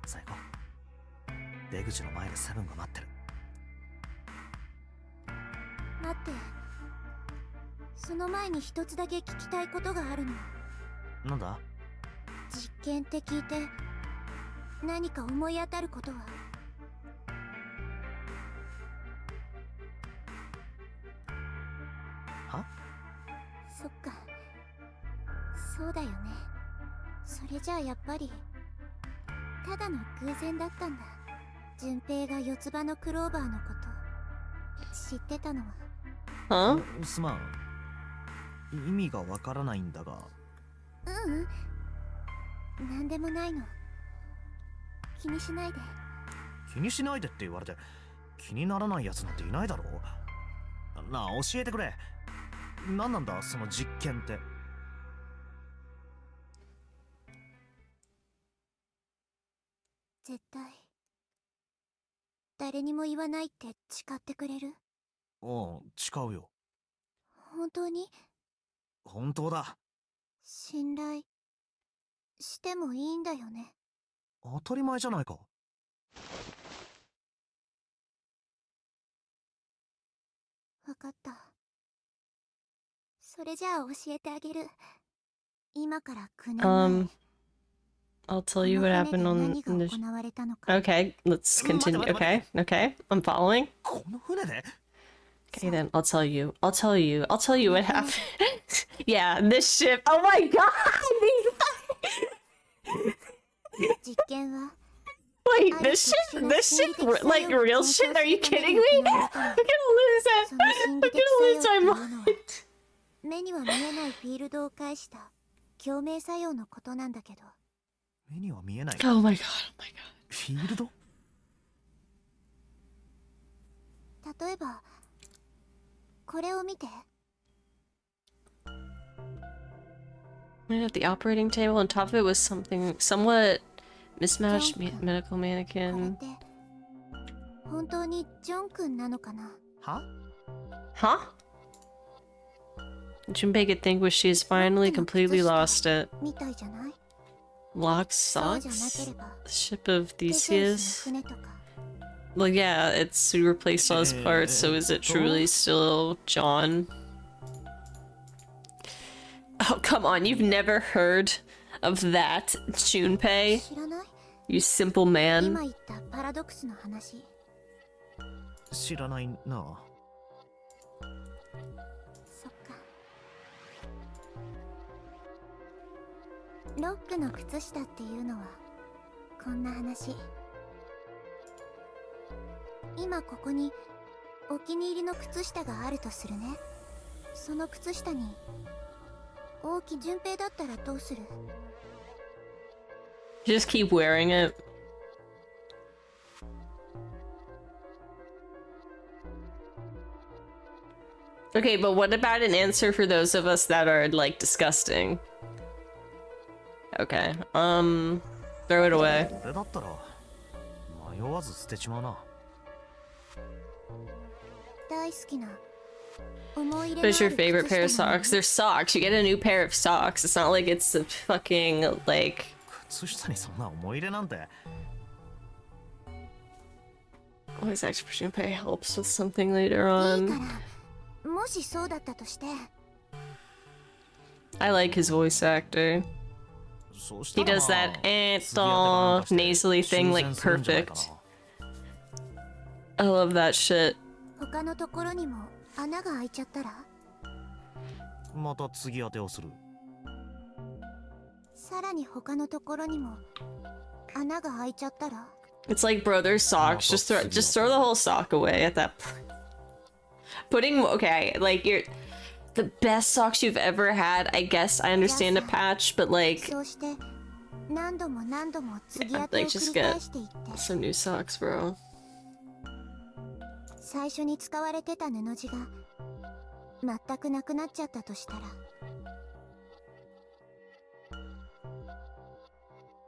最後、出口の前でセブンが待ってる。待って、その前に一つだけ聞きたいことがあるの。なんだ？実験って聞いて何か思い当たることは？は？そっか、そうだよね。それじゃあやっぱりただの偶然だったんだ。順平が四つ葉のクローバーのこと知ってたのは。Huh? すまん。意味がわからないんだが。なんでもないの。気にしないで。気にしないでって言われて気にならないやつなんていないだろう。なあ、教えてくれ。何なんだその実験って。絶対誰にも言わないって誓ってくれる？おう、誓うよ。本当に？本当だ。信頼してもいいんだよね？当たり前じゃないか。わかった。それじゃあ教えてあげる。今から9年前。I'll tell you what happened on the. Okay, let's continue. Okay, okay, I'm following. この船で Okay, then I'll tell you. I'll tell you. I'll tell you what happened. Yeah, this ship. Oh my god! 実験は Wait, this ship, like real shit? Are you kidding me? I'm gonna lose it. I'm gonna lose my mind. 目には見えないフィールドを介した共鳴作用のことなんだけど。目には見えない。 Oh my god, oh my god. フィールド。例えばこれを見て。 And at the operating table, on top of it was something somewhat mismatched medical これ mannequin. って本当にジョン君なのかな？は Huh? Junpei could think was she's finally completely lost it. みたいじゃない？ Locked そうじゃな socks? ければ The ship of テセウ Theseus? スの船とか。 Well, yeah, it's replaced all his parts, so is it truly still John? Oh, come on, you've never heard of that, Junpei? 知らない？ You simple 今 man. 言ったパラドックスの話。知らないな。そっか。ロックの靴下っていうのはこんな話。今ここにお気に入りの靴下があるとするね。その靴下に大木順平だったらどうする？ Just keep wearing it. Okay, but what about an answer for those of us that are, like, disgusting? Okay, throw it away. これだったら迷わず捨てちまうな。大好きな思い入れ What の is あ your る favorite 靴 pair of 下なの socks? They're socks. You get a new pair of socks. It's not like it's a fucking, like... 靴下にそんな思い入れなんて。 Always ask for Junpei helps with something later いいか on. ら、もしそうだったとして。 I like his voice actor. そうした He ら does that 次当てなんかして nasally thing like 修繕するんじゃないか perfect. な。 I love that shit. 他のところにも穴が開いちゃったら？また次当てをする。さらに他のところにも穴が開いちゃったら？ It's like, bro, there's socks. Just throw the whole sock away at that point. Putting, okay, like the best socks you've ever had. I guess I understand a patch, but like, そうして何度も何度も継ぎ当 yeah, てを like 繰 just り get 返していって、 some new socks, bro. 最初に使われてた布地が全くなくなっちゃったとしたら、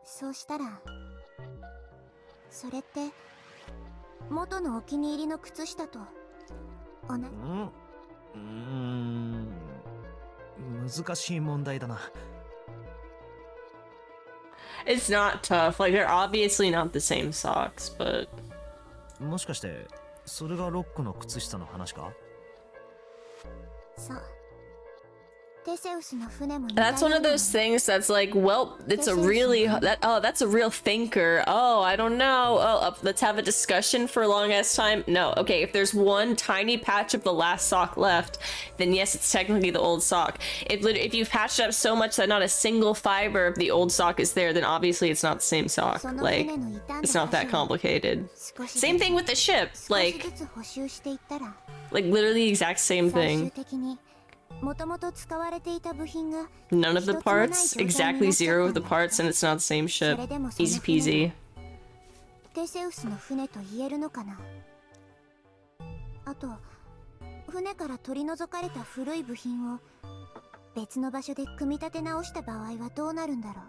そうしたらそれって元のお気に入りの靴下と同じ。難しい問題だな。 It's not tough. Like, they're obviously not the same socks, but もしかしてそれがロックの靴下の話か？そう。That's one of those things that's like, well, it's a really that's a real thinker. Oh, I don't know. Oh, let's have a discussion for a long ass time. No, okay, if there's one tiny patch of the last sock left, then yes, it's technically the old sock. If you've patched up so much that not a single fiber of the old sock is there, then obviously it's not the same sock. Like, it's not that complicated. Same thing with the ship. Like literally the exact same thing. None of the parts, exactly 0 of the parts, and it's not the same ship. Easy peasy. テセウスの船と言えるのかな。あと、船から取り除かれた古い部品を別の場所で組み立て直した場合はどうなるんだろ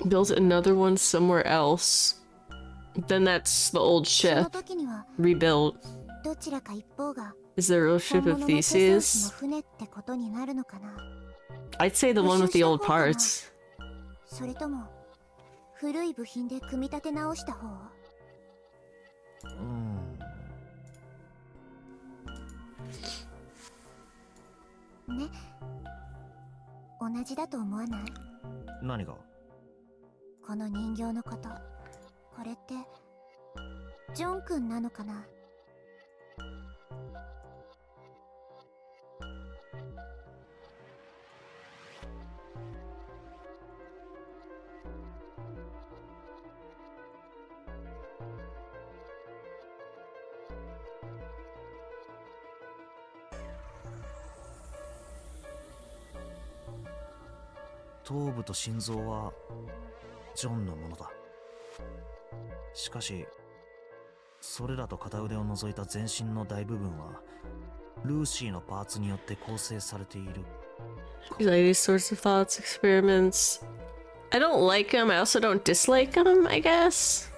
う。Built another one somewhere else. Then that's the old ship. Rebuilt. どちらか一方が Is the real ship of Theseus? I'd say the one with the old parts. それとも古い部品で組み立て直した方。ね、同じだと思わない？何が？この人形のこと。これってジョン君なのかな？頭部と心臓はジョンのものだ。しかしそれらと片腕を除いた全身の大部分はルーシーのパーツによって構成されている。Like these sorts of thoughts, experiments. I don't like them. I also don't dislike them, I guess.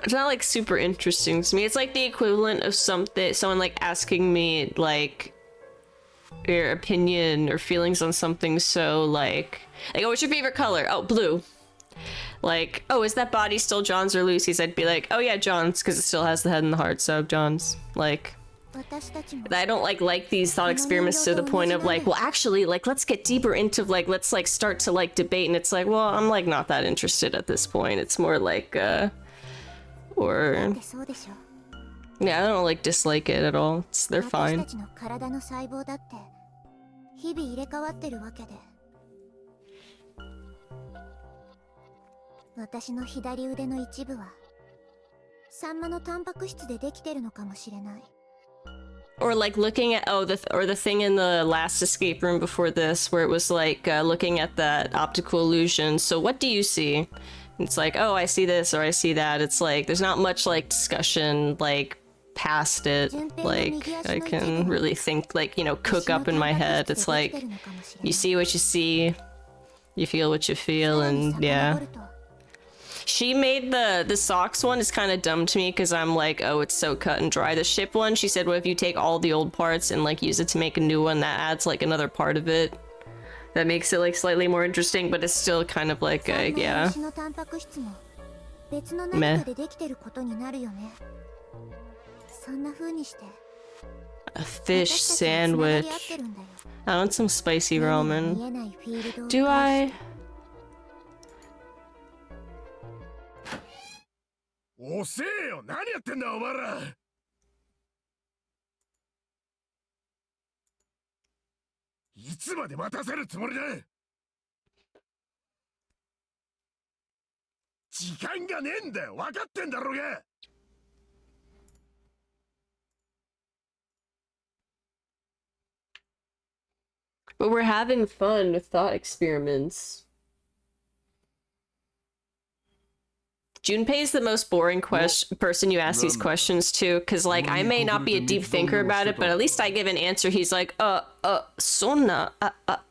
It's not like super interesting to me. It's like the equivalent of someone like asking me like your opinion or feelings on something so like, oh, what's your favorite color? Oh, blue. Like, oh, is that body still John's or Lucy's? I'd be like, oh yeah, John's, because it still has the head and the heart, so John's. Like, I don't like these thought experiments to the point of like, well, actually, like, let's get deeper into like, let's like start to like debate, and it's like, well, I'm like not that interested at this point. It's more like, or yeah, I don't like dislike it at all. They're fine. 日々入れ替わってるわけで、私の左腕の一部はサンマのタンパク質でできてるのかもしれない。Or like looking at the thing in the last escape room before this, where it was like looking at that optical illusion. So what do you see? It's like, oh, I see this or I see that. It's like there's not much like discussion like past it. Like I can really think like, you know, cook up in my head. It's like you see what you see, you feel what you feel, and yeah. She made the socks one is kind of dumb to me because I'm like, oh, it's so cut and dry. The ship one, she said, well, if you take all the old parts and like use it to make a new one, that adds like another part of it. That makes it like slightly more interesting, but it's still kind of like a, yeah. Meh. A fish sandwich. I want some spicy ramen. Do I? 遅えよ、何やってんだお前ら。いつまで待たせるつもりだ。時間がねえんだよ、分かってんだろうが。But we're having fun with thought experiments. Junpei's the most boring person you ask these questions to, because like I may not be a deep thinker about it, but at least I give an answer. He's like, sonna,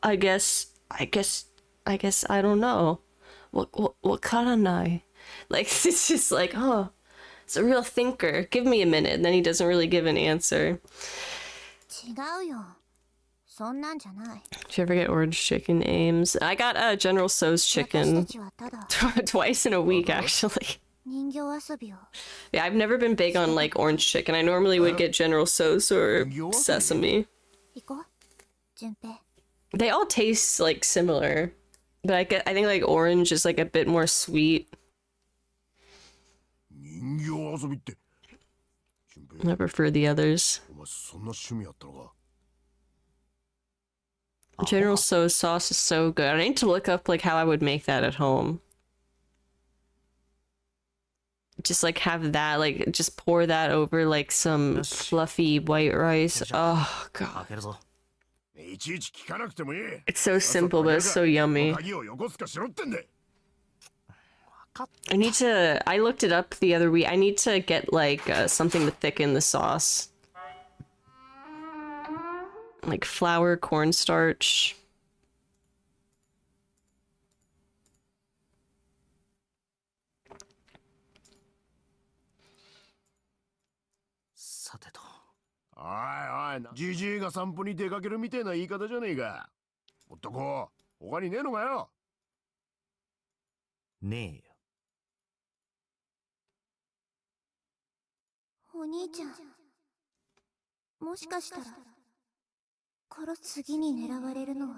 I guess I don't know. What karanai? Like it's just like, oh, it's a real thinker. Give me a minute, and then he doesn't really give an answer. Did you ever get orange chicken Ames? I got General So's chicken twice in a week, actually. 人形遊びを。 Yeah, I've never been big on like orange chicken. I normally would get General Tso's or sesame. 行こう順平。 They all taste like similar, but I think like orange is like a bit more sweet. 人形遊びって。 I prefer the others. お前そんな趣味あったのか。 General Tso's sauce is so good. I need to look up like how I would make that at home. Just like have that, like just pour that over like some fluffy white rice. Oh god. 開けるぞ。いちいち聞かなくてもいい。 It's so simple, but it's so yummy. 鍵をよこすかしろってんで。 I need to, I looked it up the other week. I need to get like something to thicken the sauce. Like flour, cornstarch. さてと。おいおい、じじいが散歩に出かけるみたいな言い方じゃねえか。おっとこ、他にねえのかよ。ねえよ。お兄ちゃん、もしかしたら次に狙われるのは。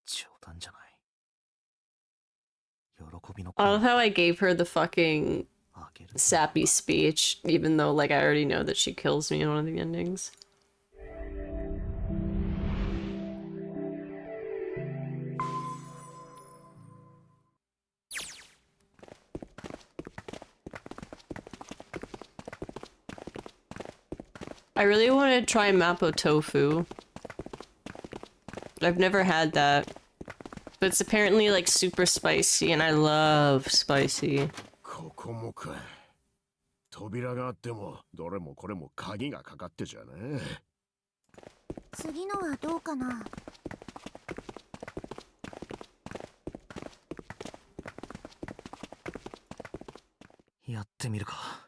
冗談じゃない。喜びの I love how I gave her the fucking sappy speech, even though like I already know that she kills me in one of the endings. I really want to try Mapo tofu. I've never had that. But it's apparently like super spicy and I love spicy. ここもか。扉があってもどれもこれも鍵がかかってじゃね。次のはどうかな。やってみるか。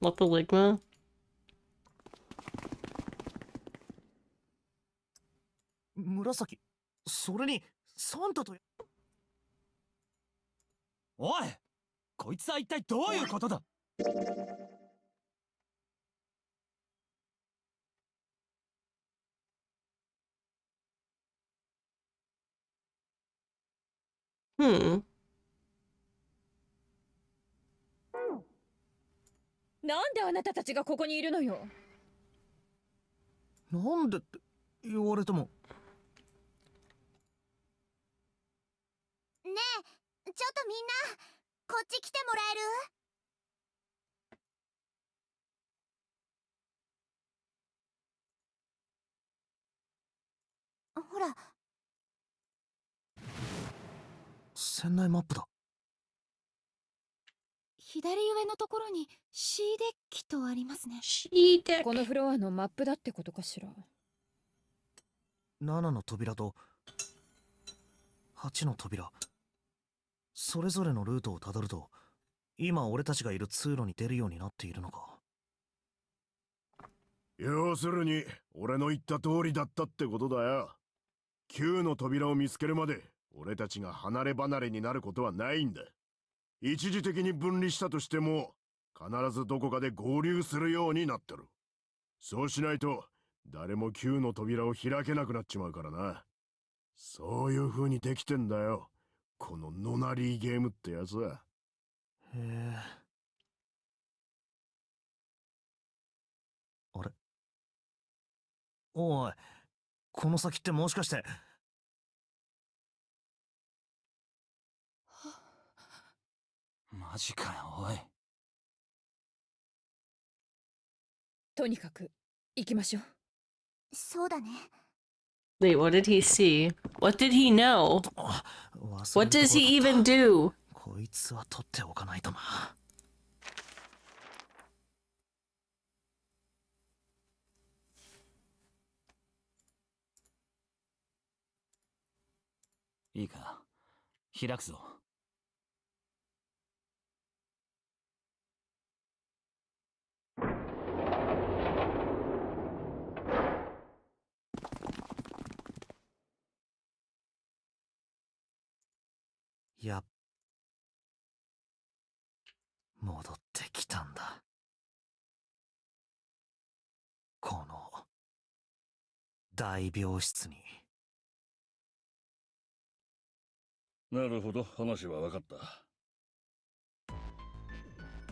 What the ligma? 紫、それにサンタと。おい、こいつは一体どういうことだ。なんであなたたちがここにいるのよ。なんでって言われても。ねえ、ちょっとみんなこっち来てもらえる？ほら、船内マップだ。左上のところに C デッキとありますね。C デッキ。このフロアのマップだってことかしら。7の扉と8の扉、それぞれのルートをたどると今俺たちがいる通路に出るようになっているのか。要するに俺の言った通りだったってことだよ。9の扉を見つけるまで俺たちが離れ離れになることはないんだ。一時的に分離したとしても必ずどこかで合流するようになってる。そうしないと誰も9の扉を開けなくなっちまうからな。そういう風にできてんだよ、このノナリーゲームってやつは。へえ。あれ、おい、この先ってもしかして。マジかよ、おい。とにかく行きましょう。そうだね。Wait, what did he see? What did he know? What does he even do? こいつは取っておかないとな。いいか、開くぞ。や、戻ってきたんだ。この大病室に。なるほど、話は分かった。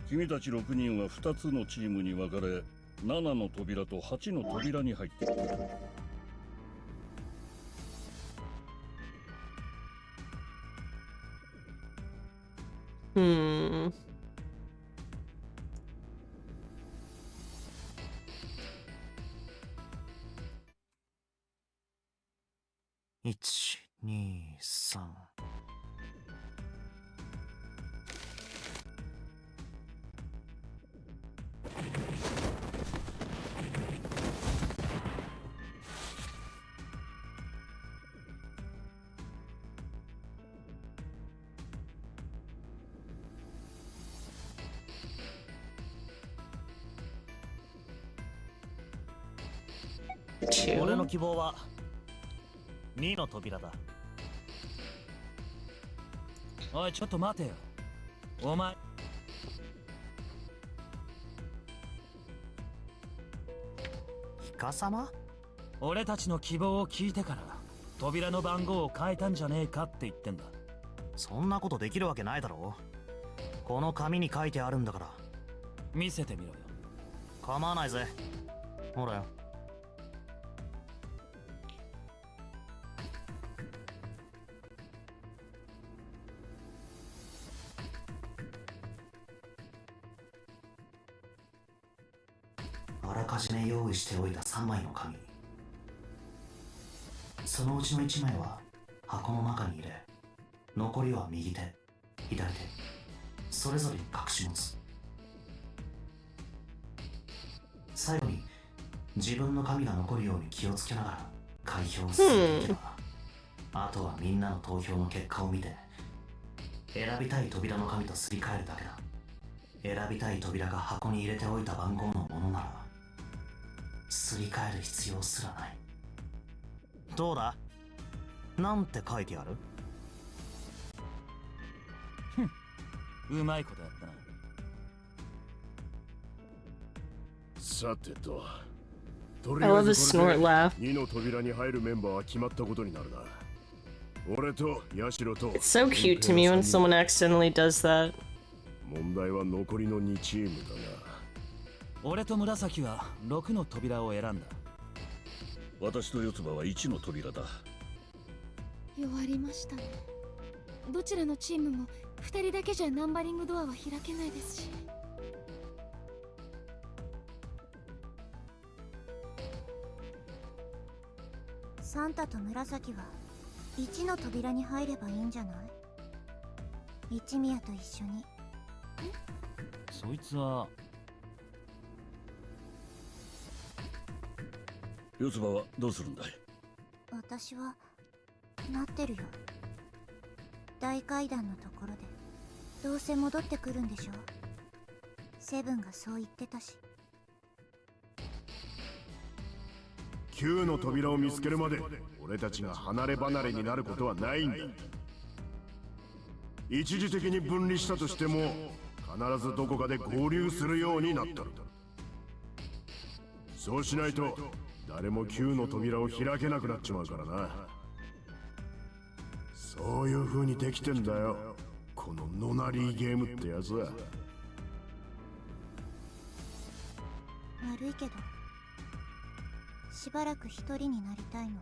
君たち6人は2つのチームに分かれ、7の扉と8の扉に入っている。1、2、3。俺の希望は2の扉だ。おい、ちょっと待てよ。お前。イカ様？俺たちの希望を聞いてから扉の番号を変えたんじゃねえかって言ってんだ。そんなことできるわけないだろう。この紙に書いてあるんだから。見せてみろよ。構わないぜ。ほらよ。あらかじめ用意しておいた3枚の紙。そのうちの1枚は箱の中に入れ、残りは右手、左手、それぞれに隠し持つ。最後に自分の紙が残るように気をつけながら開票を進めていけば、あとはみんなの投票の結果を見て選びたい扉の紙とすり替えるだけだ。選びたい扉が箱に入れておいた番号のものならすり替える必要すらない。どうだ？なんて書いてある？うまいことやったな。さてと、と I りあ love え his ずこれ snort で laugh. 2の扉に入るメンバーは決まったことになるな。俺とヤシロと It's so cute to me when someone accidentally does that. 問題は残りの2チームだな。俺と紫は6の扉を選んだ。私と四つ葉は1の扉だ。弱りましたね。どちらのチームも2人だけじゃナンバリングドアは開けないですし。サンタと紫は1の扉に入ればいいんじゃない？一宮と一緒に。そいつは四つ葉はどうするんだい？私は待ってるよ。大階段のところでどうせ戻ってくるんでしょ。セブンがそう言ってたし。9の扉を見つけるまで俺たちが離れ離れになることはないんだ。一時的に分離したとしても必ずどこかで合流するようになったのだ。そうしないと誰も9の扉を開けなくなっちまうからな。そういう風にできてんだよ、このノナリーゲームってやつは。悪いけどしばらく一人になりたいの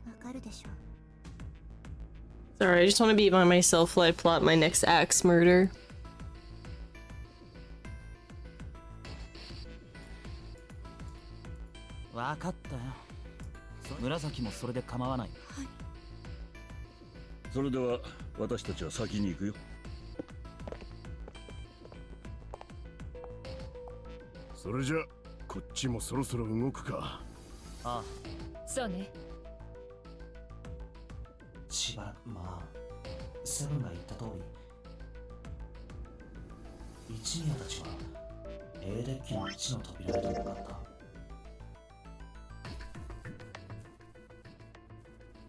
わかるでしょ。 Sorry, I just want to be by myself while I plot my next axe murder. わかったよ。紫もそれで構わない。はい。それでは私たちは先に行くよ。それじゃこっちもそろそろ動くか。ああ、そうね。しばらく、まあセブンが言った通り、一宮たちは A デッキの1の扉へと向かった。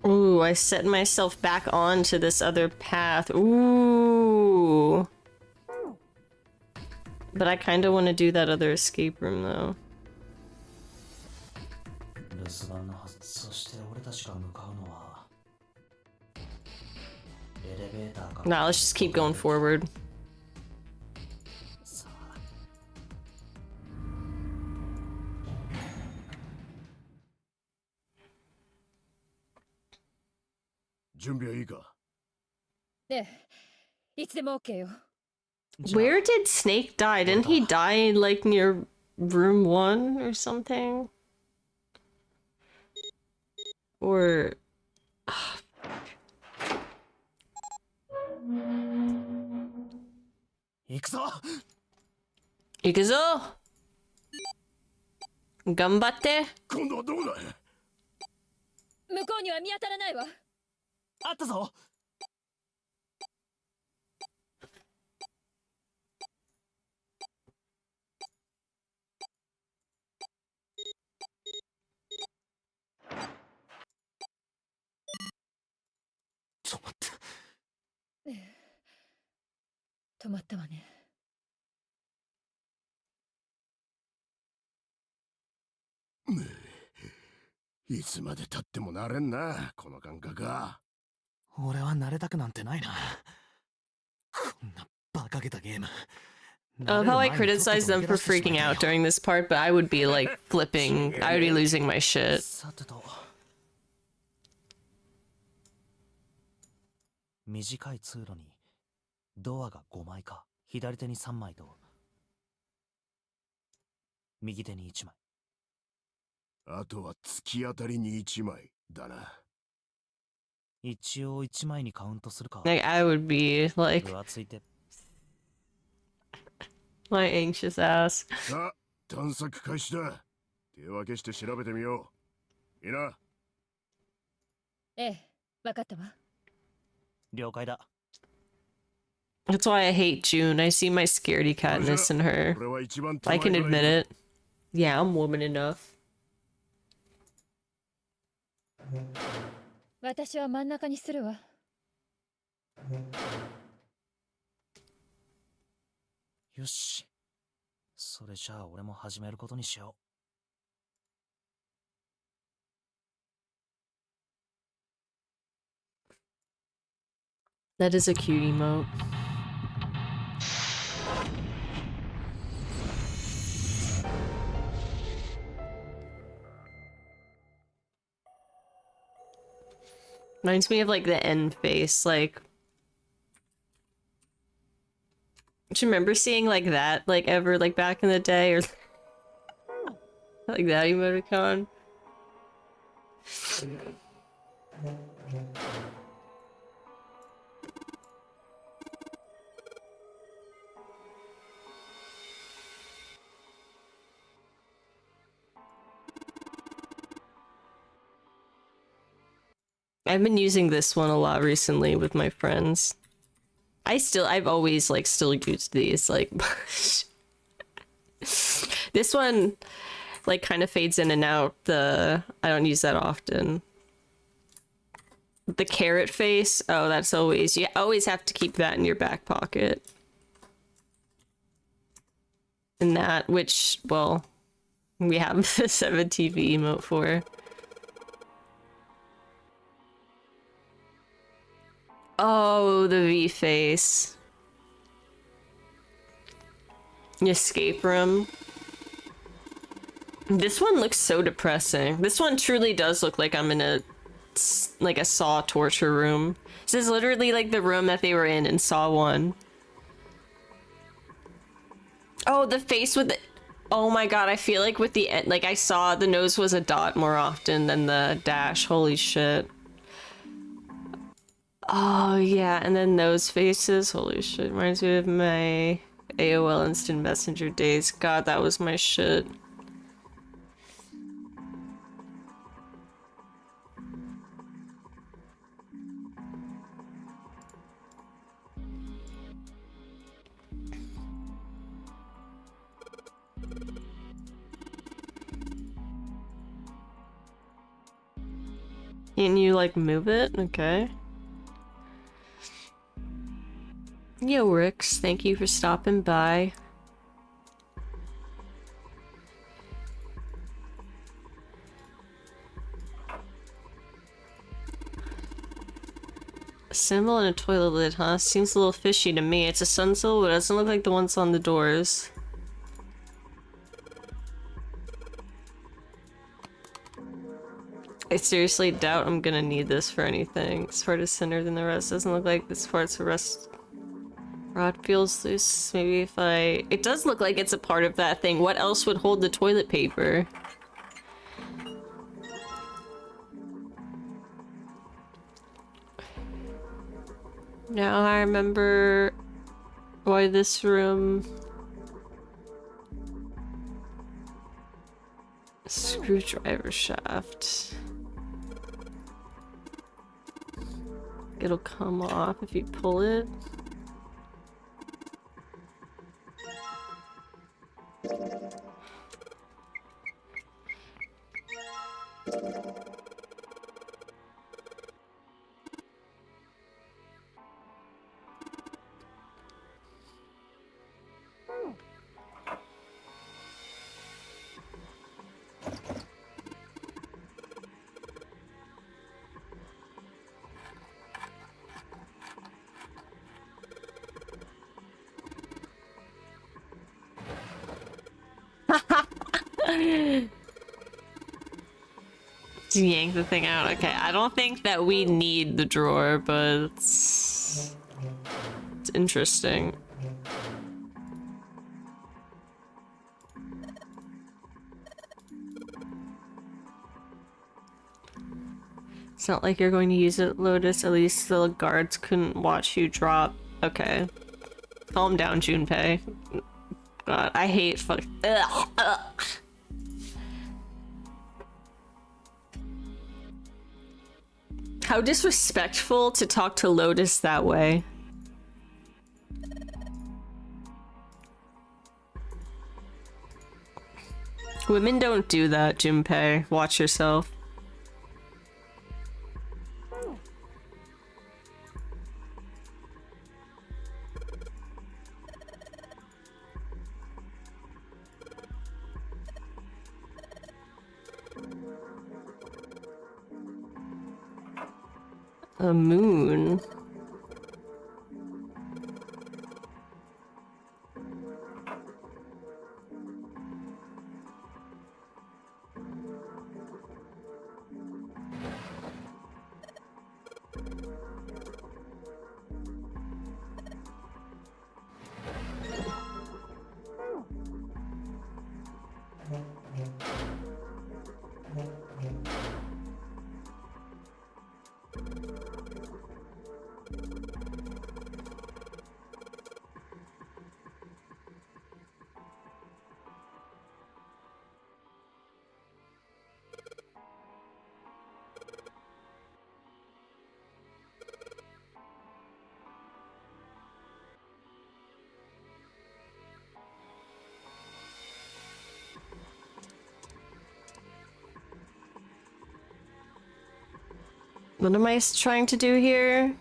Ooh, Ooh, I set myself back onto this other path. Ooh. But I kind of want to do that other escape room, though. Nah, let's just keep going forward. Where did Snake die? Didn't he die like near room 1 or something? Or... Ikuzo! Ganbatte! 今度はどこだ。向こうには見当たらないわ。あったぞ。止まったわね。いつまで経っても慣れんな、この感覚は。俺は慣れたくなんてないな。こんなバカげたゲーム。I love how I criticize them for freaking out during this part, but I would be like flipping. I would be losing my shit. さてと。短い通路にドアが5枚か。左手に3枚と右手に1枚。あとは突き当たりに1枚だな。一応1枚にカウントするか。Like, I would be like 分厚いて。my anxious ass. さあ、探索開始だ。手分けして調べてみよう。いいな。ええ、わかったわ。了解だ。That's why I hate June. I see my scaredy catness in her. I can admit it. Yeah, I'm woman enough. 私は真ん中にするわ。よし。それじゃあ俺も始めることにしよう。That is a cute emote. Reminds me of like the end face, like. Do you remember seeing like that, like ever, like back in the day, or like that emoticon? I've been using this one a lot recently with my friends. I've always like still used these, like this one like kind of fades in and out. I don't use that often. The carrot face, oh, that's always, you always have to keep that in your back pocket. And that, which, well, we have the 7TV emote for. Oh, the V face. Escape room. This one looks so depressing. This one truly does look like I'm in a Saw torture room. This is literally like the room that they were in Saw 1. Oh, the face with the... Oh my god, I feel like with the... Like, I saw the nose was a dot more often than the dash. Holy shit. Oh, yeah, and then those faces. Holy shit. Reminds me of my AOL Instant Messenger days. God, that was my shit. Can you, like, move it? Okay. Yo, Rix, thank you for stopping by. A symbol and a toilet lid, huh? Seems a little fishy to me. It's a sun symbol, but it doesn't look like the ones on the doors. I seriously doubt I'm gonna need this for anything. This part is thinner than the rest. Doesn't look like this part's the rest. Rod feels loose. Maybe if I... It does look like it's a part of that thing. What else would hold the toilet paper? Now I remember why this room... Screwdriver shaft. It'll come off if you pull it. To yank the thing out. Okay, I don't think that we need the drawer, but it's interesting. It's not like you're going to use it, Lotus. At least the guards couldn't watch you drop. Okay. Calm down, Junpei. God, I hate fuck. Ugh, ugh. How disrespectful to talk to Lotus that way. Women don't do that, Junpei. Watch yourself. A moon. What am I trying to do here?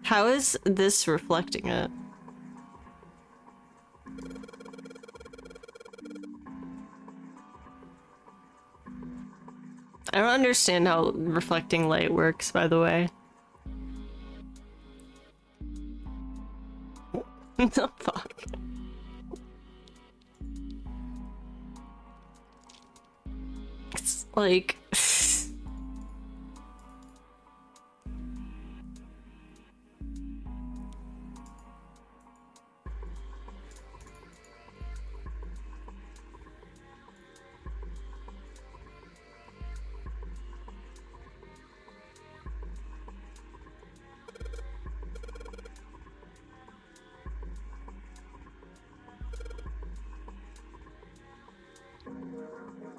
How is this reflecting it? I don't understand how reflecting light works, by the way. The fuck? It's like...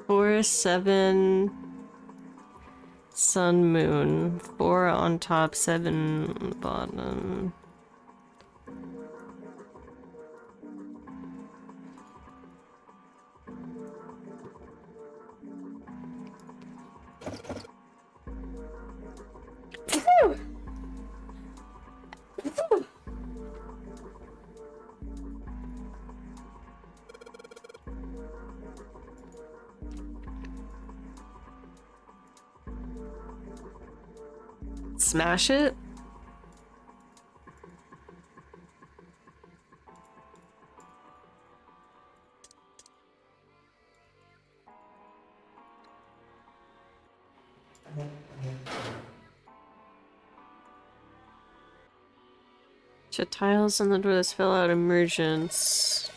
Four, 7... Sun, moon. 4 on top, 7 on the bottom. Smash it? Shut tiles on the door that spell out emergence.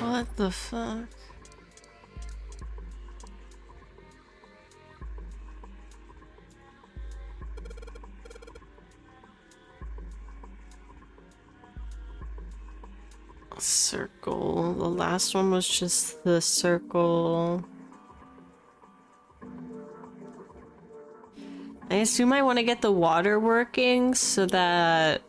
What the fuck? Circle. The last one was just the circle. I assume I want to get the water working so that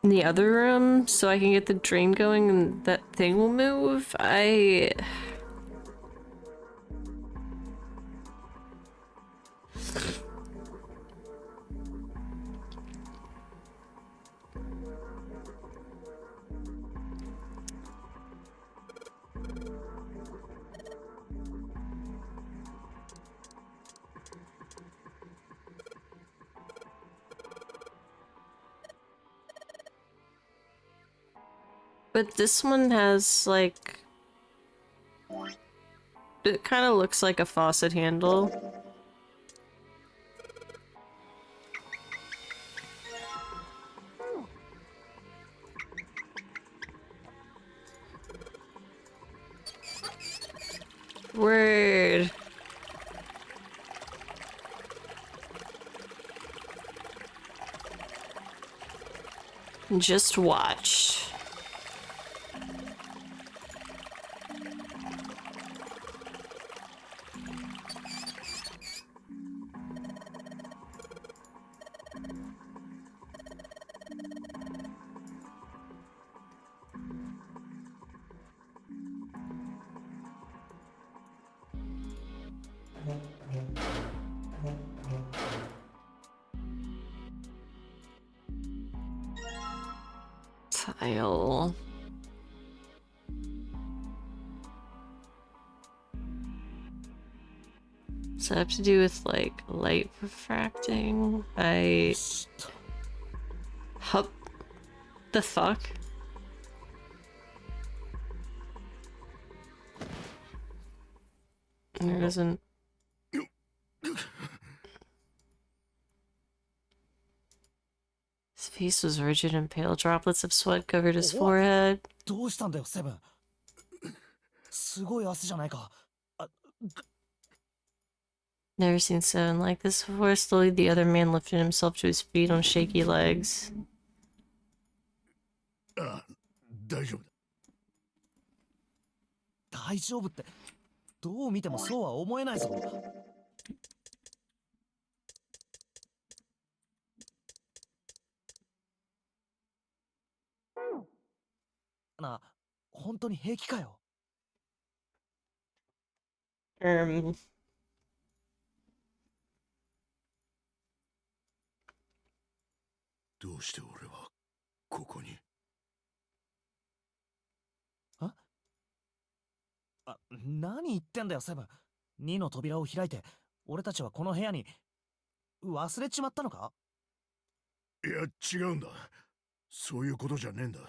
in the other room, so I can get the drain going and that thing will move. But this one has, like... It kind of looks like a faucet handle. Word. Just watch. Tile. Does that have to do with, like, light refracting? Hup. The fuck? There doesn't... His face was rigid and pale. Droplets of sweat covered his forehead. どうしたんだよ、セブン。すごい汗じゃないか。 Never seen Seven like this before. Slowly, the other man lifted himself to his feet on shaky legs. あ、大丈夫だ。大丈夫って、どう見てもそうは思えないぞ。な、本当に平気かよ。Um, どうして俺はここに。あ、何言ってんだよ、セブン。2の扉を開いて、俺たちはこの部屋に忘れちまったのか？いや、違うんだ。そういうことじゃねえんだ。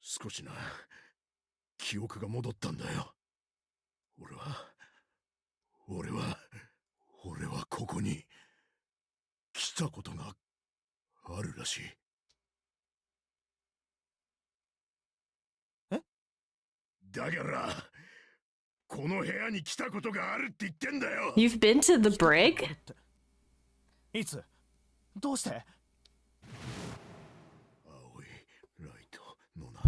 少しな、記憶が戻ったんだよ。俺はここに来たことがあるらしい。え？だからこの部屋に来たことがあるって言ってんだよ。 you've been to the brig? いつ？どうして？青いライトのな。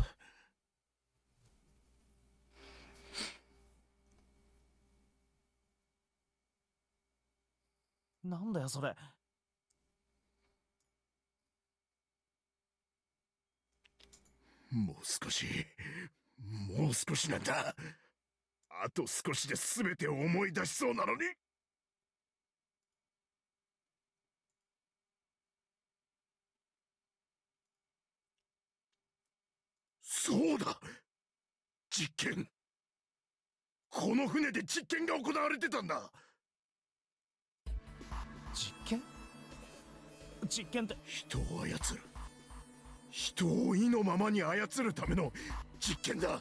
なんだよそれ。もう少しなんだ。あと少しで全てを思い出しそうなのに。そうだ、実験。この船で実験が行われてたんだ。実験？実験って？人を操る、人を意のままに操るための実験だ。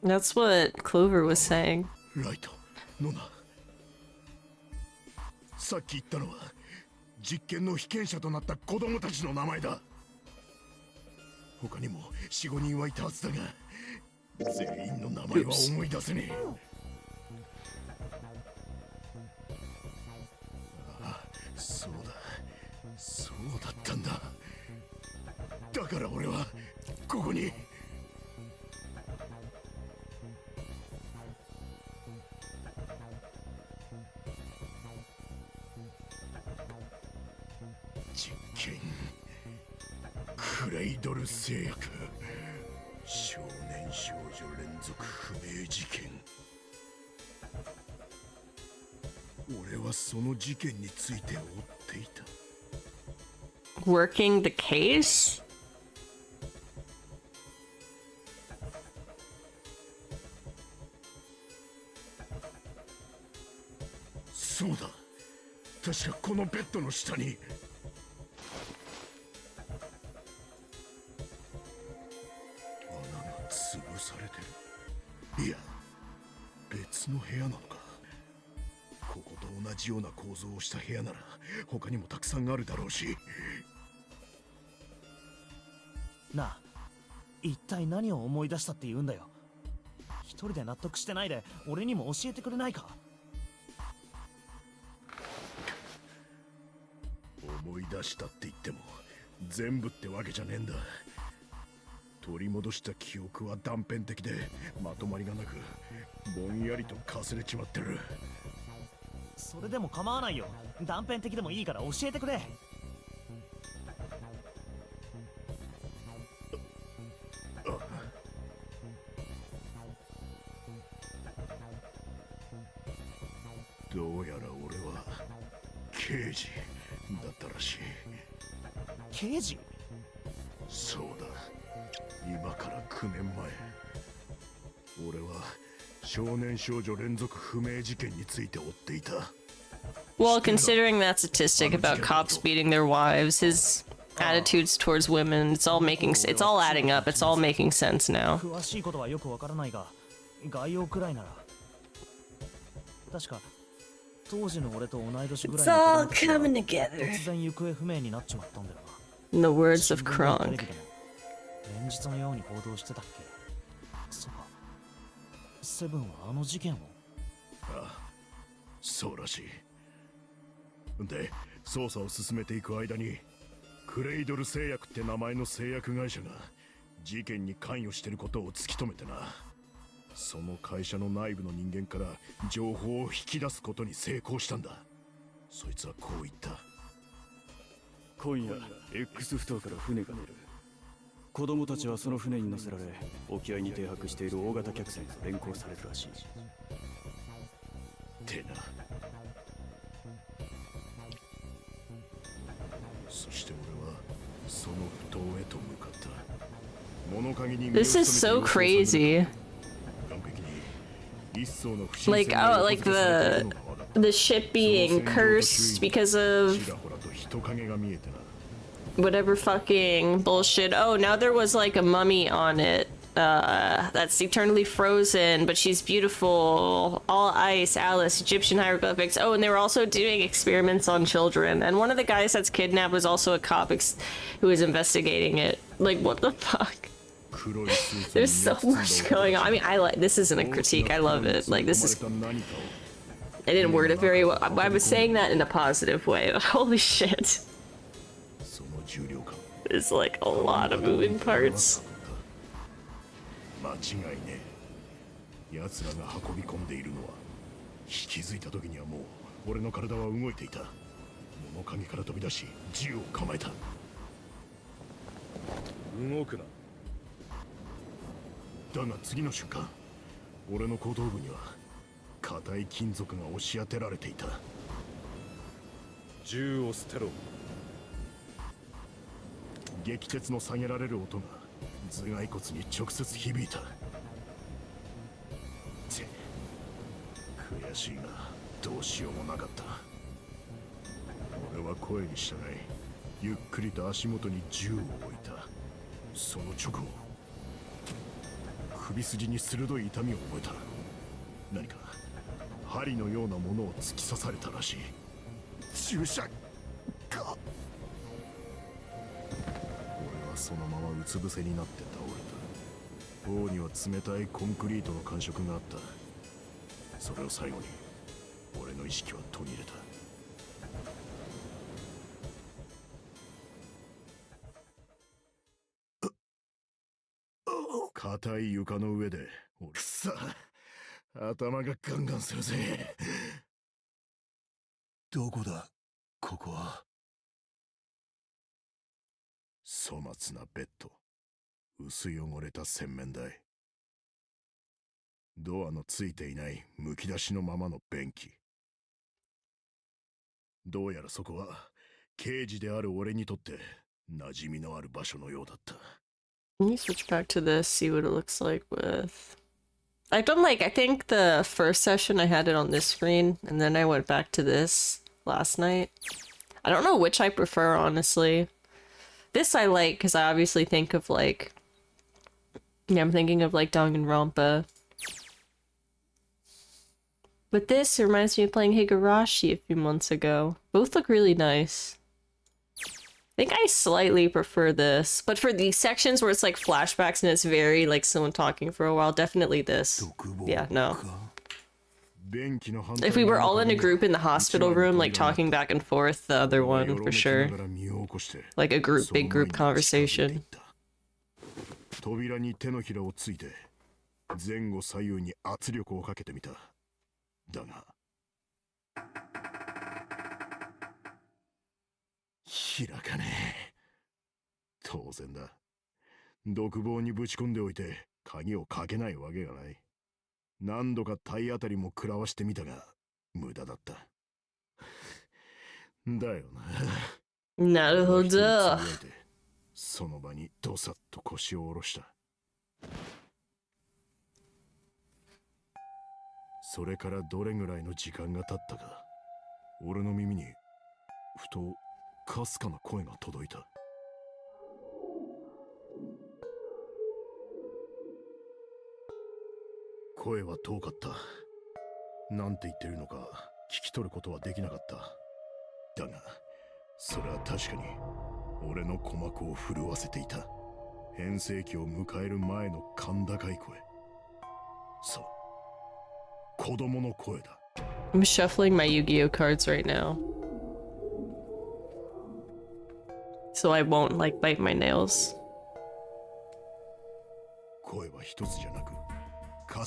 That's what Clover was saying. ライトのな。さっき言ったのは実験の被験者となった子供たちの名前だ。他にも 4,5 人はいたはずだが、全員の名前は思い出せねえ。ああ、そうだったんだ。だから俺はここに。実験、クレイドル製薬、少年少女連続不明事件。俺はその事件について追っていた。 Working the case? そうだ、確かこのベッドの下に。穴が潰されてる。いや、別の部屋なのか。ここと同じような構造をした部屋なら他にもたくさんあるだろうし。なあ、一体何を思い出したって言うんだよ。一人で納得してないで俺にも教えてくれないか？思い出したって言っても全部ってわけじゃねえんだ。取り戻した記憶は断片的でまとまりがなく、ぼんやりとかすれちまってる。それでも構わないよ。断片的でもいいから教えてくれ。どうやら俺は刑事だったらしい。刑事？そうだ、今から9年前、俺は少年少女連続不明事件について追っていた。 Well, considering that statistic about cops beating their wives, his attitudes towards women, it's all adding up. It's all making sense now. 詳しいことはよくわからないが、概要くらいなら。確か当時の俺と同い年ぐらい It's の all 子供たちが coming together. 突然行方不明になっちまったんだよな。 In the words of 新聞やテレ Kronk. ビでも連日のように報道してたっけ。そうか、セブンはあの事件を。ああ、そうらしい。で、捜査を進めていく間にクレイドル製薬って名前の製薬会社が事件に関与してることを突き止めてな。その会社の内部の人間から情報を引き出すことに成功したんだ。そいつはこう言った。今夜 X 埠頭から船が出る。子供たちはその船に乗せられ沖合に停泊している大型客船が連行されるらしい。てな。そして俺はその埠頭へと向かった。物陰に身を This is 潜 so めて crazy. 完璧に一層の不審 Like, 性が oh, like 横付けされているのが分かった。 The ship being cursed because of ちらほらと人影が見えてな。 whatever fucking bullshit. Oh, now there was like a mummy on it. That's eternally frozen, but she's beautiful. All ice, Alice, Egyptian hieroglyphics. Oh, and they were also doing experiments on children. And one of the guys that's kidnapped was also a cop who was investigating it. Like, what the fuck? There's so much going on. I mean, this isn't a critique. I love it. Like, this is... I didn't word it very well. I was saying that in a positive way. Holy shit. There's like a lot of moving parts. 間違いねえ。奴らが運び込んでいるのは気づいた時にはもう俺の体は動いていた。物陰から飛び出し銃を構えた。動くな。だが次の瞬間俺の後頭部には硬い金属が押し当てられていた。銃を捨てろ。撃鉄の下げられる音が頭蓋骨に直接響いた。悔しいがどうしようもなかった。俺は声に従いゆっくりと足元に銃を置いた。その直後首筋に鋭い痛みを覚えた。何か針のようなものを突き刺されたらしい。注射か。そのままうつ伏せになって倒れた。頬には冷たいコンクリートの感触があった。それを最後に俺の意識は途切れた。硬い床の上でくさ頭がガンガンするぜ。どこだここは。粗末なベッド、薄汚れた洗面台、ドアのついていないむき出しのままの便器。どうやらそこは刑事である俺にとって馴染みのある場所のようだった。Let me switch back to this, see what it looks like with... I've done like, I think the first session I had it on this screen, and then I went back to this last night. I don't know which I prefer, honestly. This I like, because I obviously think of like... Yeah, I'm thinking of like Danganronpa. But this reminds me of playing Higurashi a few months ago. Both look really nice. I think I slightly prefer this, but for these sections where it's like flashbacks and it's very like someone talking for a while, definitely this. Yeah, no. If we were all in a group in the hospital room, like talking back and forth, the other one for sure. Like a group, big group conversation. 扉に手のひらをついて前後左右に圧力をかけてみた。だが開かねえ。当然だ。独房にぶち込んでおいて鍵をかけないわけがない。何度か体当たりも食らわしてみたが無駄だった。だよな。なるほど。その場にどさっと腰を下ろした。それからどれぐらいの時間が経ったか、俺の耳にふとかすかな声が届いた。声は遠かった。なんて言ってるのか聞き取ることはできなかった。だがそれは確かに俺の鼓膜を震わせていた。変声期を迎える前の甲高い声。そう、子供の声だ。I'm shuffling my Yu-Gi-Oh cards right now. So I won't like bite my nails. 声は一つじゃなく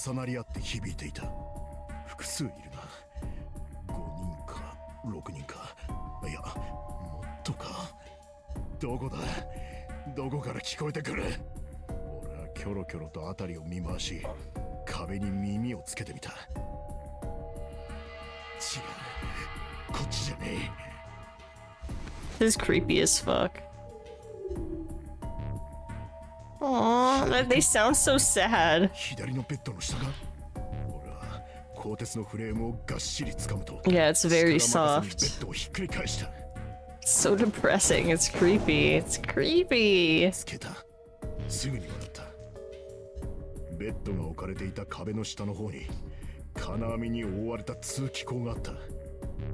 重なり合って響いていた。複数いるな。5人か6人か、いやもっとか。どこだ？どこから聞こえてくる？俺はキョロキョロと辺りを見回し、壁に耳をつけてみた。違う、こっちじゃねえ。 This is creepy as fuck. Aww, they sound so sad. 左のベッドの下が。俺は鋼鉄のフレームをがっしり掴むと。Yeah, it's very 力任せ soft. にベッドをひっくり返した。 So depressing. It's creepy. It's creepy. つけた。すぐに分かった。ベッドが置かれていた壁の下の方に金網に覆われた通気口があった。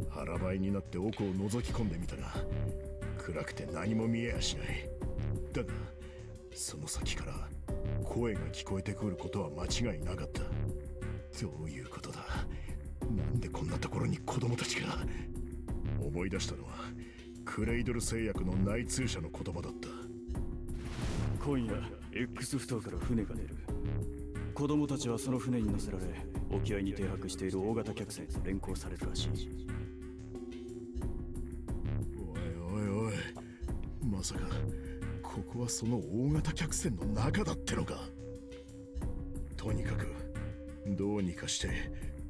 腹ばいになって奥を覗き込んでみたが、暗くて何も見えやしない。だがその先から声が聞こえてくることは間違いなかった。どういうことだ？なんでこんなところに子供たちが。思い出したのはクレイドル製薬の内通者の言葉だった。今夜 X 埠頭から船が出る。子供たちはその船に乗せられ沖合に停泊している大型客船と連行されるらしい。おいおいおい、まさかここはその大型客船の中だってのか。とにかくどうにかして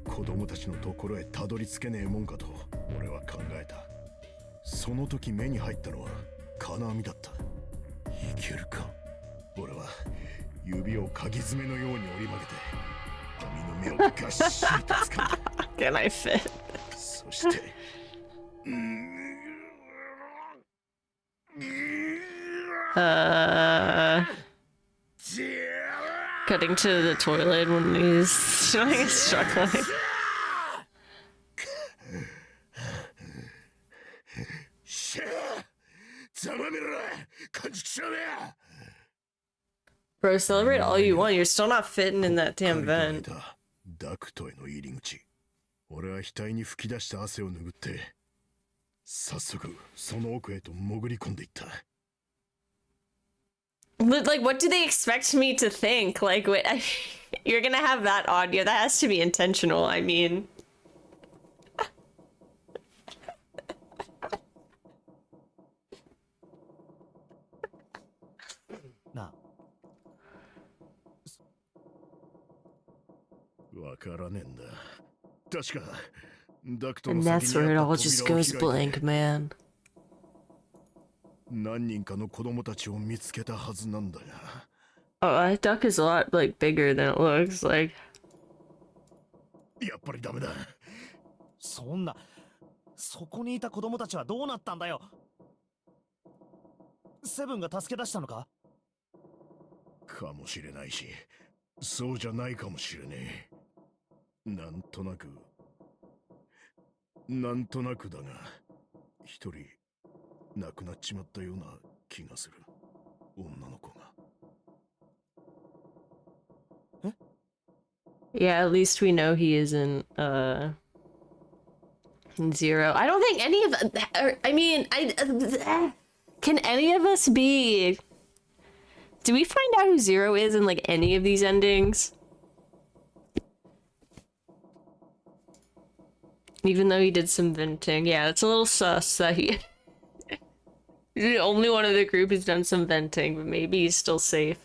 子供たちのところへたどり着けねえもんかと俺は考えた。その時目に入ったのは金網だった。いけるか。俺は指を鍵爪のように折り曲げて網の目をがっしりと掴んだ。Can I fit? そしてCutting to the toilet when he's struggling. Bro, celebrate all you want. You're still not fitting in that damn vent. ダクトへの入り口。俺は額に吹き出した汗を拭って早速その奥へと潜り込んでいった。 But like, what do they expect me to think? Like, wait, you're gonna have that audio. That has to be intentional. I mean, なわからねえんだ。確かダクトの and 先 that's に where it あ all った just 扉を goes 開いて blank, man. 何人かの子供たちを見つけたはずなんだが。 Oh, that duck is a lot like bigger than it looks like. やっぱりダメだ。そんな、そこにいた子供たちはどうなったんだよ。セブンが助け出したのか？かもしれないし、そうじゃないかもしれねえ。なんとなくだが、一人亡くなっちまったような気がする。女の子が。Yeah, at least we know he isn't Zero. I don't think any of I mean, can any of us be? Do we find out who Zero is in like any of these endings? Even though he did some venting. Yeah, it's a little sus that he's the only one of the group who's done some venting, but maybe he's still safe.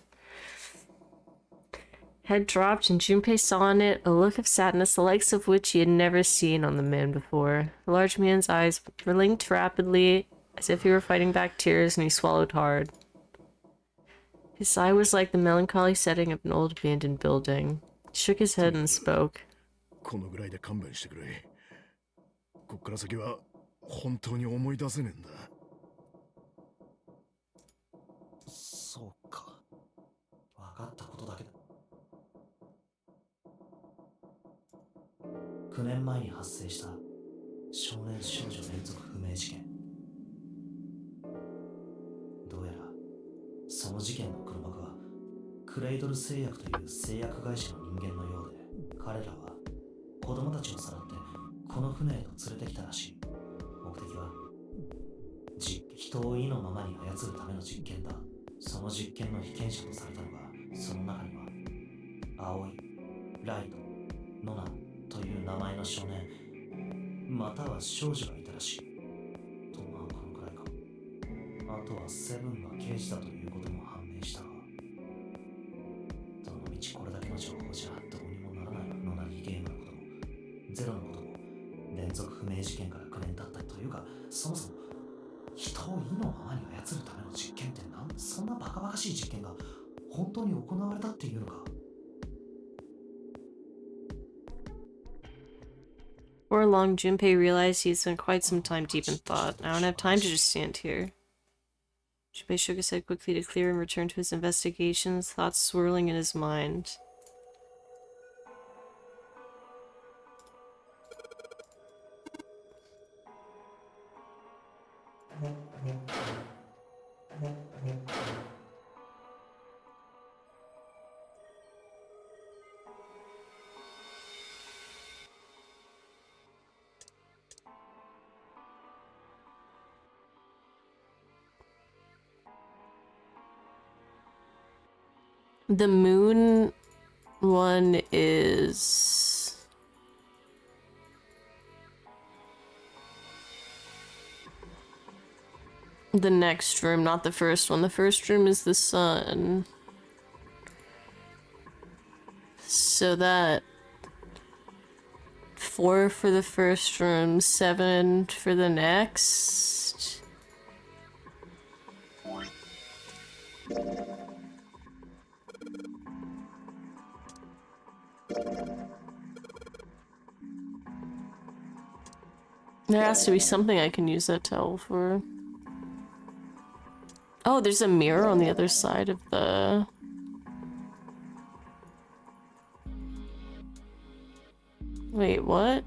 Head dropped, and Junpei saw in it a look of sadness the likes of which he had never seen on the man before. The large man's eyes blinked rapidly, as if he were fighting back tears, and he swallowed hard. His sigh was like the melancholy setting of an old abandoned building. He shook his head and spoke. このぐらいで勘弁してくれ。こっから先は本当に思い出せねえんだ。そうか。分かったことだけだ。9年前に発生した少年少女連続不明事件。どうやらその事件の黒幕はクレイドル製薬という製薬会社の人間のようで、彼らは子供たちをさらってこの船へと連れてきたらしい。目的は人を意のままに操るための実験だ。その実験の被験者とされたのが、その中には青い、ライト、ノナという名前の少年または少女がいたらしい。とまあこのくらいか。あ後はセブンが刑事だということも判明したが、どのみちこれだけの情報じゃどうにもならない。野なぎゲームのこともゼロのことも連続不明事件から9年経ったというか、そもそも人を意のままに操るための実験ってそんなバカバカしい実験が本当に行われたっていうのか。Before long, Junpei realized he had spent quite some time deep in thought. I don't have time to just stand here. Junpei shook his head quickly to clear and returned to his investigations, thoughts swirling in his mind. The moon one is... the next room, not the first one. The first room is the sun. So that... 4 for the first room, 7 for the next. There has to be something I can use that towel for. Oh, there's a mirror on the other side of the... Wait, what?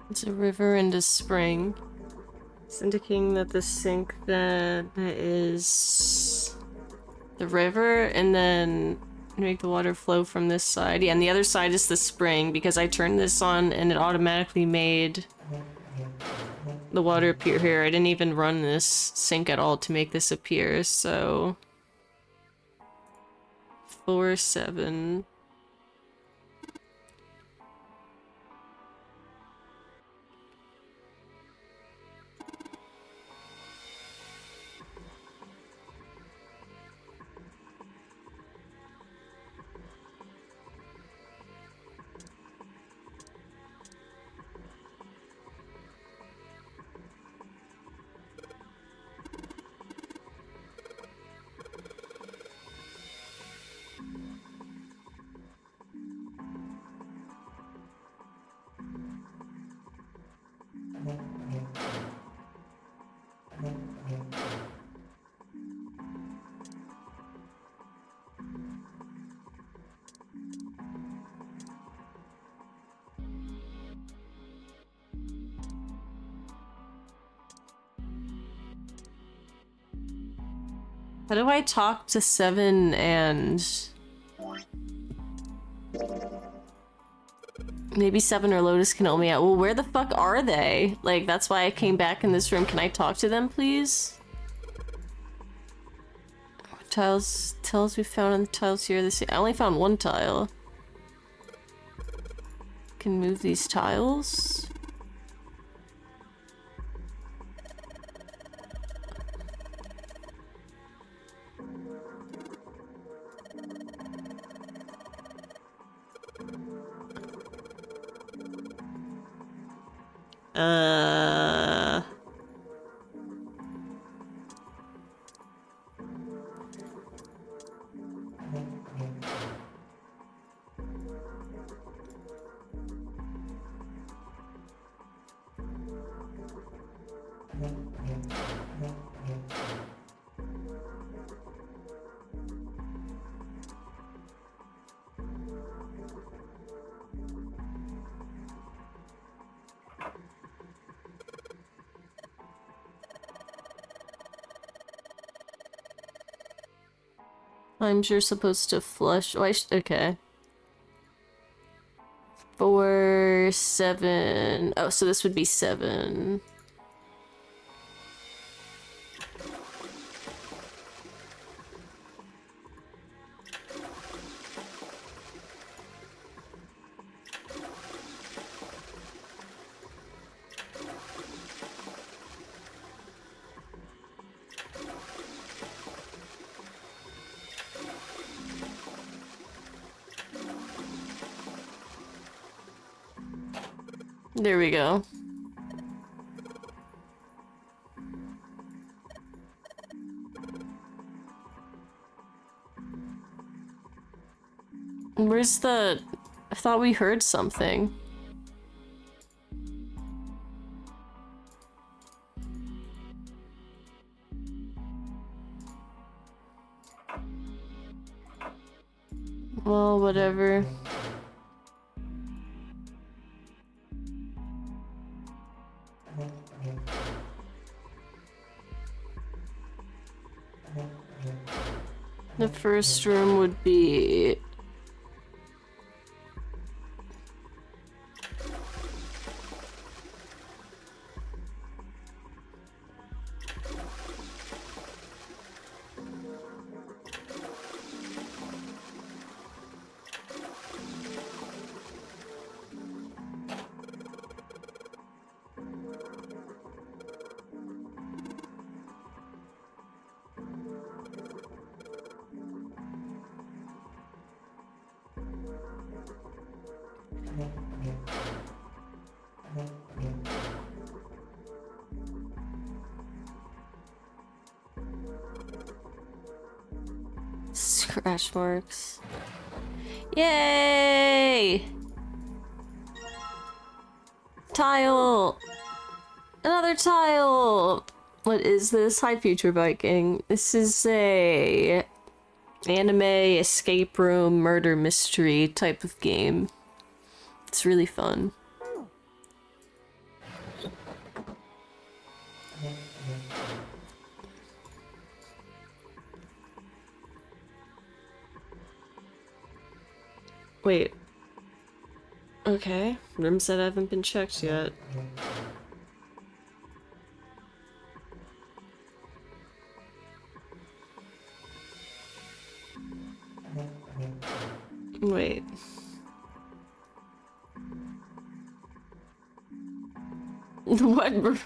It's a river and a spring. It's indicating that the sink that is the river, and then make the water flow from this side. Yeah, and the other side is the spring, because I turned this on and it automatically made the water appear here. I didn't even run this sink at all to make this appear, so... 4, 7... How do I talk to 7 and... Maybe 7 or Lotus can help me out. Well, where the fuck are they? Like, that's why I came back in this room. Can I talk to them, please? What tiles we found on the tiles here. I only found 1 tile. Can move these tiles. Times you're supposed to flush. Oh, okay. 4, 7. Oh, so this would be 7. There we go. Where's the... I thought we heard something. Well, whatever. The first room would be... Scratch marks. Yay! Tile! Another tile! What is this? Hi, Future Viking. This is a anime escape room murder mystery type of game. It's really fun. Wait. Okay. Rooms that haven't been checked yet. Wait. What?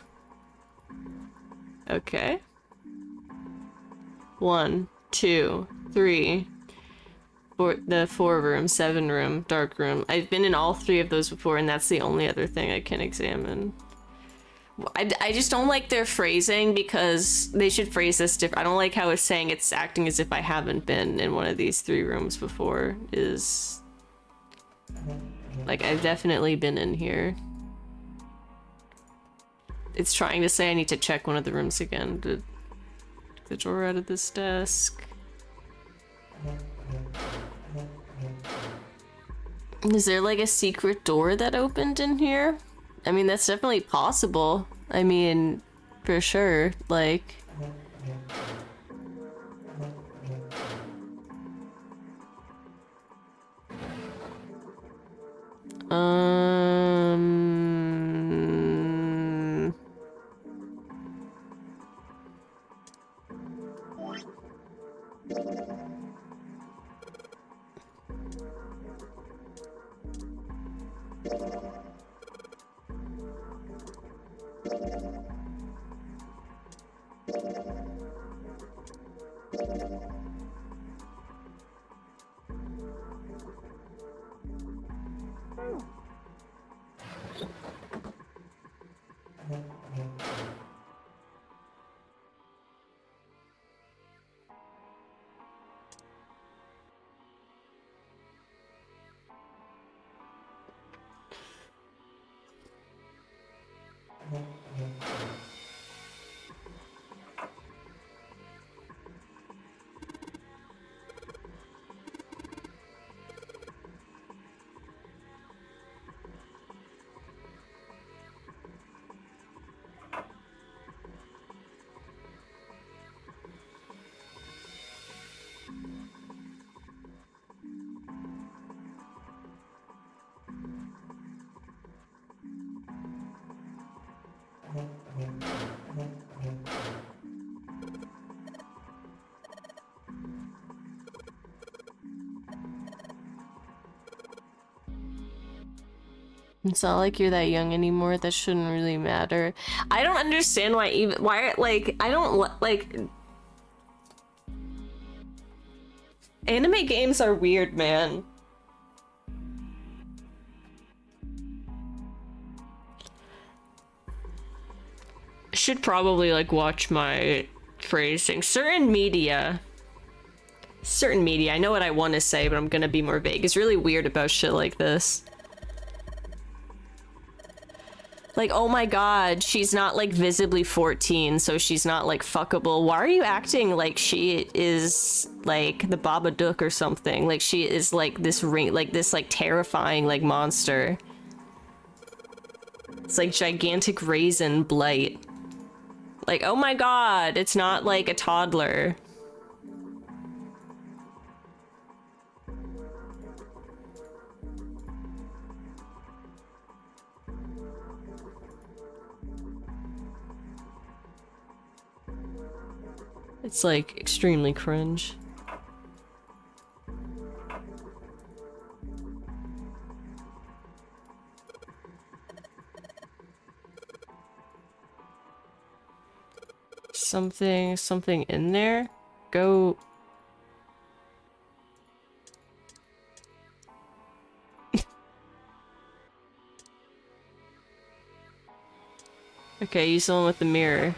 Okay. 1, 2, 3. The 4 room, 7 room, dark room. I've been in all 3 of those before, and that's the only other thing I can examine. I just don't like their phrasing, because they should phrase this different. I don't like how it's saying it's acting as if I haven't been in one of these 3 rooms before. Is like, I've definitely been in here. It's trying to say I need to check one of the rooms again. To take the drawer out of this desk. Is there like a secret door that opened in here? I mean, that's definitely possible. I mean, for sure, like... It's not like you're that young anymore. That shouldn't really matter. I don't understand why like I don't like anime games are weird, man. Should probably like watch my phrasing. Certain media, I know what I want to say, but I'm gonna be more vague. It's really weird about shit like this. Like, oh my god, she's not like visibly 14, so she's not like fuckable. Why are you acting like she is like the Babadook or something? Like she is like this terrifying like monster. It's like gigantic raisin blight. Like, oh my god, it's not like a toddler. It's like extremely cringe. Something in there? Go. Okay, use the one with the mirror.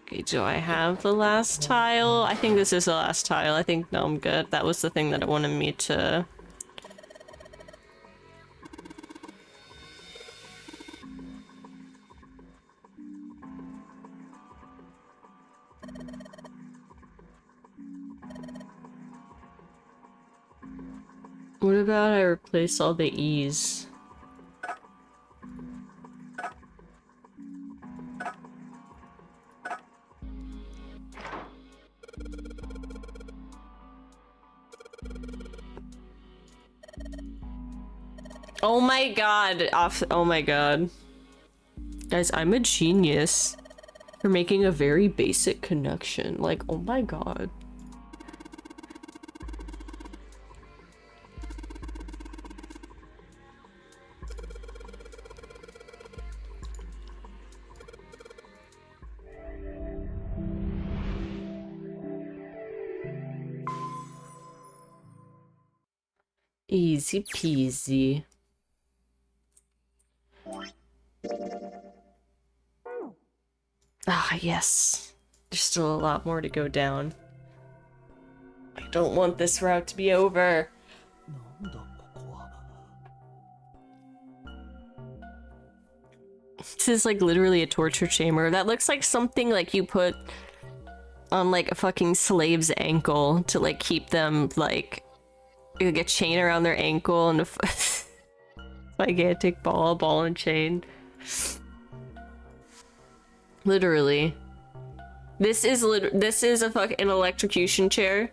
Okay, do I have the last tile? I think this is the last tile. I think, no, I'm good. That was the thing that it wanted me to... What about I replace all the E's? Oh my god, oh my god. Guys, I'm a genius for making a very basic connection. Like, oh my god. Easy peasy. Ah, yes. There's still a lot more to go down. I don't want this route to be over. This is like literally a torture chamber. That looks like something like you put on like a fucking slave's ankle to like keep them like a chain around their ankle and a gigantic ball and chain. Literally. This is a fucking electrocution chair.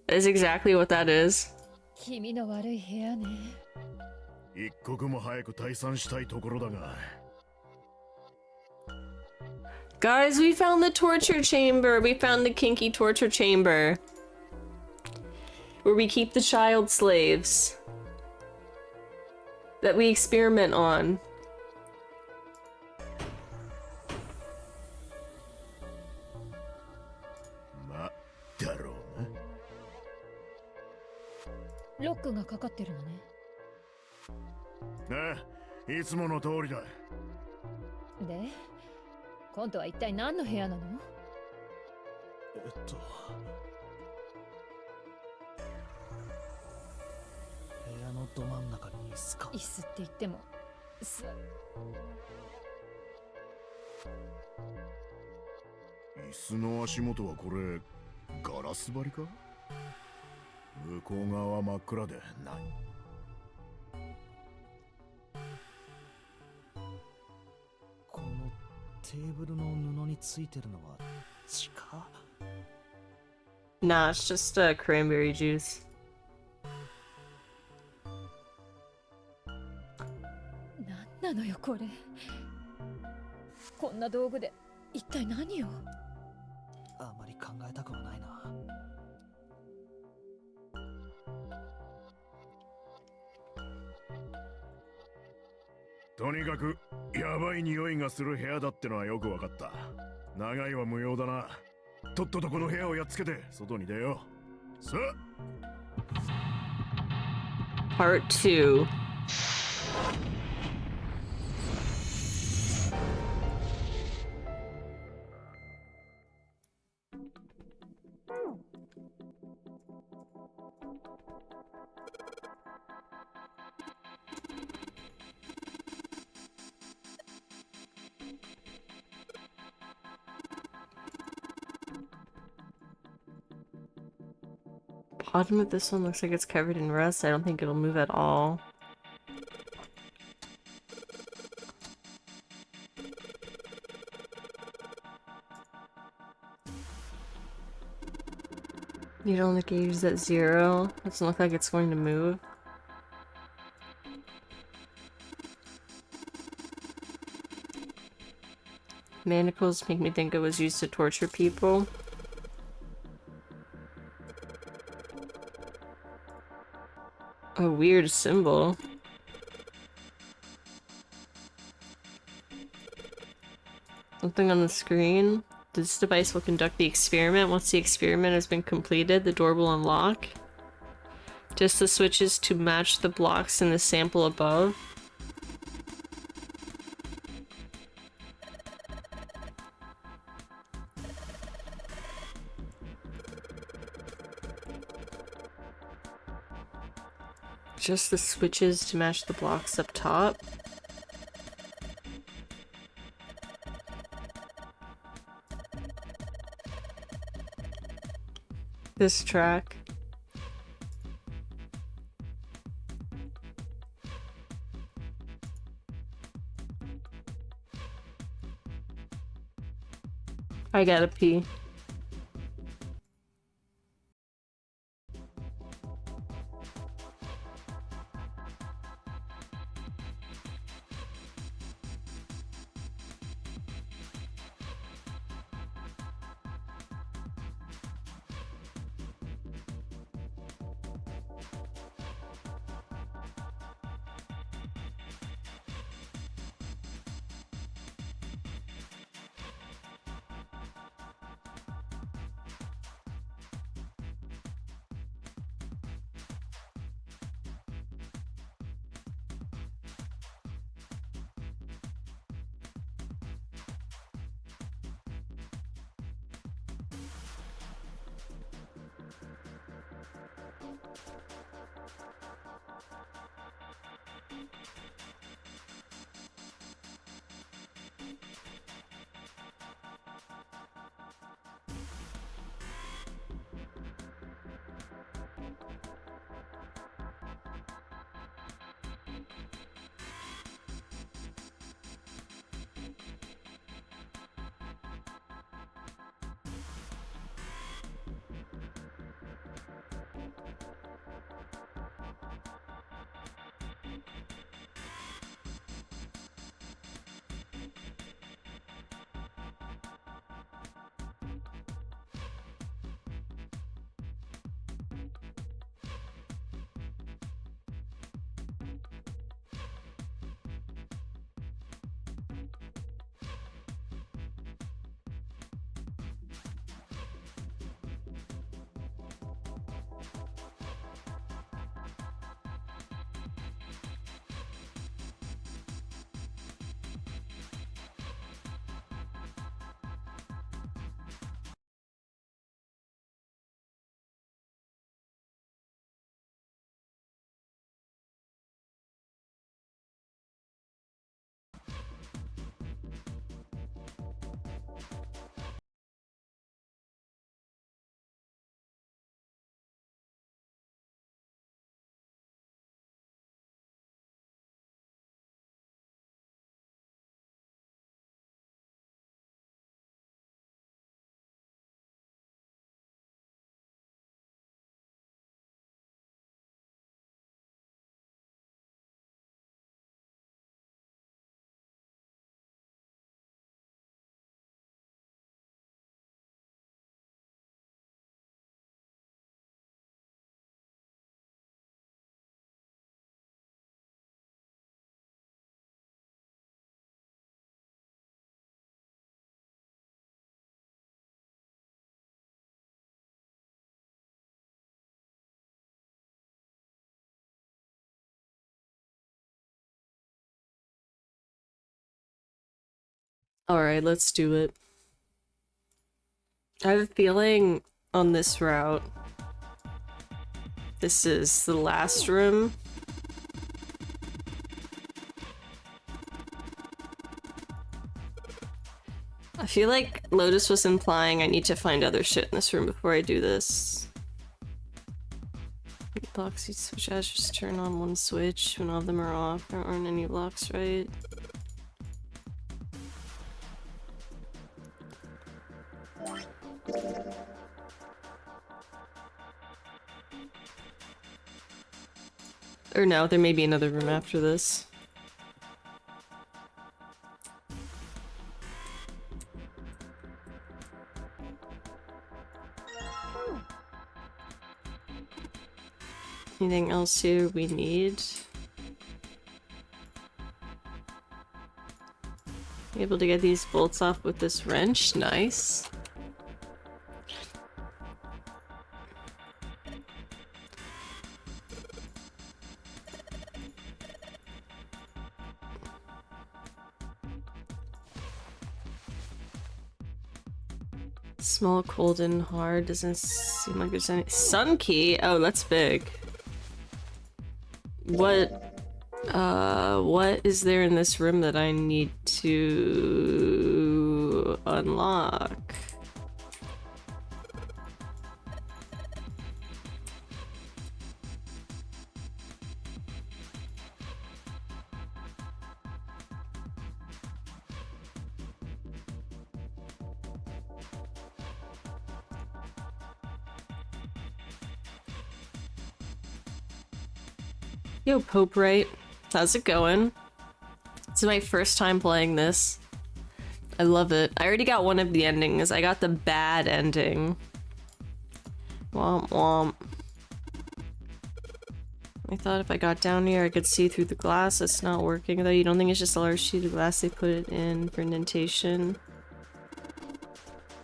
That is exactly what that is. Guys, we found the torture chamber. We found the kinky torture chamber. Where we keep the child slaves. That we experiment on. Lock がかかってるのね。ああ、いつもの通りだ。で、今度は一体何の部屋なの？部屋のど真ん中に椅子か。椅子って言っても、椅子の足元はこれガラス張りか？向こう側は真っ暗でない。このテーブルの布についてるのは血か？ Nah, it's just cranberry juice. 何なのよこれ。こんな道具で一体何を？あまり考えたくもない。とにかくやばい匂いがする部屋だってのはよくわかった。長いは無用だな。とっととこの部屋をやっつけて外に出よう。さあ。 Part 2. Bottom of this one looks like it's covered in rust. I don't think it'll move at all. You don't look gauge at 0. Doesn't look like it's going to move. Manacles make me think it was used to torture people. A weird symbol. Something on the screen. This device will conduct the experiment. Once the experiment has been completed, the door will unlock. Just the switches to match the blocks in the sample above. Just the switches to match the blocks up top. This track. I gotta pee. Alright, let's do it. I have a feeling on this route, this is the last room. I feel like Lotus was implying I need to find other shit in this room before I do this. Blocks each switch as just turn on one switch when all of them are off. There aren't any blocks, right? Or no, there may be another room after this. Anything else here we need? Able to get these bolts off with this wrench, nice. Small, cold, and hard. Doesn't seem like there's any. Sun key? Oh, that's big. What is there in this room that I need to unlock? Yo, Pope Right. How's it going? This is my first time playing this. I love it. I already got one of the endings. I got the bad ending. Womp womp. I thought if I got down here I could see through the glass. That's not working though. You don't think it's just a large sheet of glass they put it in for indentation?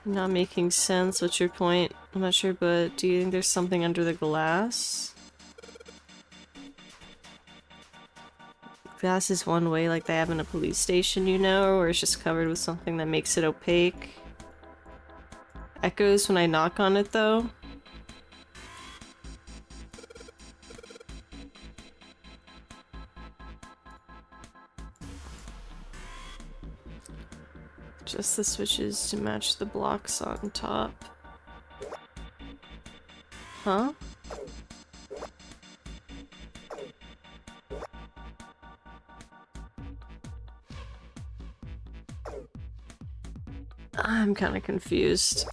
Not making sense. What's your point? I'm not sure, but do you think there's something under the glass? Glass is one way, like they have in a police station, you know, or it's just covered with something that makes it opaque. Echoes when I knock on it, though. Just the switches to match the blocks on top. Huh? I'm kind of confused.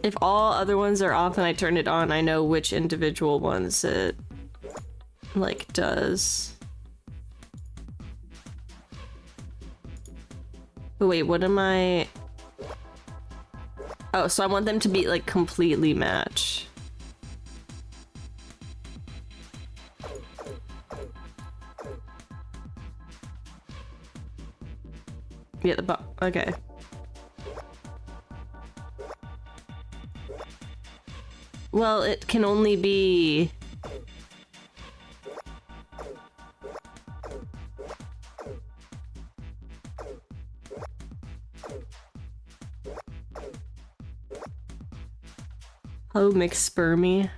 If all other ones are off and I turn it on, I know which individual ones it, like, does. But wait, what am I... Oh, so I want them to be, like, completely match. Yeah, okay. Well, it can only be... Oh, McSpermy.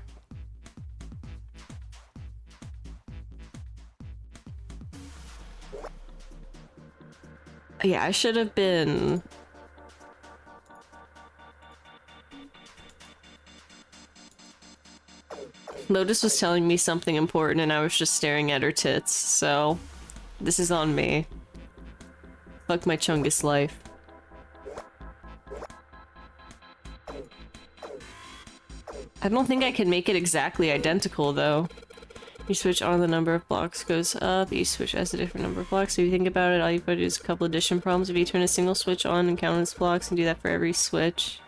Yeah, I should have been... Lotus was telling me something important and I was just staring at her tits, so this is on me. Fuck my Chungus life. I don't think I can make it exactly identical though. You switch on, the number of blocks goes up, each switch has a different number of blocks. So if you think about it, all you've got to do is a couple addition problems. If you turn a single switch on and count its blocks and do that for every switch.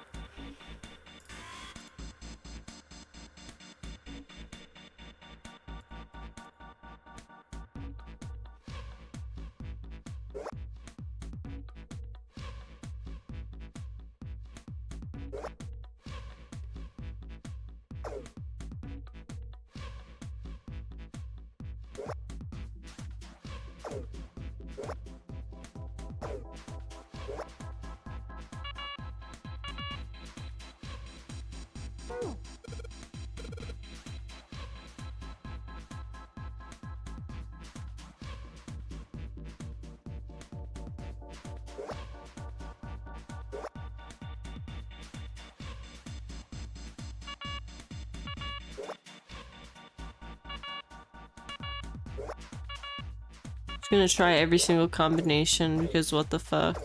Just gonna try every single combination because what the fuck.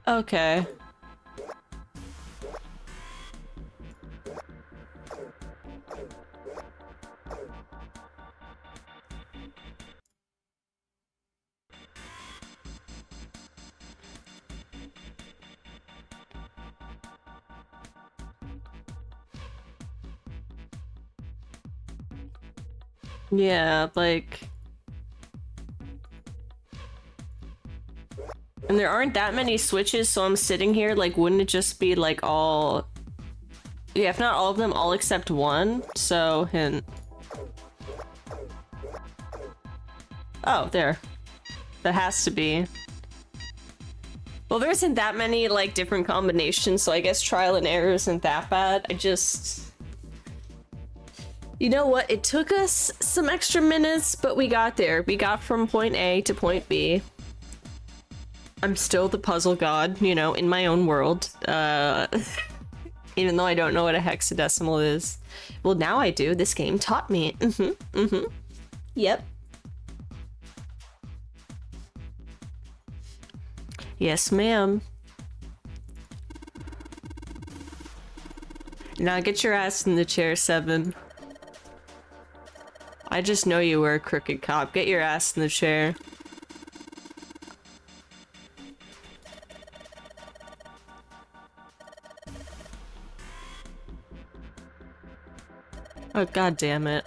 Okay. Yeah, like... And there aren't that many switches, so I'm sitting here, like, wouldn't it just be, like, all... Yeah, if not all of them, all except one, so, hint. Oh, there. That has to be. Well, there isn't that many, like, different combinations, so I guess trial and error isn't that bad. I just... You know what? It took us some extra minutes, but we got there. We got from point A to point B. I'm still the puzzle god, you know, in my own world. Even though I don't know what a hexadecimal is. Well, now I do. This game taught me. Yep. Yes, ma'am. Now get your ass in the chair, Seven. I just know you were a crooked cop. Get your ass in the chair. Oh, god damn it.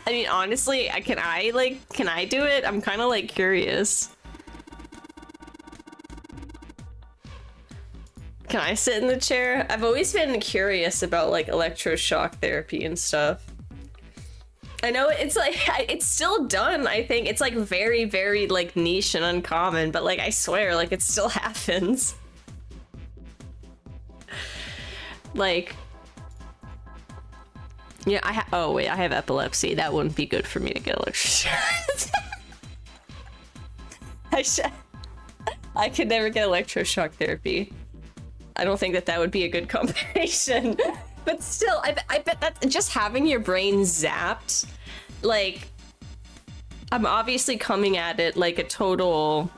I mean, honestly, can I do it? I'm kind of like curious. Can I sit in the chair? I've always been curious about like electroshock therapy and stuff. I know it's like, it's still done, I think. It's like very, very like niche and uncommon, but like I swear, like it still happens. Like, yeah, oh wait, I have epilepsy. That wouldn't be good for me to get electroshock. I could never get electroshock therapy. I don't think that would be a good combination. But still, I bet that just having your brain zapped, like, I'm obviously coming at it like a total,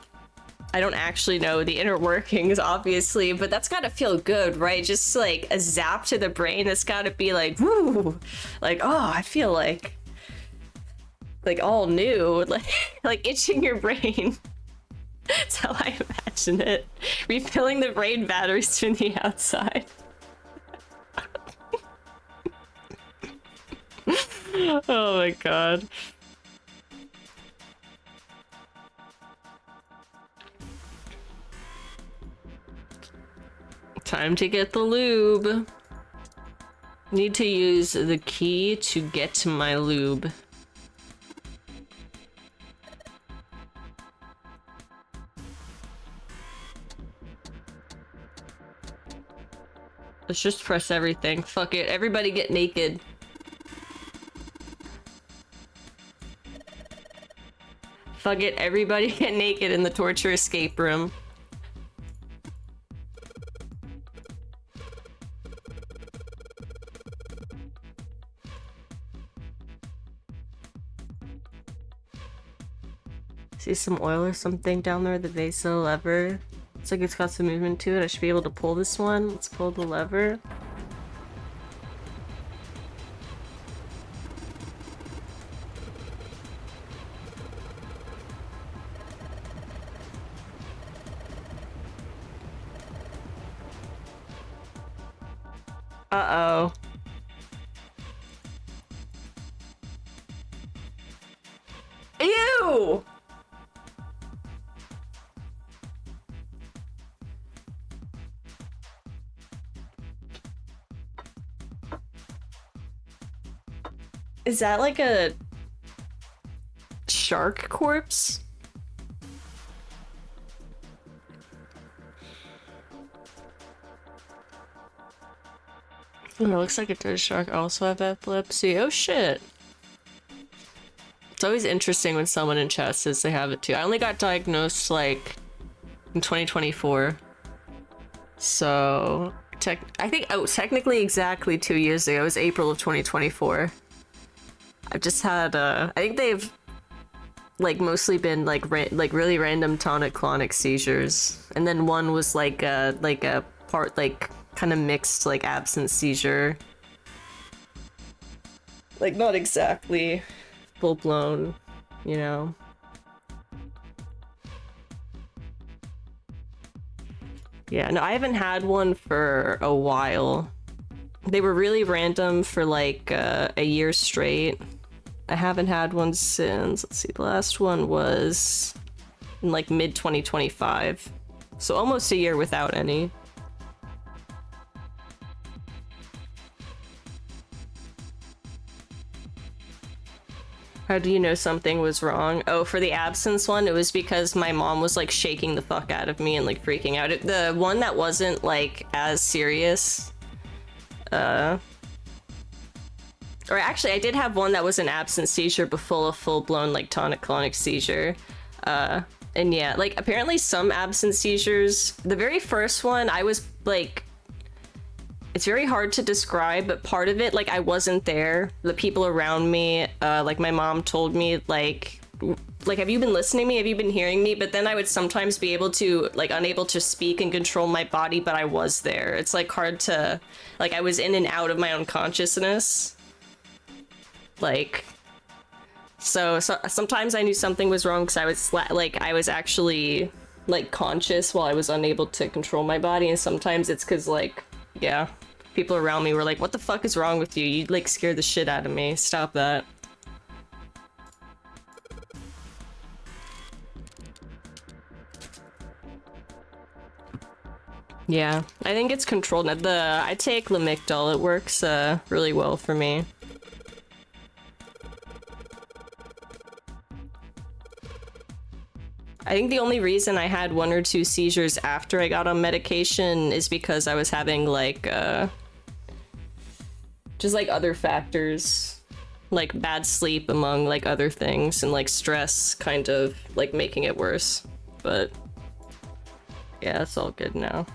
I don't actually know the inner workings, obviously, but that's gotta feel good, right? Just like a zap to the brain, that's gotta be like, woo, like, oh, I feel like all new, like itching your brain. That's how I imagine it. Refilling the brain batteries from the outside. Oh my god. Time to get the lube. Need to use the key to get to my lube. Let's just press everything. Fuck it. Everybody get naked. Fuck it. Everybody get naked in the torture escape room. See some oil or something down there? The vaso lever. Looks like it's got some movement to it. I should be able to pull this one. Let's pull the lever. Uh-oh. Ew! Is that like a shark corpse? Oh, it looks like a dead shark also have epilepsy. Oh shit. It's always interesting when someone in chat says they have it too. I only got diagnosed like in 2024. So I think technically exactly 2 years ago. It was April of 2024. I've just had I think they've like mostly been like really random tonic-clonic seizures, and then one was like a part like kind of mixed like absence seizure. Like not exactly full-blown, you know. Yeah, no, I haven't had one for a while. They were really random for like a year straight. I haven't had one since, let's see, the last one was in like mid 2025. So almost a year without any. How do you know something was wrong? Oh, for the absence one, it was because my mom was like shaking the fuck out of me and like freaking out. The one that wasn't like as serious, or actually I did have one that was an absence seizure before a full-blown like tonic-clonic seizure. And yeah, like apparently some absence seizures, the very first one I was like, it's very hard to describe, but part of it, like I wasn't there. The people around me, like my mom told me like, have you been listening to me? Have you been hearing me? But then I would sometimes be able to, like, unable to speak and control my body, but I was there. It's like hard to, like I was in and out of my own consciousness. Like, so sometimes I knew something was wrong because I was I was actually like conscious while I was unable to control my body, and sometimes it's because like, yeah, people around me were like, what the fuck is wrong with you? You like scared the shit out of me. Stop that. Yeah, I think it's controlled. I take Lamictal. It works really well for me. I think the only reason I had 1 or 2 seizures after I got on medication is because I was having like just like other factors, like bad sleep among like other things, and like stress kind of like making it worse. But yeah, it's all good now.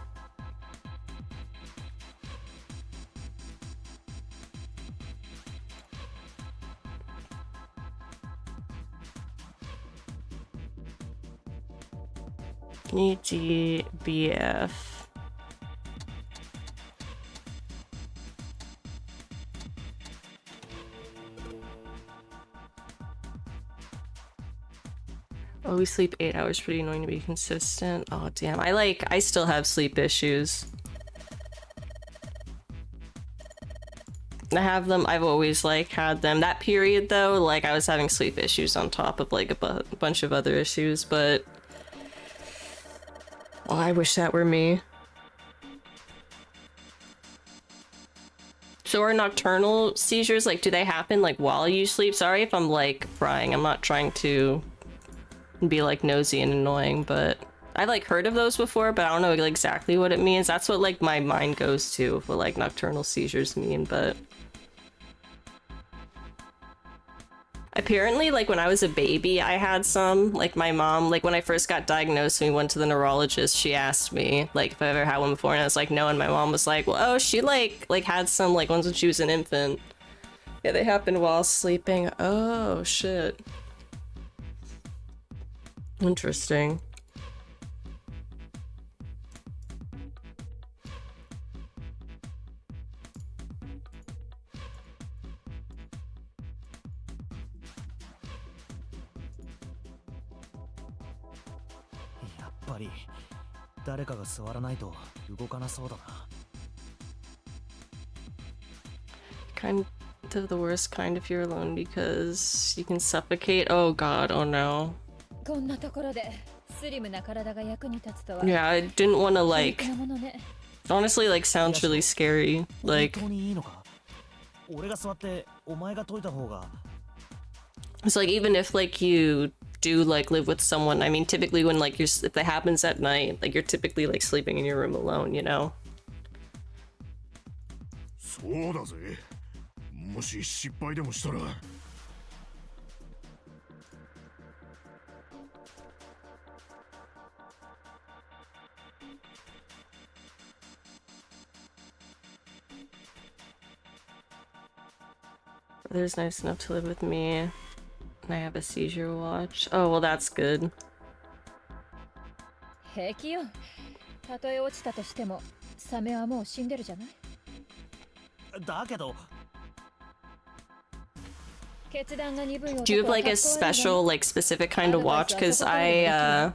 EGBF. Oh, we sleep 8 hours, pretty annoying to be consistent. Oh, damn. I still have sleep issues. I have them. I've always like had them. That period though, like I was having sleep issues on top of like a bunch of other issues, but oh, I wish that were me. So are nocturnal seizures, like, do they happen like while you sleep? Sorry if I'm like prying. I'm not trying to be like nosy and annoying, but I've like heard of those before, but I don't know like, exactly what it means. That's what like my mind goes to, what like nocturnal seizures mean, but apparently like when I was a baby I had some. Like my mom, like when I first got diagnosed and we went to the neurologist, she asked me like if I ever had one before, and I was like no, and my mom was like, well, oh, she like had some like ones when she was an infant. Yeah, they happened while sleeping. Oh shit. Interesting.やっぱり誰かが座らないと動かなそうだな。kind of the worst kind if you're alone because you can suffocate. Oh god, oh no. こんなところでスリムな体が役に立つとは。 Yeah, I didn't want to 皮 like 肉なものね。 honestly like sounds really scary. Like 本当にいいのか？俺が座ってお前が解いた方が。 it's like even if like you do like live with someone, I mean typically when like if that happens at night, like you're typically like sleeping in your room alone, you know? そうだぜ。もし失敗でもしたら。Brother's nice enough to live with me, and I have a seizure watch. Oh, well, that's good. 平気よ。たとえ落ちたとしても、サメはもう死んでるじゃない。だけど。決断が鈍い Do you have like a special, like specific kind of watch? Because yeah,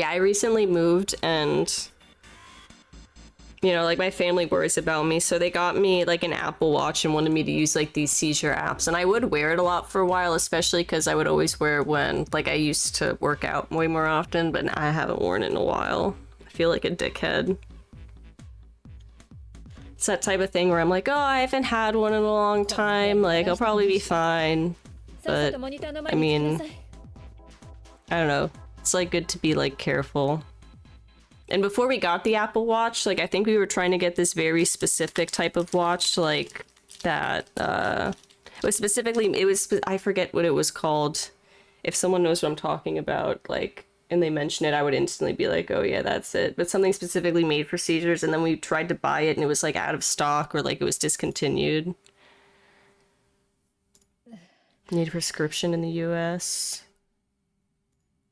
I recently moved and, you know, like my family worries about me. So they got me like an Apple Watch and wanted me to use like these seizure apps. And I would wear it a lot for a while, especially because I would always wear it when like I used to work out way more often, but I haven't worn it in a while. I feel like a dickhead. It's that type of thing where I'm like, oh, I haven't had one in a long time. Like, I'll probably be fine. But, I mean, I don't know. It's like good to be like careful. And before we got the Apple Watch, like I think we were trying to get this very specific type of watch, like that, it was specifically, I forget what it was called. If someone knows what I'm talking about, like, and they mention it, I would instantly be like, oh yeah, that's it. But something specifically made for seizures, and then we tried to buy it and it was like out of stock or like it was discontinued. Need a prescription in the US.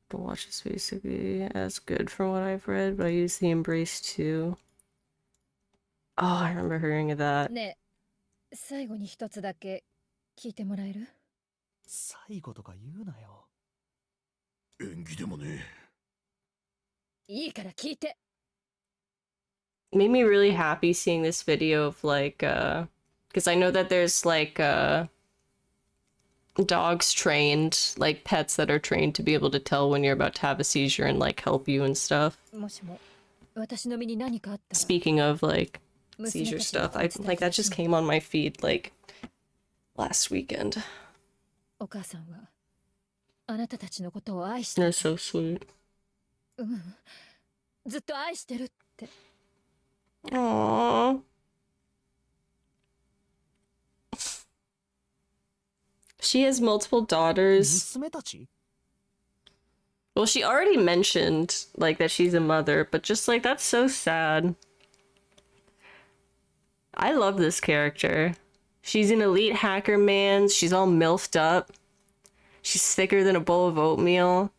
The watch is basically as good from what I've read, but I use the Embrace too. Oh, I remember hearing of that. ねえ、最後に一つだけ聞いてもらえる？最後とか言うなよ。縁起でもね。いいから聞いて。 Made me really happy seeing this video of like, because I know that there's like, dogs trained, like pets that are trained to be able to tell when you're about to have a seizure and like help you and stuff. もしも私の身に何かあったら。 Speaking of like seizure stuff, I like that just came on my feed like last weekend. お母さんはあなたたちのことを愛して They're so sweet. ずっと愛してるって。 Aww. She has multiple daughters. 娘たち？ Well, she already mentioned like that she's a mother, but just like that's so sad. I love this character. She's an elite hacker man. She's all milfed up. She's thicker than a bowl of oatmeal.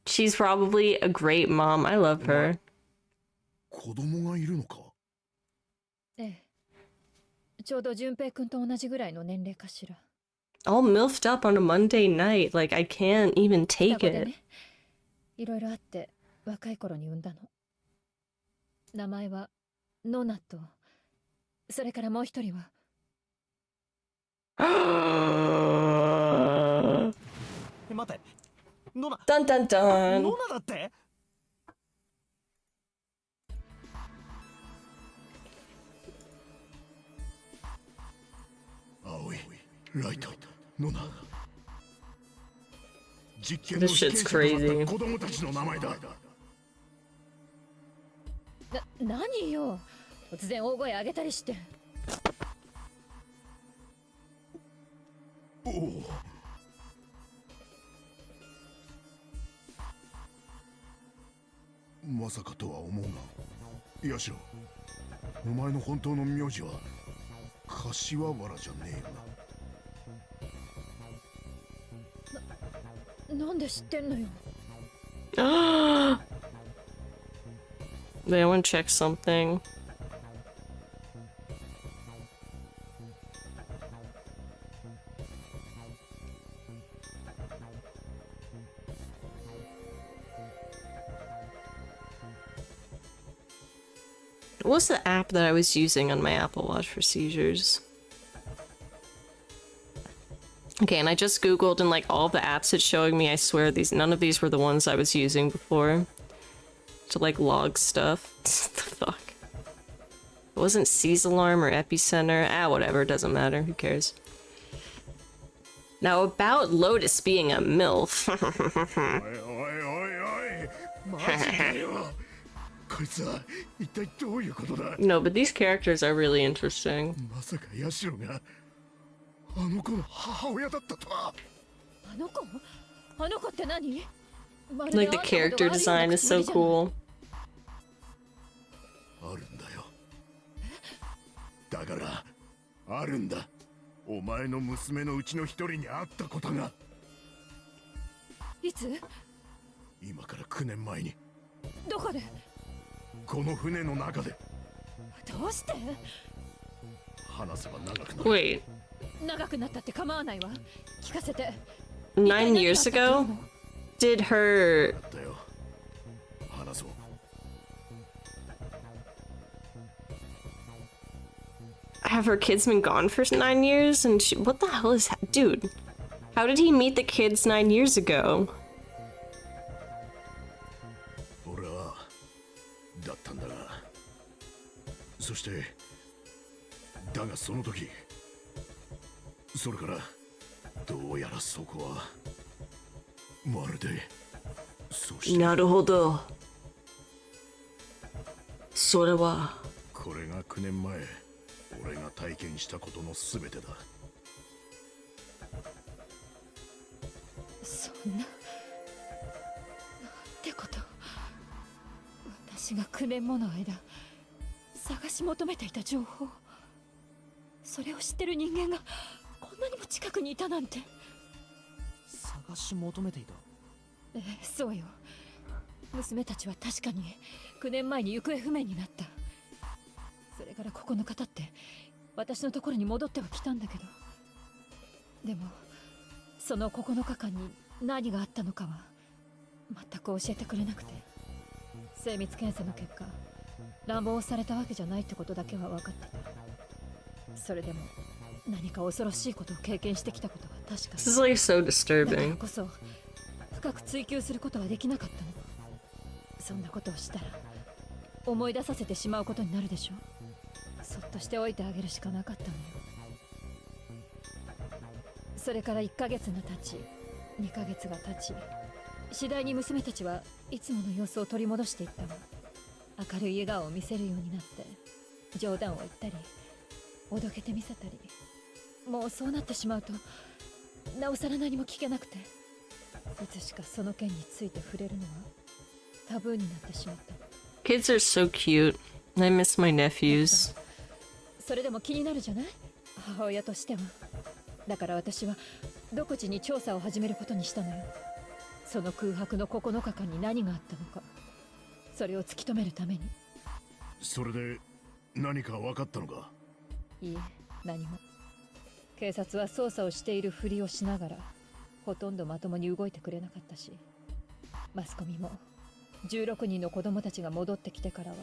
She's probably a great mom. I love her. 子供がいるのか？ええ。ちょうど淳平くんと同じぐらいの年齢かしら。 All milfed up on a Monday night. Like, I can't even take it. いろいろあって若い頃に産んだの。名前はノナと、それからもう一人は。待って。ノナ。Dun dun dun. ノナだって？青い、ライト、ノナ。実験 This の被 shit's 験者とな crazy. った子供たちの名前だ。何よ。突然大声上げたりして。おお。まさかとは思うが、ヤシロ、お前の本当の名字は柏原じゃねえよな。なんで知ってんのよ。Wait, I want to check something. What was the app that I was using on my Apple Watch for seizures? Okay, and I just googled and like all the apps it's showing me, I swear none of these were the ones I was using before. To like log stuff. What the fuck? It wasn't Seize Alarm or Epicenter. Ah, whatever, it doesn't matter. Who cares? Now about Lotus being a MILF. No, but these characters are really interesting. Like the character design is so cool. だからあるんだ。お前の娘のうちの一人に会ったことが。いつ？今から9年前に。どこで？この船の中で。どうして？話せば長くなる。Wait. 長くなったって構わないわ。聞かせて。9 years ago? Did her... だよ。話そう。 Have her kids been gone for 9 years? And she, what the hell is that? Dude, how did he meet the kids 9 years ago? 俺はだったんだが、そしてだがその時、それからどうやらそこはまるでそしてなるほど。それはこれが9年前。 俺が体験したことのすべてだ。そんな。なんてこと。私が9年もの間探し求めていた情報。それを知ってる人間がこんなにも近くにいたなんて。探し求めていた。ええ、そうよ。娘たちは確かに9年前に行方不明になった。 それから9日経って私のところに戻ってはきたんだけど、でもその9日間に何があったのかは全く教えてくれなくて、精密検査の結果乱暴されたわけじゃないってことだけは分かってた。それでも何か恐ろしいことを経験してきたことは確か。 This is like so だから disturbing. こそ深く追求することはできなかったの。そんなことをしたら思い出させてしまうことになるでしょ。 そっとしておいてあげるしかなかったのよ。それから1ヶ月が経ち、2ヶ月が経ち、次第に娘たちはいつもの様子を取り戻していったわ。明るい笑顔を見せるようになって、冗談を言ったり、おどけてみせたり。もうそうなってしまうと、なおさら何も聞けなくて、いつしかその件について触れるのはタブーになってしまった。 Kids are so cute. I miss my nephews. それでも気になるじゃない？母親としては。だから私は独自に調査を始めることにしたのよ。その空白の9日間に何があったのか、それを突き止めるために。それで何か分かったのか？いいえ、何も。警察は捜査をしているふりをしながらほとんどまともに動いてくれなかったし、マスコミも16人の子供たちが戻ってきてからは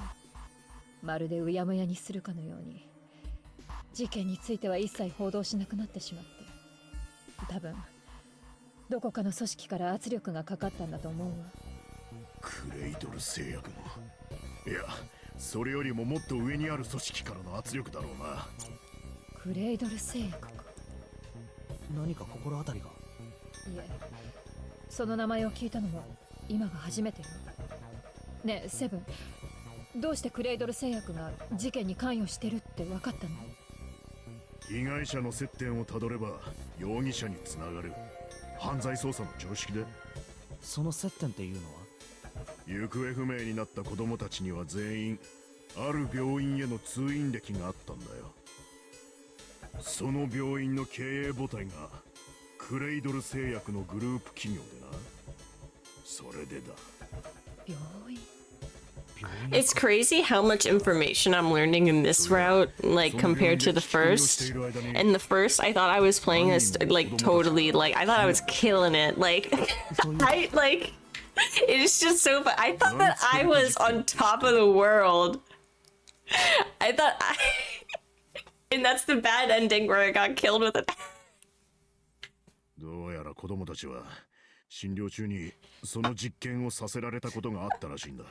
まるでうやむやにするかのように事件については一切報道しなくなってしまって、多分どこかの組織から圧力がかかったんだと思うわ。クレイドル製薬の、いやそれよりももっと上にある組織からの圧力だろうな。クレイドル製薬か。何か心当たりが？いえ、その名前を聞いたのも今が初めてよ。ねえセブン、どうしてクレイドル製薬が事件に関与してるって分かったの？被害者の接点をたどれば容疑者につながる犯罪捜査の常識で。その接点っていうのは？行方不明になった子供たちには全員ある病院への通院歴があったんだよ。その病院の経営母体がクレイドル製薬のグループ企業でな。それでだ。病院。 It's crazy how much information I'm learning in this route, like compared to the first. In the first, I thought I was playing as like totally like I thought I was killing it. Like I like it's just so fun. I thought that I was on top of the world. I thought and that's the bad ending where I got killed with it. どうやら子供たちは診療中にその実験をさせられたことがあったらしいんだ。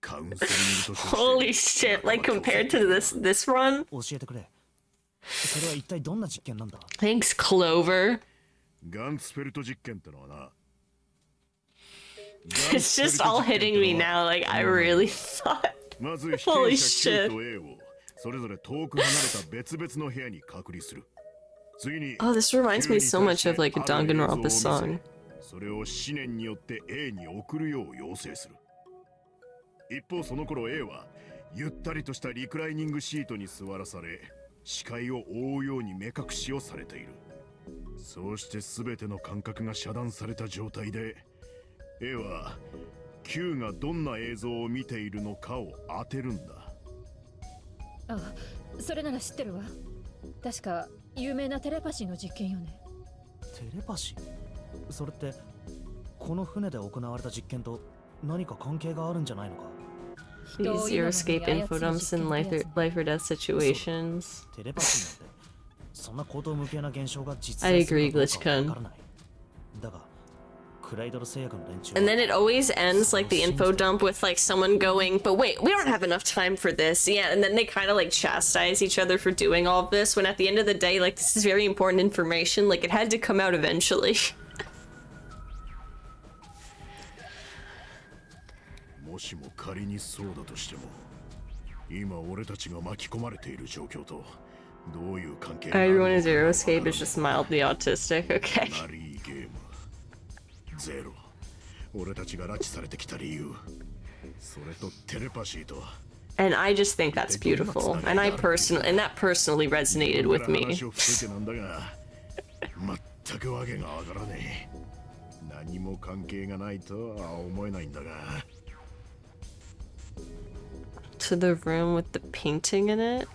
カウンセリングと称して Holy shit, like compared to this run? 教えてくれ。それは一体どんな実験なんだ？ Thanks, Clover. ガンツフェルト実験ってのはな。 It's just all hitting me now, like I really thought. まず被 Holy 験者 shit. Q と A をそれぞれ遠く離れた別々の部屋に隔離する。次に Oh, this reminds me so much of like a Danganronpa song. それを思念によって A に送るよう要請する。一方その頃 A はゆったりとしたリクライニングシートに座らされ、視界を覆うように目隠しをされている。そうして全ての感覚が遮断された状態で A は Q がどんな映像を見ているのかを当てるんだ。ああ、それなら知ってるわ。確か有名なテレパシーの実験よね。テレパシー？それってこの船で行われた実験と何か関係があるんじゃないのか？ These zero escape info dumps in life or death situations. テレパシーなんてそんな高等無形な現象が実 I 在する agree, かどうか Glitchkun. わからない。だがクライドル製薬の連中 And then it always ends like the info dump with like someone going, but wait, we don't have enough time for this. Yeah, and then they kind of like chastise each other for doing all of this when at the end of the day, like this is very important information. Like it had to come out eventually. もしも仮にそうだとしても、今俺たちが巻き込まれている状況とどういう関係があるのか Everyone in Zero Escape is just mildly autistic, okay. マリーゲームゼロ。俺たちが拉致されてきた理由、それとテレパシーと。 And I just think that's beautiful. And that personally resonated with me. 話を伏せてなんだが、全くわけがわからねえ。何も関係がないとは思えないんだが。To the room with the painting in it.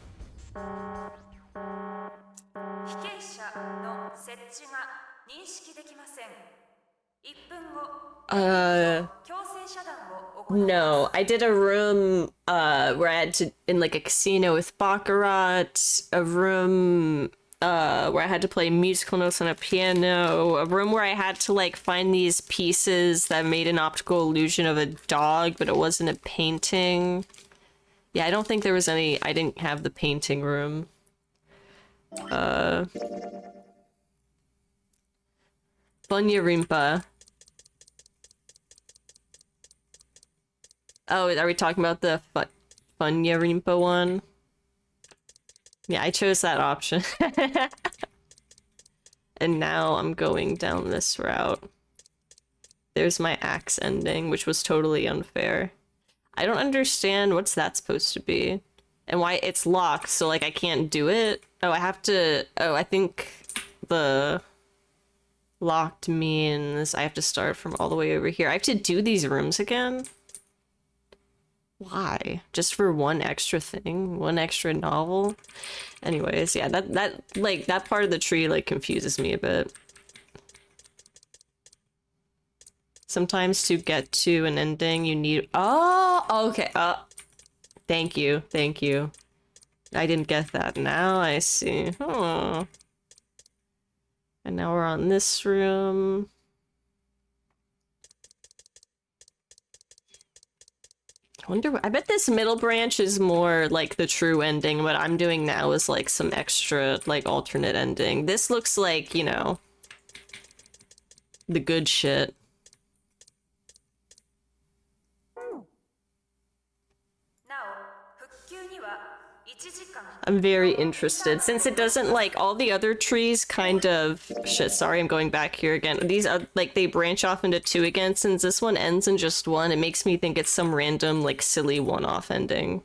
No, I did a room where I had to in like a casino with baccarat, a room where I had to play musical notes on a piano, a room where I had to like find these pieces that made an optical illusion of a dog, but it wasn't a painting. Yeah, I don't think there was any. I didn't have the painting room. Bunyarimpa. Oh, are we talking about the Bunyarimpa one? Yeah, I chose that option. And now I'm going down this route. There's my axe ending, which was totally unfair. I don't understand what's that supposed to be. And why it's locked, so like I can't do it? Oh, I have to... Oh, I think the locked means I have to start from all the way over here. I have to do these rooms again? Why? Just for one extra thing? One extra novel? Anyways, yeah, that part of the tree like confuses me a bit. Sometimes to get to an ending you need... Oh, okay. Thank you. Thank you. I didn't get that. Now I see. Oh. And now we're on this room. I bet this middle branch is more like the true ending. What I'm doing now is like some extra like alternate ending. This looks like, you know, the good shit. I'm very interested since it doesn't like all the other trees kind of shit. Sorry, I'm going back here again. These are like they branch off into two again. Since this one ends in just one, it makes me think it's some random like silly one-off ending.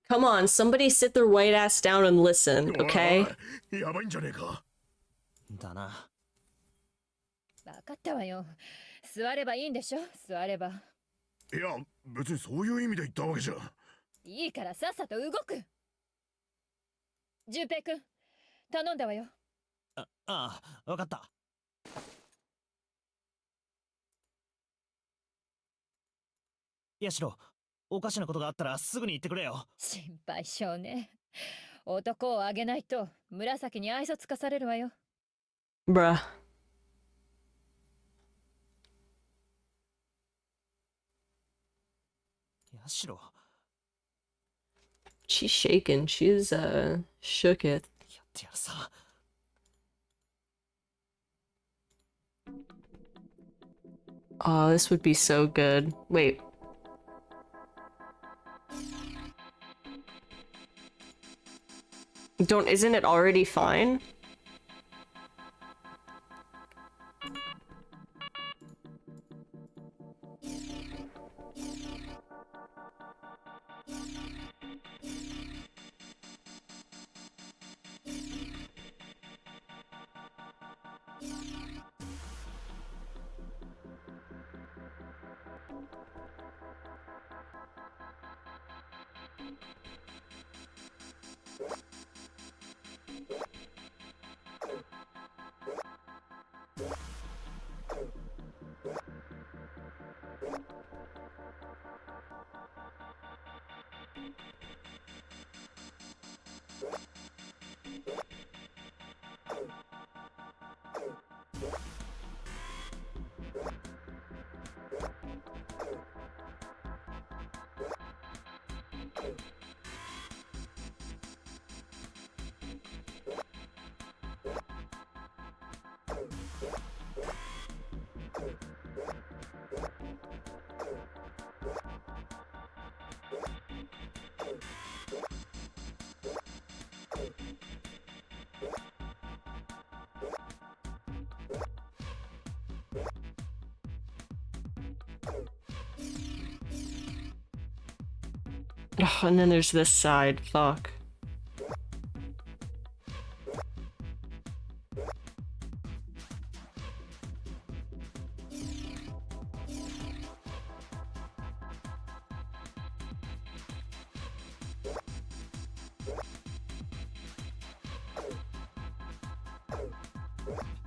Come on, somebody sit their white ass down and listen, okay? やばいんじゃねえか。だな。分かったわよ。座ればいいんでしょ？座れば。いや、別にそういう意味で言ったわけじゃ。いいからさっさと動く。純平くん、頼んだわよ。ああ、わかった。ヤシロ、おかしなことがあったらすぐに言ってくれよ。心配性ね。男をあげないと紫に愛想つかされるわよ。Bruh. ヤシロ。 She's shaking. She's shook it. やってやるさ。Oh, this would be so good. Wait. Isn't it already fine? Oh, and then there's this side. Fuck.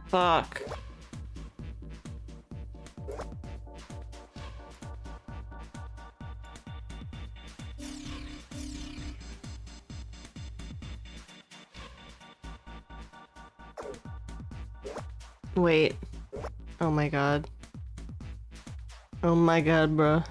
Fuck. Wait. Oh my god. Oh my god, bruh.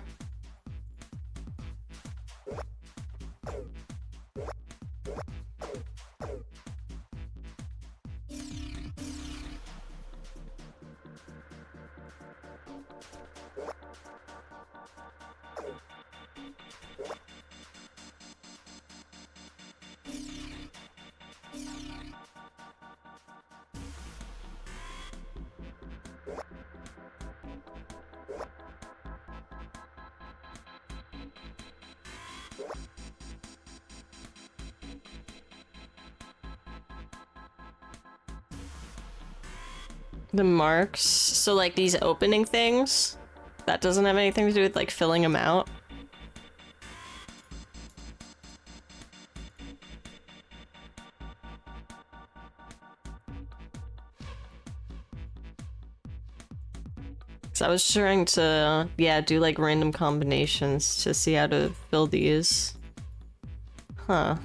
The marks? So like these opening things? That doesn't have anything to do with like filling them out? So I was trying to, yeah, do like random combinations to see how to fill these. Huh.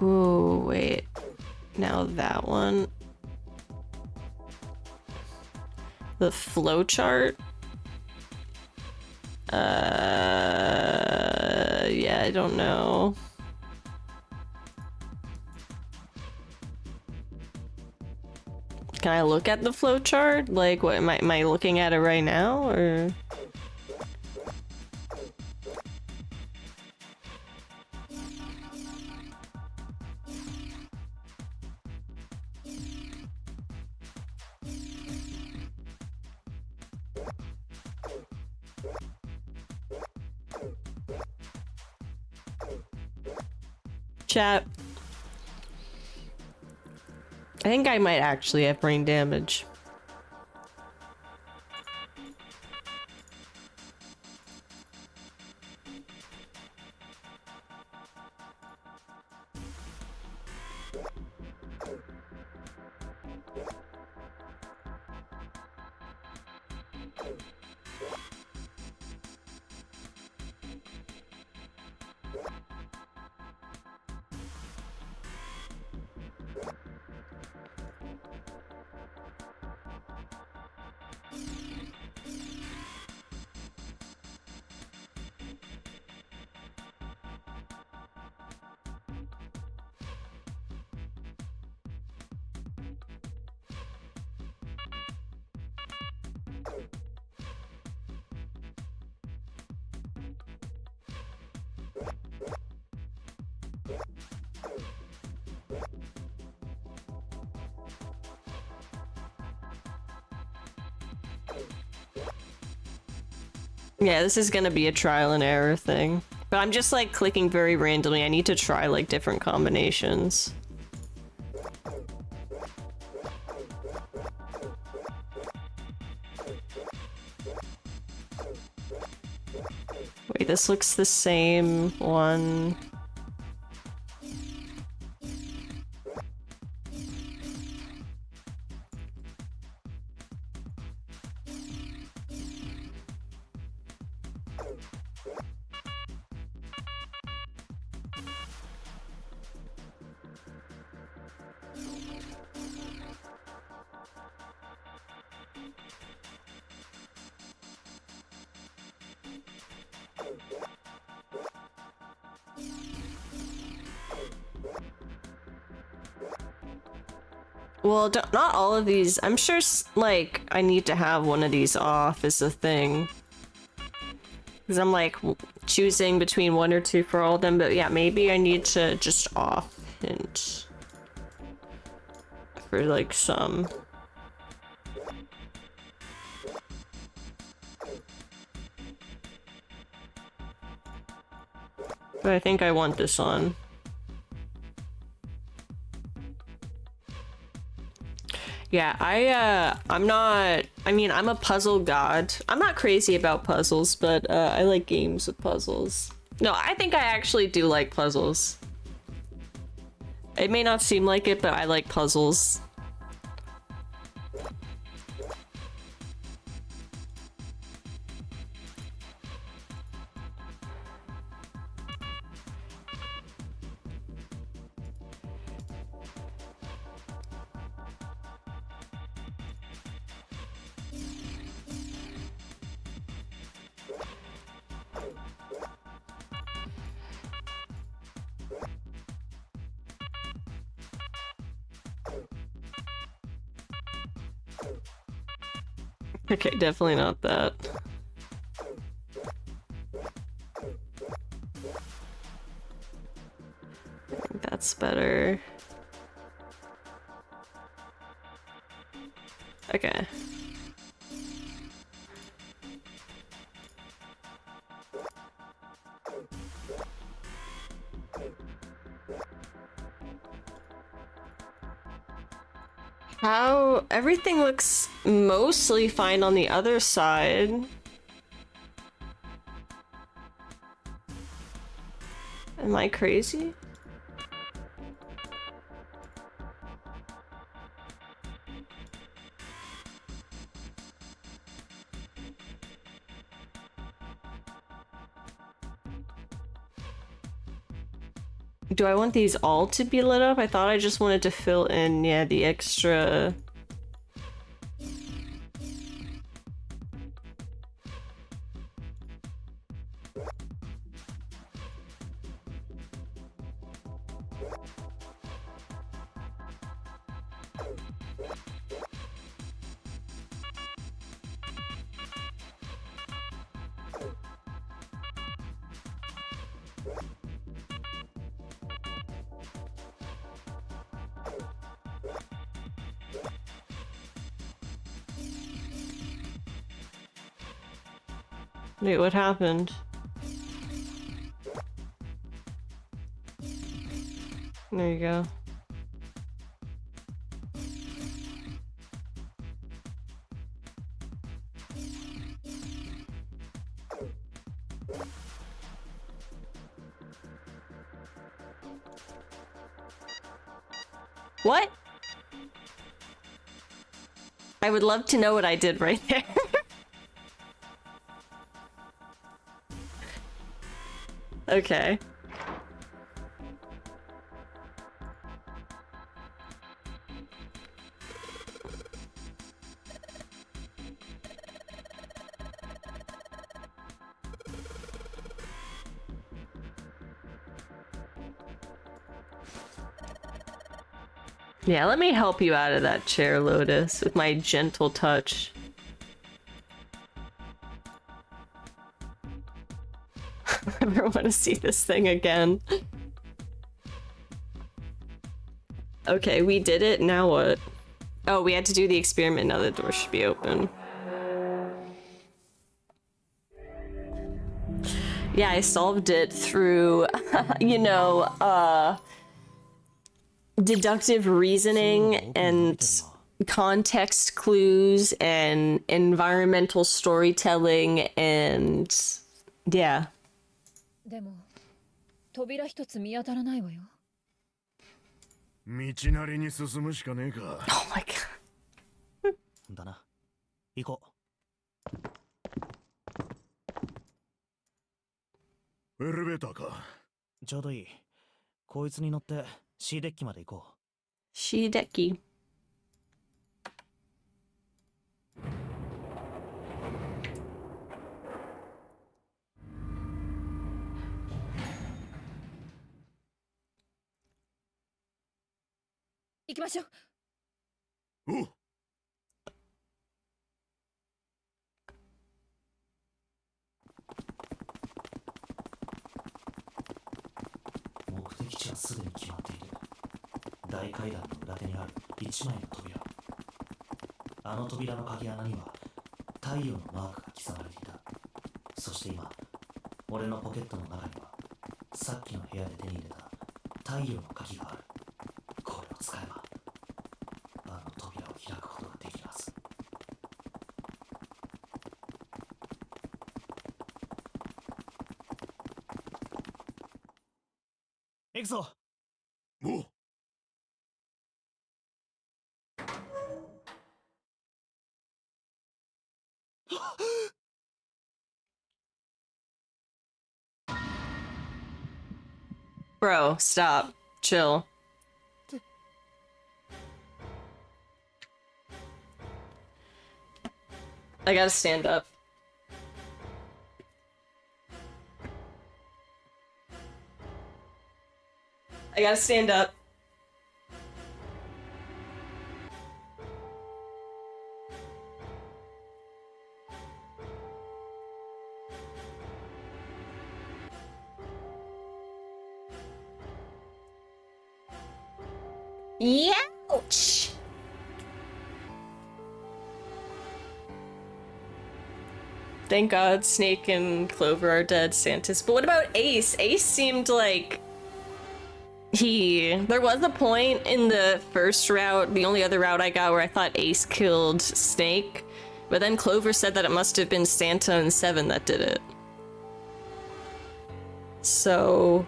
Ooh, wait. Now that one. The flowchart? Yeah, I don't know. Can I look at the flowchart? Like, what am I looking at it right now, or? Chat. I think I might actually have brain damage. Yeah, this is gonna be a trial and error thing. But I'm just like clicking very randomly. I need to try like different combinations. Wait, this looks the same one. Well, not all of these. I'm sure, like, I need to have one of these off is a thing. Because I'm, like, choosing between one or two for all of them. But yeah, maybe I need to just off hint for, like, some. But I think I want this on. Yeah, I'm not, I mean, I'm a puzzle god. I'm not crazy about puzzles, but I like games with puzzles. No, I think I actually do like puzzles. It may not seem like it, but I like puzzles. Okay, definitely not that. I think that's better. Okay. How everything looks mostly fine on the other side. Am I crazy? Do I want these all to be lit up? I thought I just wanted to fill in, yeah, the extra... Wait, what happened? There you go. What? I would love to know what I did right there. Okay. Yeah, let me help you out of that chair, Lotus, with my gentle touch. I never want to see this thing again. Okay, we did it, now what? Oh, we had to do the experiment, now the door should be open. Yeah, I solved it through, you know, deductive reasoning and context clues and environmental storytelling and yeah. でも扉一つ見当たらないわよ。道なりに進むしかねえか。 Oh my god. だな。行こエレベーターか。う。ちょうどいい。こいつに乗って C デッキまで行こう。 C デッキ。行きましょう。おう。目的地はすでに決まっている。大階段の裏手にある一枚の扉。あの扉の鍵穴には太陽のマークが刻まれていた。そして今、俺のポケットの中にはさっきの部屋で手に入れた太陽の鍵がある。これを使えばあの扉を開くことができるはず。行くぞ。おう。Bro, stop. Chill. I gotta stand up. I gotta stand up. Ouch! Thank God Snake and Clover are dead, Santis. But what about Ace? Ace seemed like there was a point in the first route, the only other route I got, where I thought Ace killed Snake, but then Clover said that it must have been Santa and Seven that did it. So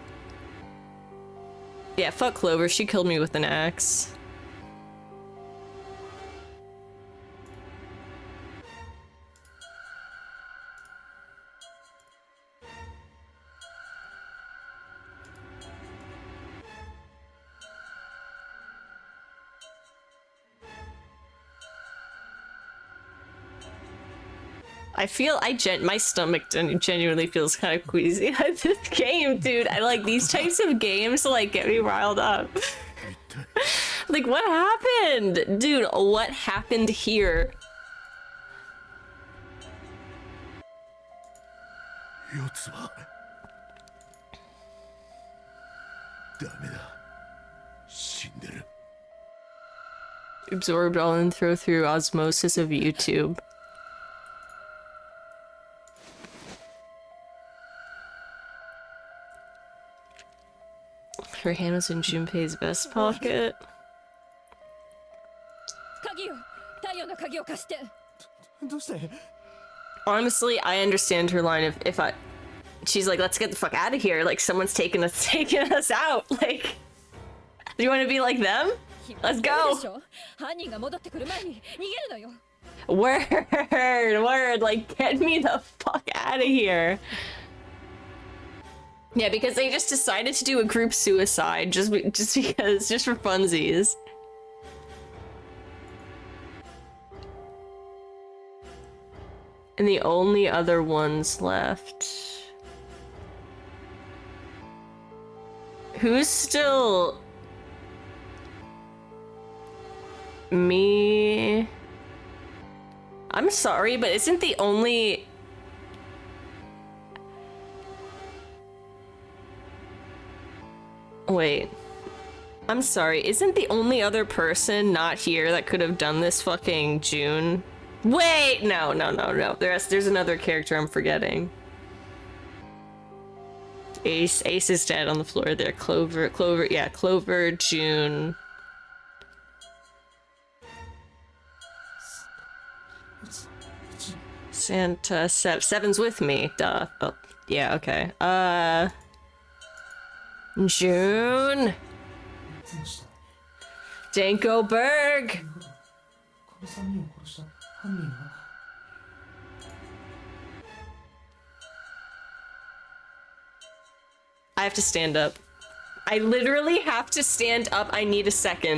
yeah, fuck Clover, she killed me with an axe. My stomach genuinely feels kind of queasy at this game, dude. I like these types of games like get me riled up. Like, what happened? Dude, what happened here? 四つ葉。ダメだ。死んでる。 Absorbed all and throw through osmosis of YouTube. Her hand was in Junpei's vest pocket. Honestly, I understand her line of she's like, let's get the fuck out of here. Like, someone's taking us out. Like, do you want to be like them? Let's go. Word. Like, get me the fuck out of here. Yeah, because they just decided to do a group suicide just because, just for funsies. And the only other ones left. Who's still... Me... I'm sorry, but isn't the only... Wait. I'm sorry, isn't the only other person not here that could have done this fucking June? Wait! No. There's another character I'm forgetting. Ace is dead on the floor there. Clover, yeah, Clover, June. Santa, Seven's with me, duh. Oh, yeah, okay. June! Danko Berg! I have to stand up. I literally have to stand up. I need a second.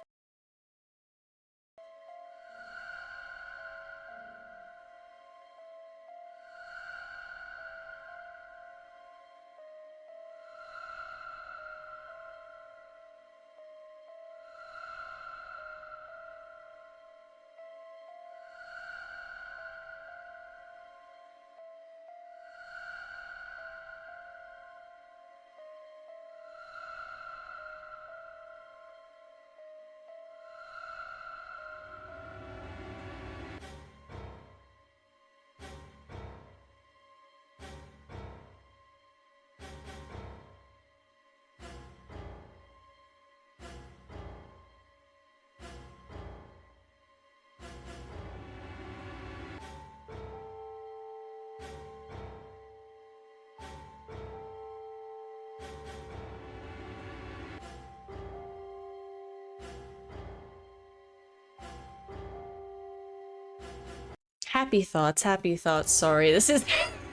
Happy thoughts, sorry. This is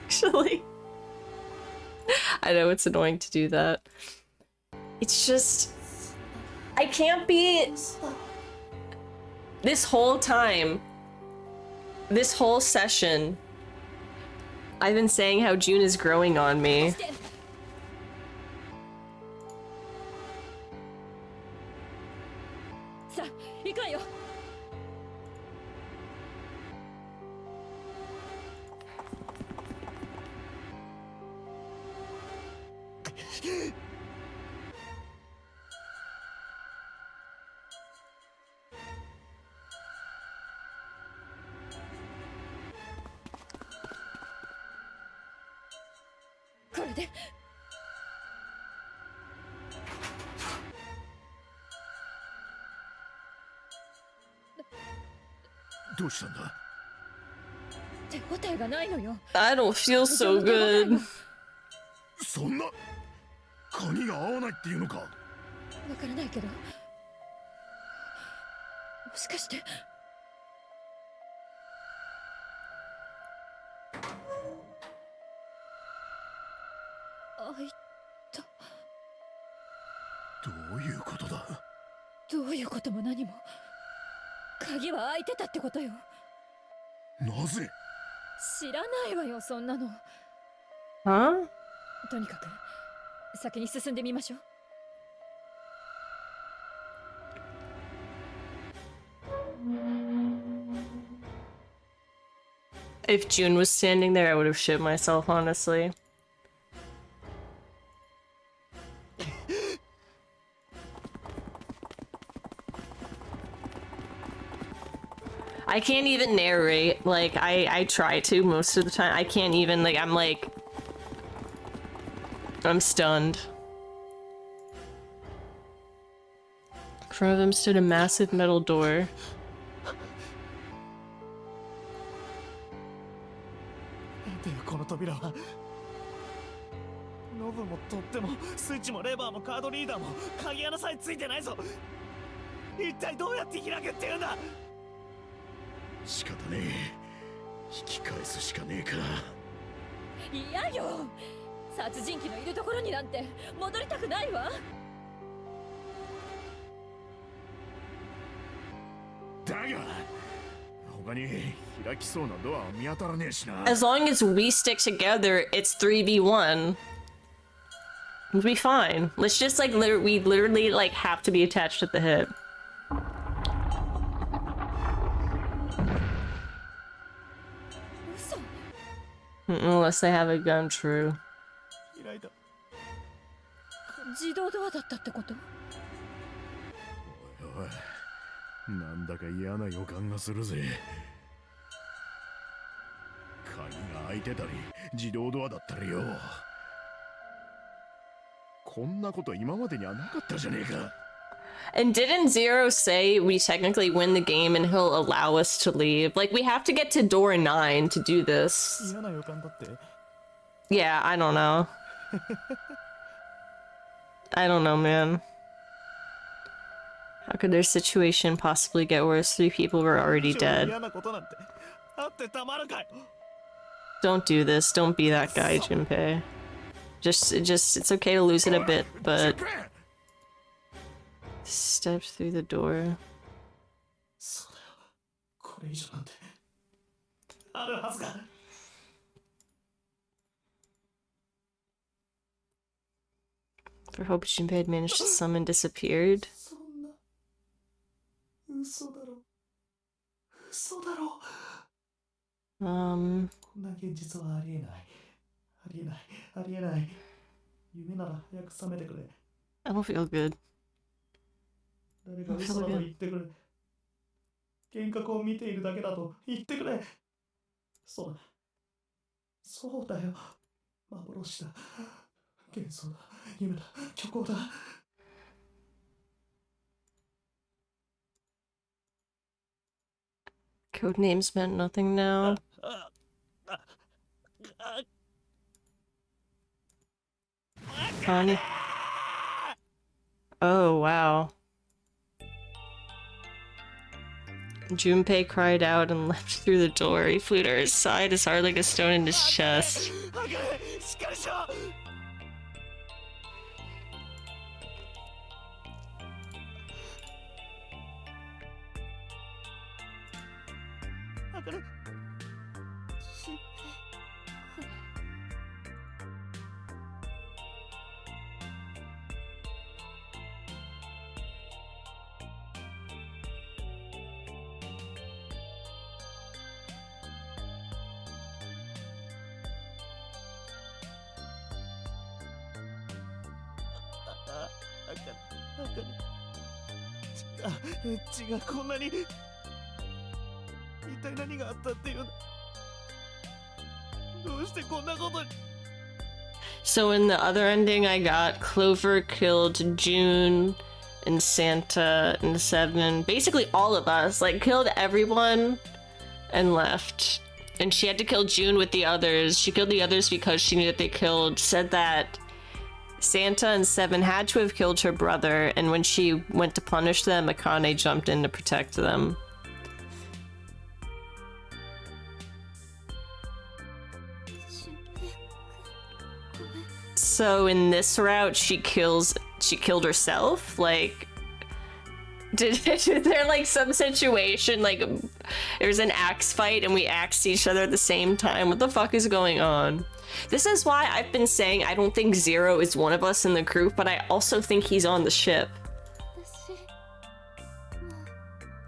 actually... I know it's annoying to do that. It's just... I can't be... This whole time, this whole session, I've been saying how June is growing on me. I don't feel so good. そんな鍵が合わないっていうのか。わからないけど、もしかして開いた。どういうことだ。どういうことも何も、鍵は開いてたってことよ。なぜ。知らないわよ、そんなの。は？とにかく先に進んでみましょう。If June was standing there, I would have shit myself, honestly. I can't even narrate. Like, I try to most of the time. I can't even, like, I'm stunned. In front of them stood a massive metal door. この扉はノブも取ってもスイッチもレバーもカードリーダーも鍵穴さえついてないぞ。一体どうやって開くっていうんだ。仕方ねえ、引き返すしかねえか。嫌よ、殺人鬼のいるところになんて戻りたくないわ。だが他に開きそうなドアは見当たらねえしな。 As long as we stick together, it's 3v1. We'll be fine. Let's just like we literally like have to be attached at the hip. Unless they have a gun, true. 自動ドアだったってこと？おいおい、なんだか嫌な予感がするぜ。鍵が開いてたり自動ドアだったりよ。こんなこと今までにはなかったじゃねえか。 And didn't Zero say we technically win the game and he'll allow us to leave? Like, we have to get to door 9 to do this. 嫌な予感だって。Yeah, I don't know. I don't know, man. How could their situation possibly get worse? 3 people were already dead. 嫌なことなんてあってたまるかい。Don't do this. Don't be that guy, Junpei. It's okay to lose it a bit, but step through the door. そうだよ。これ以上なんてあるはずが。For hope Junpei had managed to summon disappeared. そんな嘘だろ。嘘だろ。こんな現実はありえない。ありえない。ありえない。夢なら早く覚めてくれ。I don't feel good. 誰か嘘だと言ってくれ。幻覚を見ているだけだと言ってくれ。そうだ。そうだよ。幻だ。幻想だ。夢だ。虚構だ。Code names meant nothing now. Connie. Oh, wow. Junpei cried out and leapt through the door. He flew to her side as hard like a stone in his chest.血がこんなに一体何があったっていうの。どうしてこんなことに。 So in the other ending I got, Clover killed June and Santa and Seven. Basically all of us, like killed everyone and left. And she had to kill June with the others. She killed the others because she knew that they said that Santa and Seven had to have killed her brother, and when she went to punish them, Akane jumped in to protect them. So in this route, she killed herself? Like, did there like some situation, like there's an axe fight and we axed each other at the same time? What the fuck is going on? This is why I've been saying I don't think Zero is one of us in the group, but I also think he's on the ship.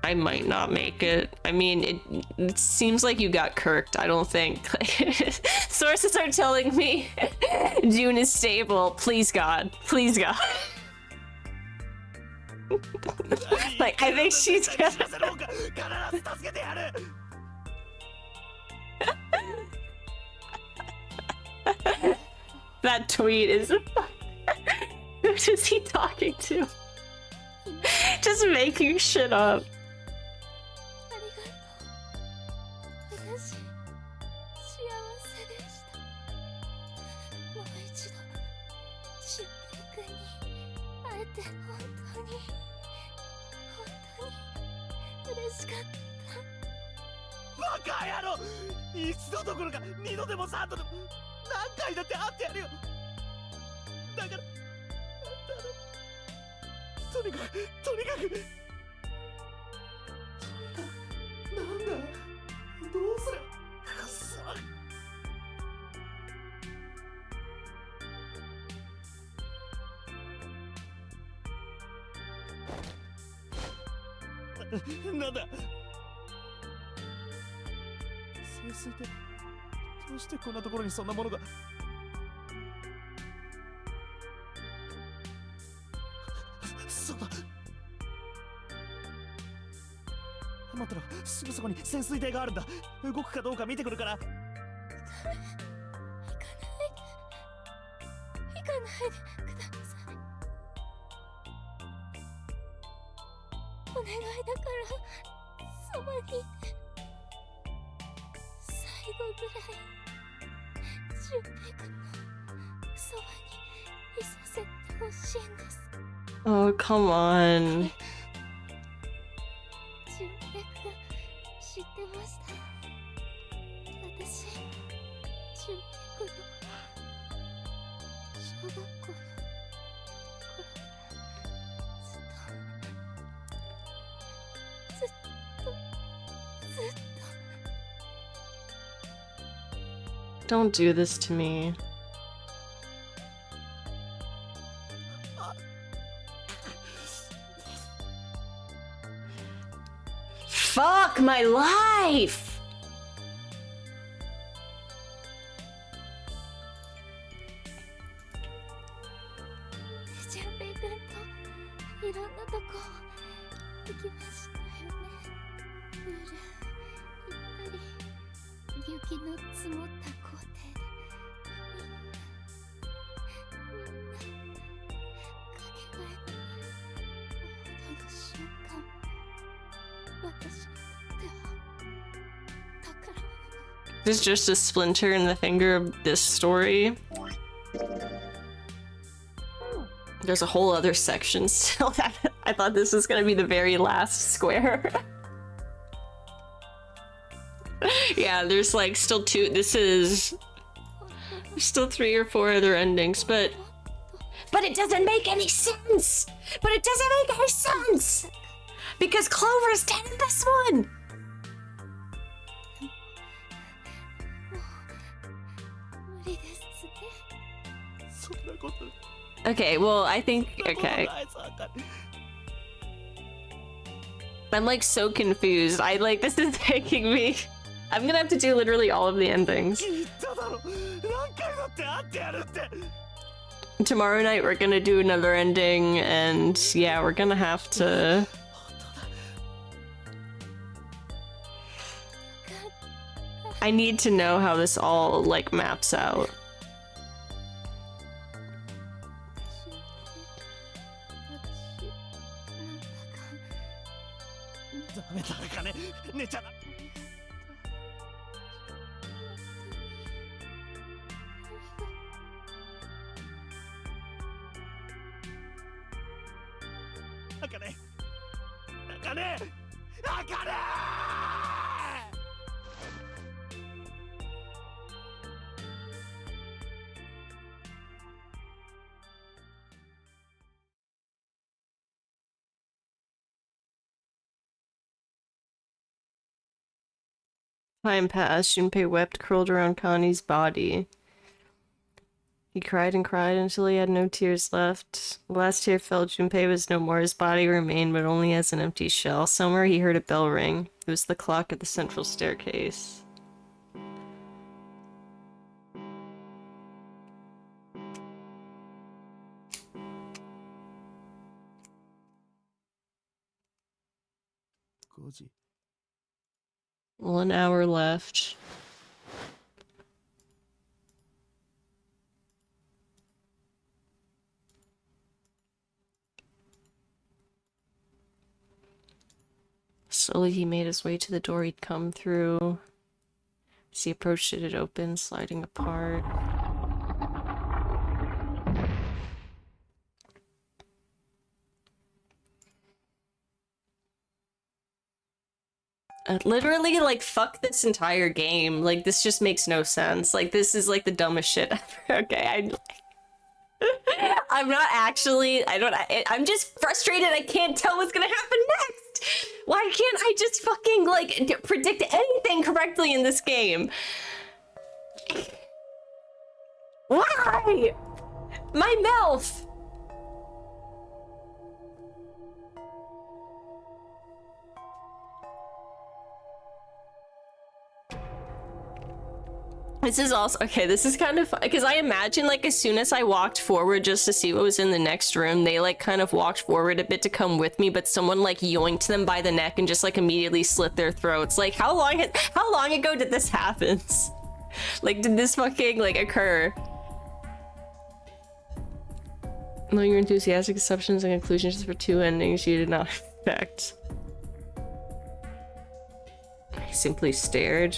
I might not make it. I mean, it seems like you got kirked. I don't think. Sources are telling me June is stable. Please God. Please God. Like, I think she's gonna... That tweet is... Who is he talking to? Just making shit up. Baka! 一度どころか二度でも三度でも何回だって会ってやるよ。だからとにかくなんだどうすればくそ。なんだ清水ってどうしてこんなところにそんなものが。そうだ。待ってろ、すぐそこに潜水艇があるんだ。動くかどうか見てくるから。行かないでください。願いだからそばにいて、最後ぐらい純平君のそばにいさせてほしいんです。 Oh, come on. 純平君知ってました。私純平君の小学校の頃ずっと Don't do this to me. Fuck my life! 純平君といろんなとこ行きましたよね。プール行ったり、雪の積もった校庭でみんなかけがえのないほどの瞬間も私にとっては宝物。 There's just a splinter in the finger of this story. There's a whole other section still. I thought this was gonna be the very last square. Yeah, there's like still two. There's still 3 or 4 other endings, but it doesn't make any sense. But it doesn't make any sense because Clover's dead in this one. 無理ですね。そんなこと Okay, well, I think okay. I'm like so confused. I like this is taking me. I'm gonna have to do literally all of the endings. Tomorrow night we're gonna do another ending, and yeah, we're gonna have to. I need to know how this all like maps out. ダメだかね、寝ちゃだ。あかね、あかね、あかね。Time passed. Junpei wept, curled around Connie's body. He cried and cried until he had no tears left. The last tear fell. Junpei was no more. His body remained, but only as an empty shell. Somewhere he heard a bell ring. It was the clock at the central staircase. Koji. 1 hour left. Slowly he made his way to the door he'd come through. As he approached it, it opened, sliding apart. Literally, like, fuck this entire game. Like, this just makes no sense. Like, this is, like, the dumbest shit ever. Okay, I'm not actually, I'm just frustrated I can't tell what's gonna happen next! Why can't I just fucking, like, predict anything correctly in this game? Why? My mouth! This is also, okay, this is kind of fun, because I imagine, like, as soon as I walked forward just to see what was in the next room, they, like, kind of walked forward a bit to come with me, but someone, like, yoinked them by the neck and just, like, immediately slit their throats. Like, how long ago did this happen? Like, did this fucking, like, occur? Knowing your enthusiastic assumptions and conclusions for 2 endings, you did not. Fact. I simply stared.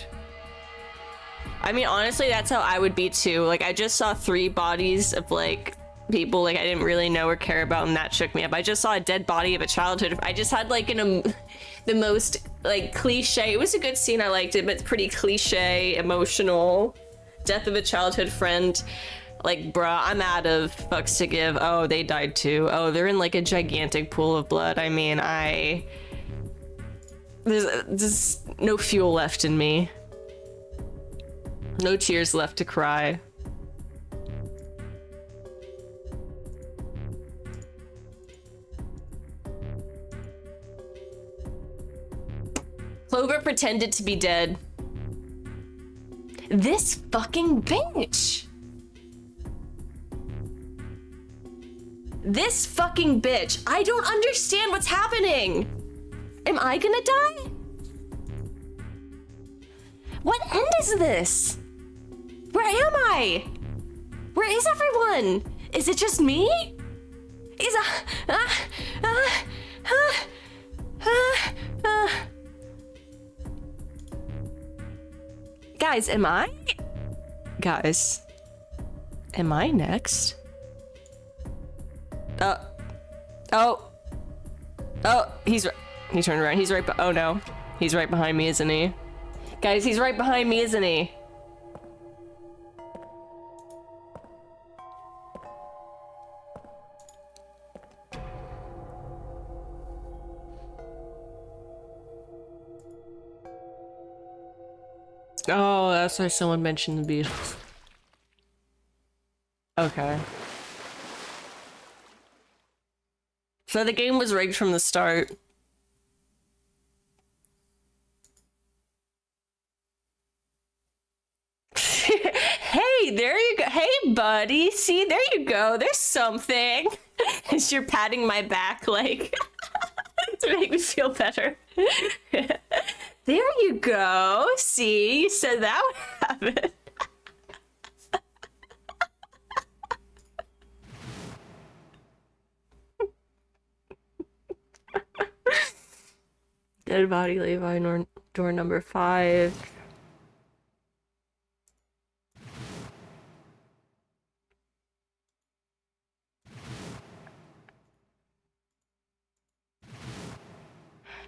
I mean, honestly, that's how I would be too. Like, I just saw 3 bodies of like people like I didn't really know or care about, and that shook me up. I just saw a dead body of a childhood. I just had like the most like cliche. It was a good scene. I liked it, but it's pretty cliche, emotional. Death of a childhood friend. Like, bruh, I'm out of fucks to give. Oh, they died too. Oh, they're in like a gigantic pool of blood. I mean, there's no fuel left in me. No tears left to cry. Clover pretended to be dead. This fucking bitch. This fucking bitch. I don't understand what's happening. Am I gonna die? What end is this? Where am I? Where is everyone? Is it just me? Is Guys, am I? Guys, am I next? Oh, he turned around. He's right, oh no. He's right behind me, isn't he? Guys, he's right behind me, isn't he? Oh, that's why someone mentioned the Beatles. Okay. So the game was rigged from the start. Hey, there you go. Hey, buddy. See, there you go. There's something. As you're patting my back, like, to make me feel better. There you go. See, you said that would happen. Dead body, Levi, door number 5.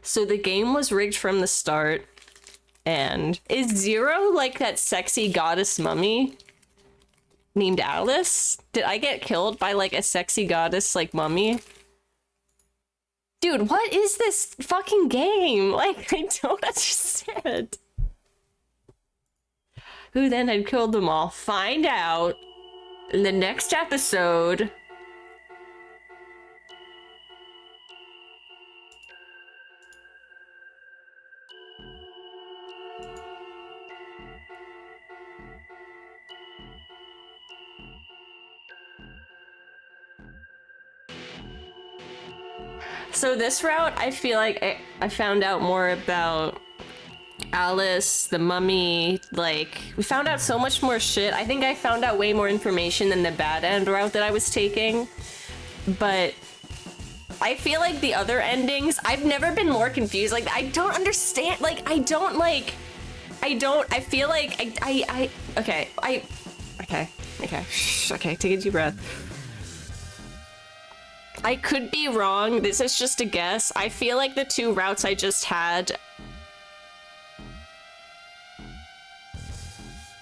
So the game was rigged from the start. And is Zero like that sexy goddess mummy named Alice? Did I get killed by like a sexy goddess like mummy? Dude, what is this fucking game? Like, I don't understand. Who then had killed them all? Find out in the next episode. So this route, I feel like I found out more about Alice, the mummy, like, we found out so much more shit. I think I found out way more information than the bad end route that I was taking. But I feel like the other endings, I've never been more confused. Like, I don't understand, like, I feel like, okay, take a deep breath. I could be wrong, this is just a guess. I feel like the 2 routes I just had...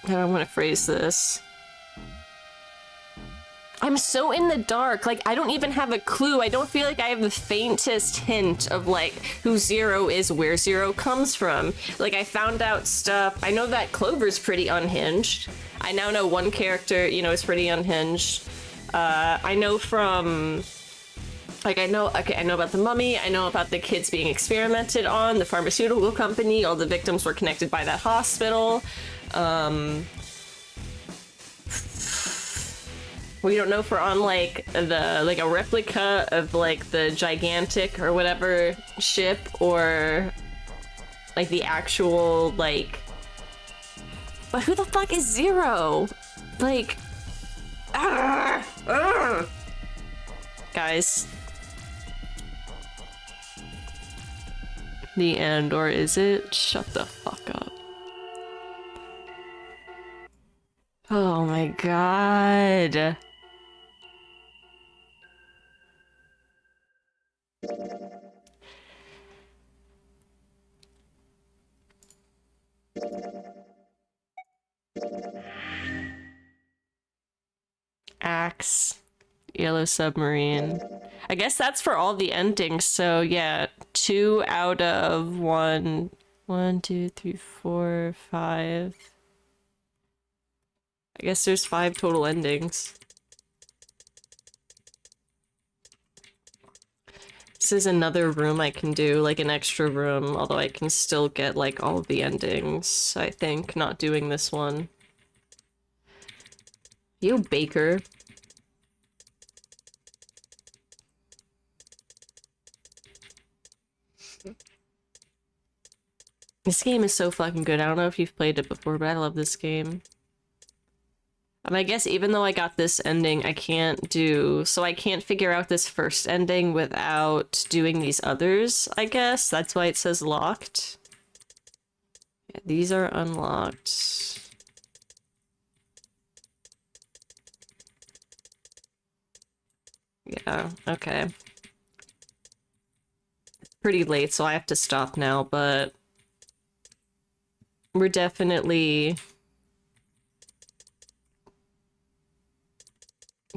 How do I want to phrase this? I'm so in the dark, like, I don't even have a clue. I don't feel like I have the faintest hint of, like, who Zero is, where Zero comes from. Like, I found out stuff. I know that Clover's pretty unhinged. I now know one character, you know, is pretty unhinged. I know from... Like, I know about the mummy, I know about the kids being experimented on, the pharmaceutical company, all the victims were connected by that hospital. We don't know if we're on, like, a replica of, like, the gigantic or whatever ship, or, like, the actual, like... But who the fuck is Zero? Like... Guys. the end, or is it? Shut the fuck up. Oh my god. Axe. Yellow Submarine. I guess that's for all the endings, so yeah. 2 out of 1. 1, 2, 3, 4, 5. I guess there's 5 total endings. This is another room I can do, like an extra room, although I can still get like all of the endings, I think, not doing this one. You Baker. This game is so fucking good. I don't know if you've played it before, but I love this game. And I guess even though I got this ending, I can't do... So I can't figure out this first ending without doing these others, I guess. That's why it says locked. Yeah, these are unlocked. Yeah, okay. It's pretty late, so I have to stop now, but... We're definitely...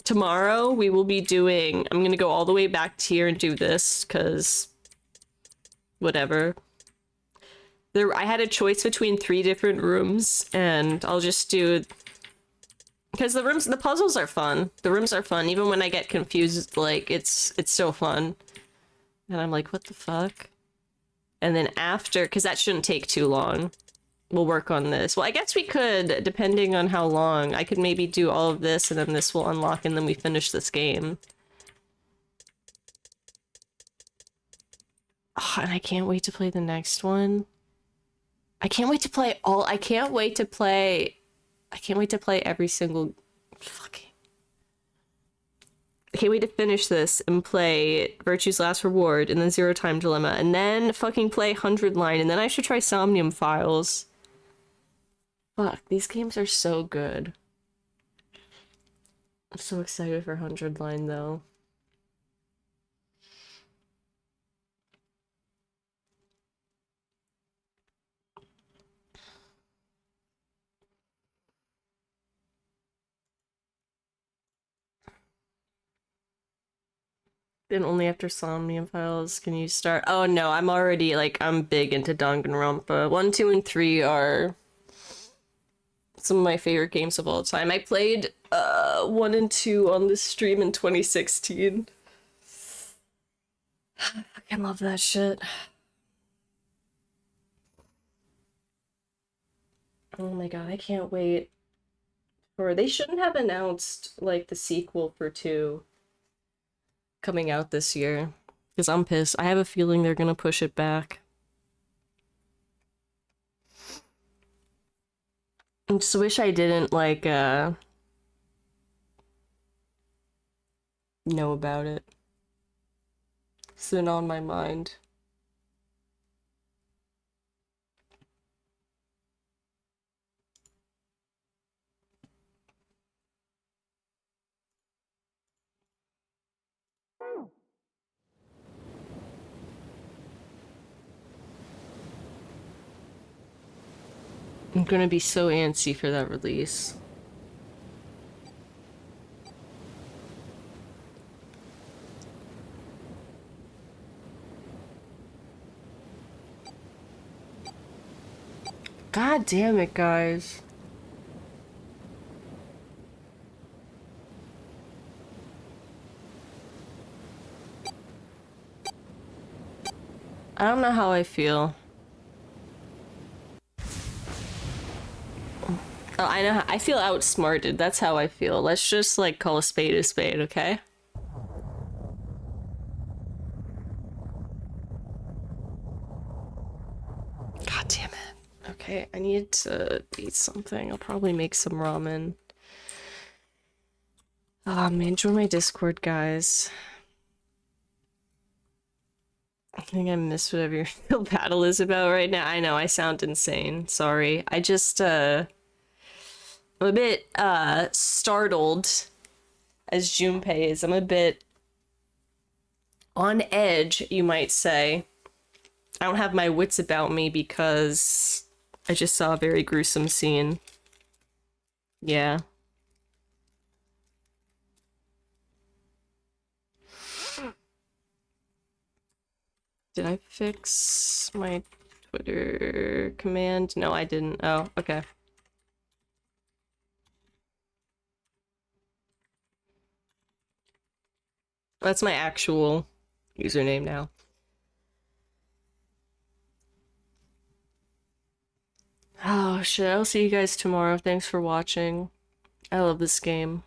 Tomorrow, we will be doing... I'm gonna go all the way back to here and do this, because... Whatever. I had a choice between 3 different rooms, and I'll just do... Because the puzzles are fun. The rooms are fun. Even when I get confused, like, it's still fun. And I'm like, what the fuck? And then after... Because that shouldn't take too long. We'll work on this. Well, I guess we could, depending on how long. I could maybe do all of this, and then this will unlock, and then we finish this game. Oh, and I can't wait to play the next one. I can't wait to play all... I can't wait to play every single... Fucking... I can't wait to finish this and play Virtue's Last Reward, and then Zero Time Dilemma, and then fucking play 100 Line, and then I should try Somnium Files. Fuck, these games are so good. I'm so excited for 100 Line, though. Then only after Somnium Files can you start... Oh no, I'm already, like, I'm big into Danganronpa. 1, 2, and 3 are... some of my favorite games of all time. I played 1 and 2 on this stream in 2016. I fucking love that shit. Oh my god, I can't wait. Or they shouldn't have announced, like, the sequel for 2 coming out this year. Because I'm pissed. I have a feeling they're gonna push it back. I just wish I didn't, like, know about it. It's been on my mind. I'm gonna be so antsy for that release. God damn it, guys. I don't know how I feel. Oh, I know how I feel outsmarted. That's how I feel. Let's just, like, call a spade, okay? God damn it. Okay, I need to eat something. I'll probably make some ramen. Man, join my Discord, guys. I think I missed whatever your real battle is about right now. I know, I sound insane. Sorry. I just, I'm a bit, startled, as Junpei is. I'm a bit on edge, you might say. I don't have my wits about me because I just saw a very gruesome scene. Yeah. Did I fix my Twitter command? No, I didn't. Oh, okay. That's my actual username now. Oh shit, I'll see you guys tomorrow. Thanks for watching. I love this game.